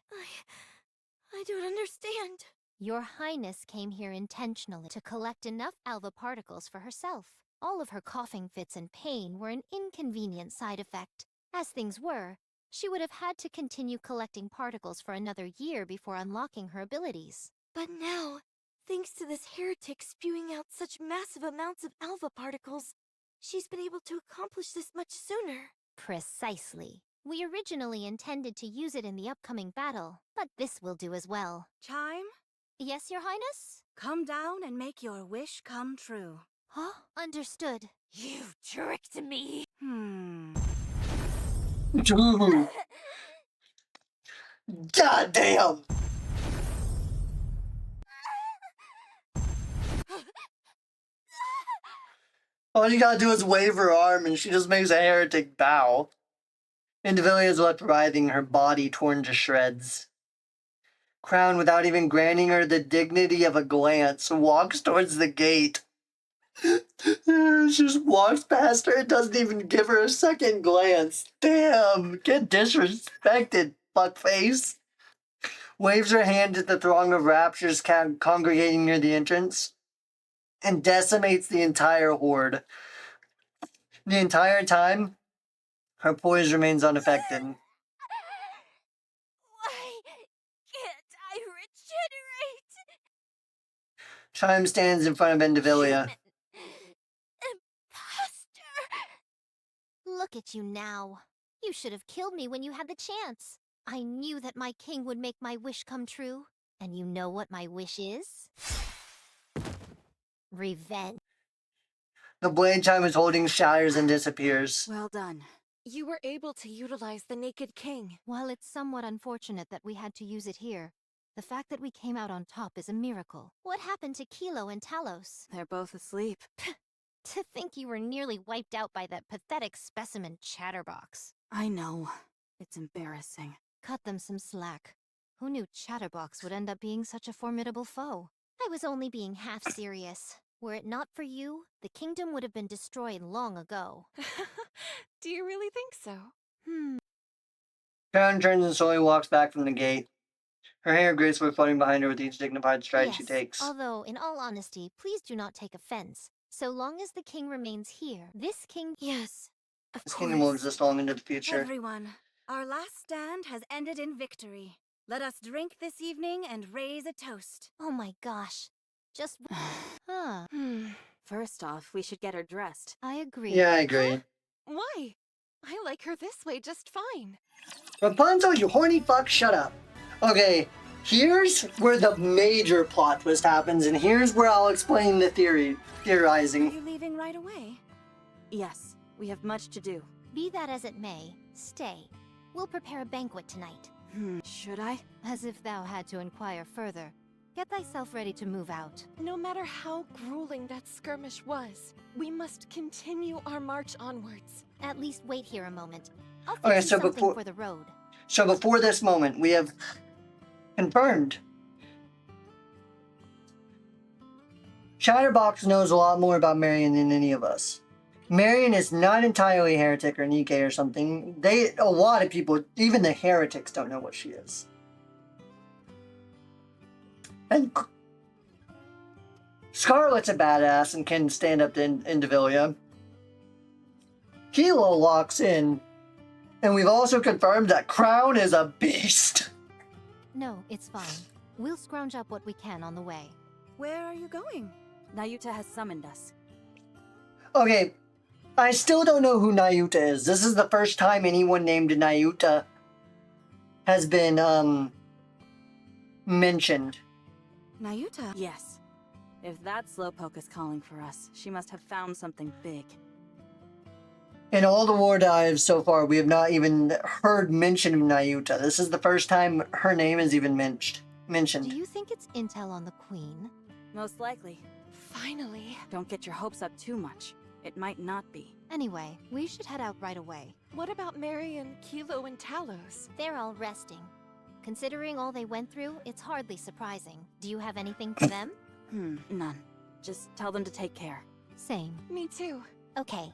I don't understand. Your Highness came here intentionally to collect enough alva particles for herself. All of her coughing fits and pain were an inconvenient side effect. As things were, she would have had to continue collecting particles for another year before unlocking her abilities. But now, thanks to this heretic spewing out such massive amounts of alpha particles, she's been able to accomplish this much sooner. Precisely. We originally intended to use it in the upcoming battle, but this will do as well. Chime, Yes, Your Highness? come down and make your wish come true. Huh? Understood. You tricked me! Dude. God damn! All you gotta do is wave her arm and she just makes a heretic bow. Indivilia is left writhing, her body torn to shreds. Crown, without even granting her the dignity of a glance, walks towards the gate. She just walks past her and doesn't even give her a second glance. Damn, get disrespected, fuckface. Waves her hand at the throng of raptures congregating near the entrance and decimates the entire horde. The entire time, her poise remains unaffected. Why can't I regenerate? Chime stands in front of Indivilia. Imposter! Look at you now. You should have killed me when you had the chance. I knew that my king would make my wish come true. And you know what my wish is? Revenge. The blade Chime is holding shatters and disappears. Well done. You were able to utilize the Naked King. While it's somewhat unfortunate that we had to use it here, the fact that we came out on top is a miracle. What happened to Kilo and Talos? They're both asleep. To think you were nearly wiped out by that pathetic specimen Chatterbox. I know. It's embarrassing. Cut them some slack. Who knew Chatterbox would end up being such a formidable foe? I was only being half serious. Were it not for you, the kingdom would have been destroyed long ago. Do you really think so? Crown turns and slowly walks back from the gate. Her hair gracefully floating behind her with each dignified stride she takes. Although, in all honesty, please do not take offense. So long as the king remains here, this king... Yes, of This course. kingdom will exist long into the future. Everyone, our last stand has ended in victory. Let us drink this evening and raise a toast. Oh my gosh. Just... huh. First off, we should get her dressed. I agree. Yeah, I agree. Why? I like her this way just fine. Rapunzel, you horny fuck, shut up. Okay, here's where the major plot twist happens, and here's where I'll explain the Are theorizing. you leaving right away? Yes, we have much to do. Be that as it may, stay. We'll prepare a banquet tonight. Should I? As if thou had to inquire further. Get thyself ready to move out. No matter how grueling that skirmish was, we must continue our march onwards. At least wait here a moment. I'll fix Okay, you so something before- for the road. So before this moment, we have confirmed. Chatterbox knows a lot more about Marion than any of us. Marion is not entirely heretic or Nikke or something. A lot of people, even the heretics, don't know what she is. And Scarlet's a badass and can stand up to Indivilia. Kilo locks in, and we've also confirmed that Crown is a beast. No, it's fine. We'll scrounge up what we can on the way. Where are you going? Nayuta has summoned us. Okay, I still don't know who Nayuta is. This is the first time anyone named Nayuta has been, mentioned. Nayuta? Yes. If that slowpoke is calling for us, she must have found something big. In all the war dives so far, we have not even heard mention of Nayuta. This is the first time her name is even mentioned. Do you think it's intel on the Queen? Most likely. Finally. Don't get your hopes up too much. It might not be. Anyway, we should head out right away. What about Marion, Kilo, and Talos? They're all resting. Considering all they went through, it's hardly surprising. Do you have anything for them? None. Just tell them to take care. Same. Me too. Okay.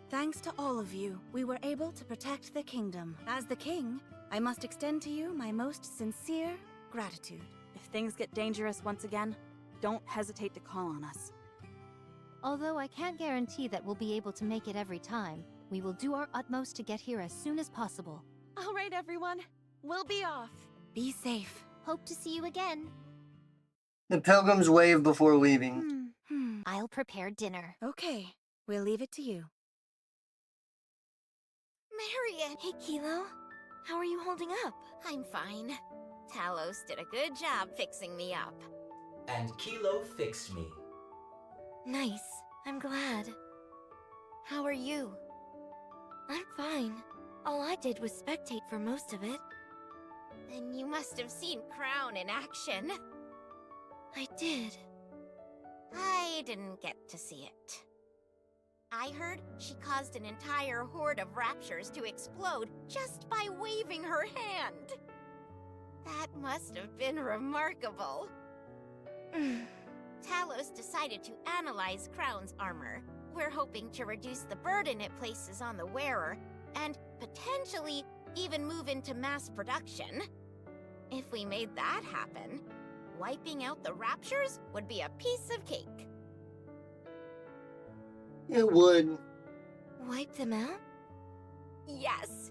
Thanks to all of you, we were able to protect the kingdom. As the king, I must extend to you my most sincere gratitude. If things get dangerous once again, don't hesitate to call on us. Although I can't guarantee that we'll be able to make it every time, we will do our utmost to get here as soon as possible. All right, everyone. We'll be off. Be safe. Hope to see you again. The pilgrims wave before leaving. I'll prepare dinner. Okay, we'll leave it to you. Marion! Hey, Kilo. How are you holding up? I'm fine. Talos did a good job fixing me up. And Kilo fixed me. Nice. I'm glad. How are you? I'm fine. All I did was spectate for most of it. Then you must have seen Crown in action. I did. I didn't get to see it. I heard she caused an entire horde of raptures to explode just by waving her hand. That must have been remarkable. Talos decided to analyze Crown's armor. We're hoping to reduce the burden it places on the wearer, and potentially even move into mass production. If we made that happen, wiping out the raptures would be a piece of cake. It would. Wipe them out? Yes.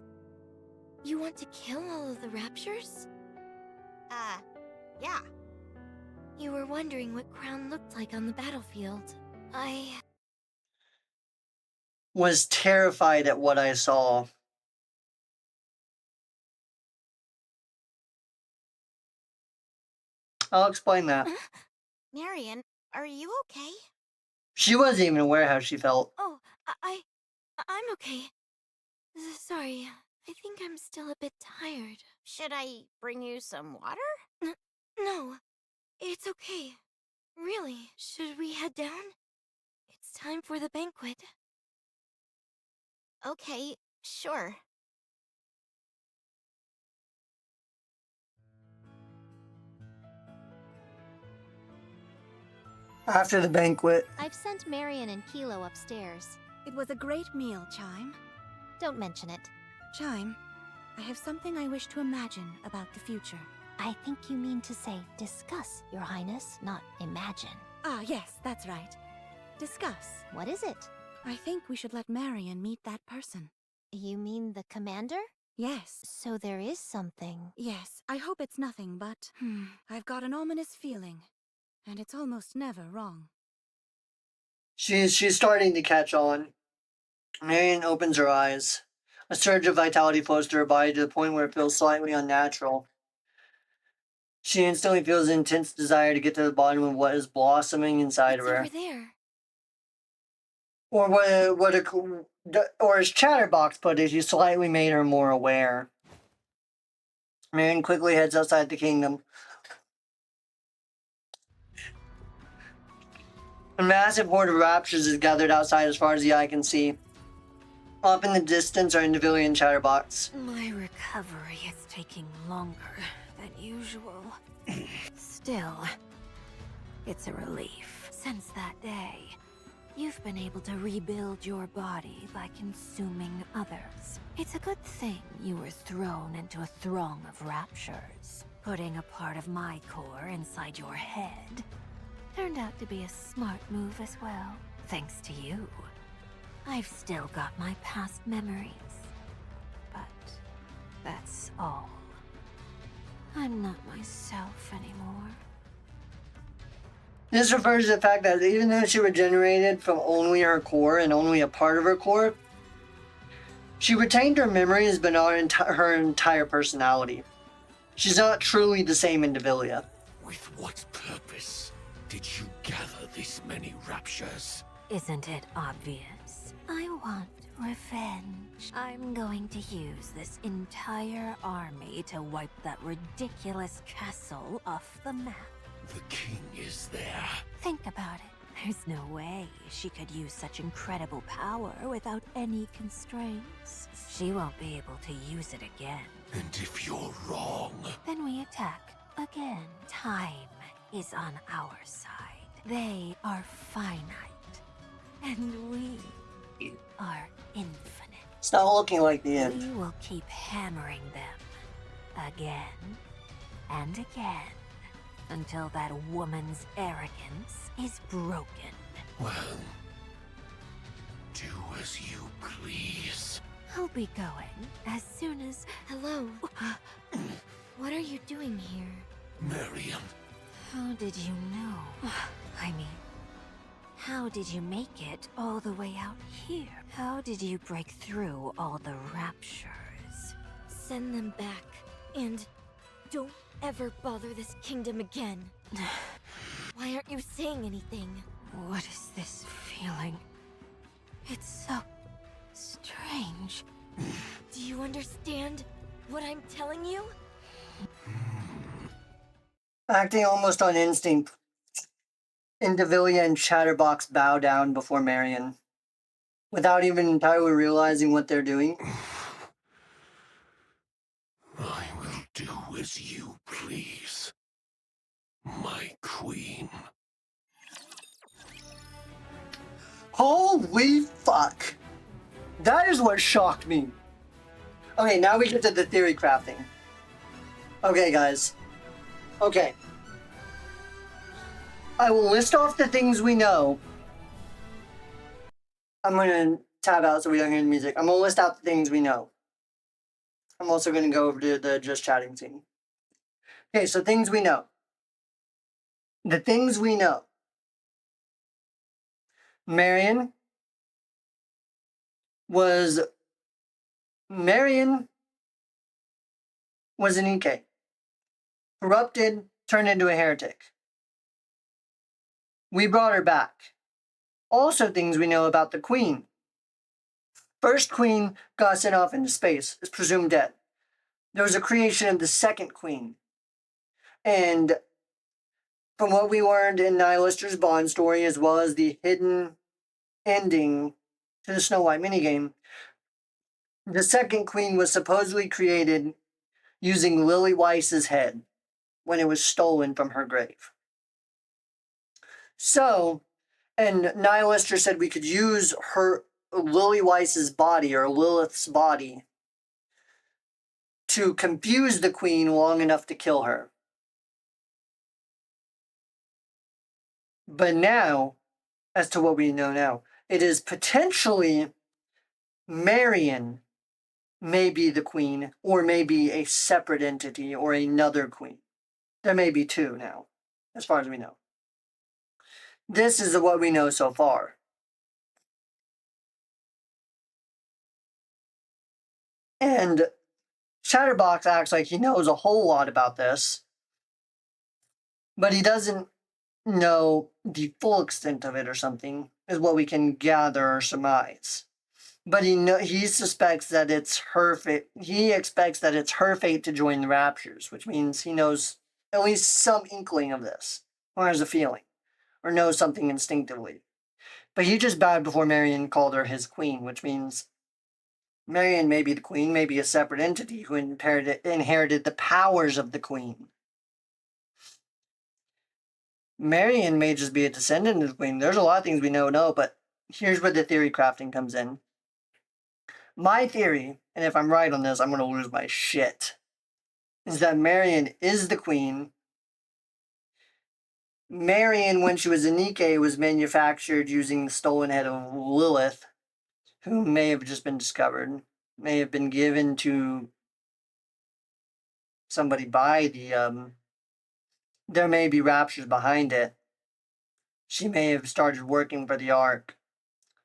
You want to kill all of the raptures? Yeah. You were wondering what Crown looked like on the battlefield. I Was terrified at what I saw. I'll explain that. Marion, are you okay? She wasn't even aware how she felt. Oh, I'm okay. Sorry, I think I'm still a bit tired. Should I bring you some water? No, it's okay. Really, should we head down? It's time for the banquet. Okay, sure. After the banquet, I've sent Marion and Kilo upstairs. It was a great meal, Chime. Don't mention it. Chime, I have something I wish to imagine about the future. I think you mean to say discuss, Your Highness, not imagine. Ah, yes, that's right. Discuss. What is it? I think we should let Marion meet that person. You mean the commander? Yes. So there is something. Yes, I hope it's nothing, but I've got an ominous feeling. And it's almost never wrong. she's starting to catch on. Marion opens her eyes. A surge of vitality flows through her body to the point where it feels slightly unnatural. She instantly feels an intense desire to get to the bottom of what is blossoming inside It's of her. over there. Or as Chatterbox put it, he slightly made her more aware. Marion quickly heads outside the kingdom. A massive horde of raptors is gathered outside as far as the eye can see. Up in the distance are Indivilia and Chatterbox. My recovery is taking longer than usual. Still, it's a relief. Since that day, you've been able to rebuild your body by consuming others. It's a good thing you were thrown into a throng of raptures. Putting a part of my core inside your head turned out to be a smart move as well. Thanks to you. I've still got my past memories. But that's all. I'm not myself anymore. This refers to the fact that even though she regenerated from only her core and only a part of her core, she retained her memories but not her entire personality. She's not truly the same Indivilia. With what purpose did you gather this many raptures? Isn't it obvious? I want revenge. I'm going to use this entire army to wipe that ridiculous castle off the map. The king is there. Think about it. There's no way she could use such incredible power without any constraints. She won't be able to use it again. And if you're wrong, then we attack again. Time is on our side. They are finite. And we are infinite. It's not looking like the end. We will keep hammering them again and again until that woman's arrogance is broken. well, do as you please. I'll be going as soon as... Hello. What are you doing here? Marion, How did you know? I mean, how did you make it all the way out here? How did you break through all the raptures? Send them back. And don't ever bother this kingdom again. Why aren't you saying anything? What is this feeling? It's so strange. Do you understand what I'm telling you? Acting almost on instinct, Indivilia and Chatterbox bow down before Marion, without even entirely realizing what they're doing. I will do as you please, my queen. Holy fuck! That is what shocked me. Okay, now we get to the theory crafting. Okay, guys. Okay. I will list off the things we know. I'm gonna tab out so we don't hear the music. I'm gonna list out the things we know. I'm also gonna go over to the just chatting scene. Okay, so things we know. The things we know. Marion was a Nikke. Corrupted, turned into a heretic. We brought her back. Also things we know about the queen. First queen got sent off into space, is presumed dead. There was a creation of the second queen. And from what we learned in Nihilister's Bond story, as well as the hidden ending to the Snow White minigame, the second queen was supposedly created using Lily Weiss's head when it was stolen from her grave. So, and Nihilister said we could use her Lily Weiss's body, or Lilith's body, to confuse the queen long enough to kill her. But now, as to what we know now, it is potentially Marion may be the queen, or maybe a separate entity, or another queen. There may be two now, as far as we know. This is what we know so far. And Chatterbox acts like he knows a whole lot about this, but he doesn't know the full extent of it or something, is what we can gather or surmise. But he suspects that it's her fate. He expects that it's her fate to join the Raptures, which means he knows at least some inkling of this, or has a feeling, or knows something instinctively. But he just bowed before Marion called her his queen, which means Marion may be the queen, may be a separate entity who inherited the powers of the queen. Marion may just be a descendant of the queen. There's a lot of things we know, but here's where the theory crafting comes in. My theory, and if I'm right on this, I'm going to lose my shit, is that Marion is the queen. Marion, when she was a Nikke, was manufactured using the stolen head of Lilith, who may have just been discovered, may have been given to somebody by the, there may be raptures behind it. She may have started working for the Ark.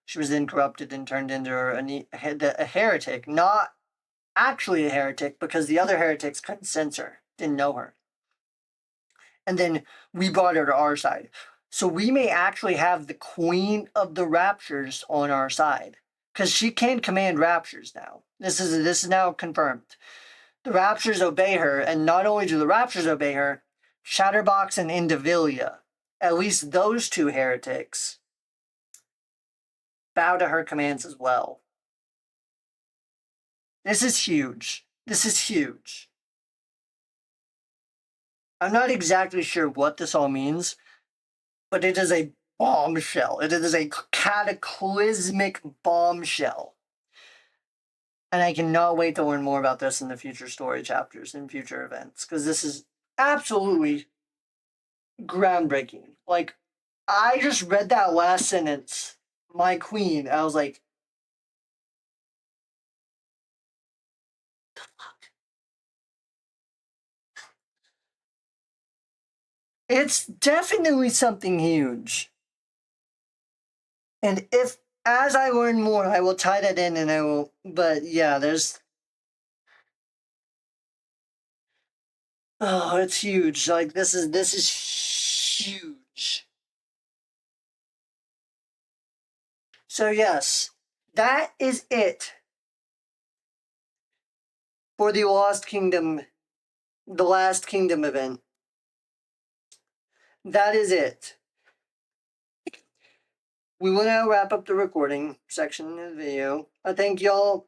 She was then corrupted and turned into a heretic. Not actually a heretic, because the other heretics couldn't sense her, didn't know her. And then we brought her to our side. So we may actually have the Queen of the Raptures on our side, because she can command Raptures now. This is now confirmed. The Raptures obey her, and not only do the Raptures obey her, Chatterbox and Indivilia, at least those two heretics, bow to her commands as well. This is huge. This is huge. I'm not exactly sure what this all means, but it is a bombshell. It is a cataclysmic bombshell. And I cannot wait to learn more about this in the future story chapters and future events, because this is absolutely groundbreaking. Like, I just read that last sentence, my queen, I was like, the fuck? It's definitely something huge. And if, as I learn more, I will tie that in and I will, but yeah, there's, oh, it's huge. Like, this is huge. So yes, that is it for the Lost Kingdom, the Last Kingdom event. That is it. We will now wrap up the recording section of the video. I thank y'all,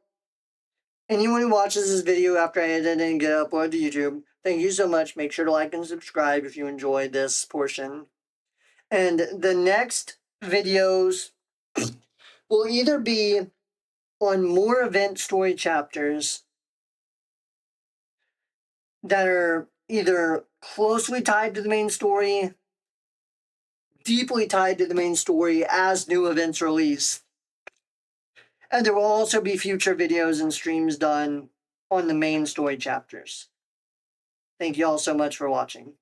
anyone who watches this video after I edit it and get it uploaded to YouTube. Thank you so much. Make sure to like and subscribe if you enjoyed this portion. And the next videos will either be on more event story chapters that are either closely tied to the main story, deeply tied to the main story as new events release. And there will also be future videos and streams done on the main story chapters. Thank you all so much for watching.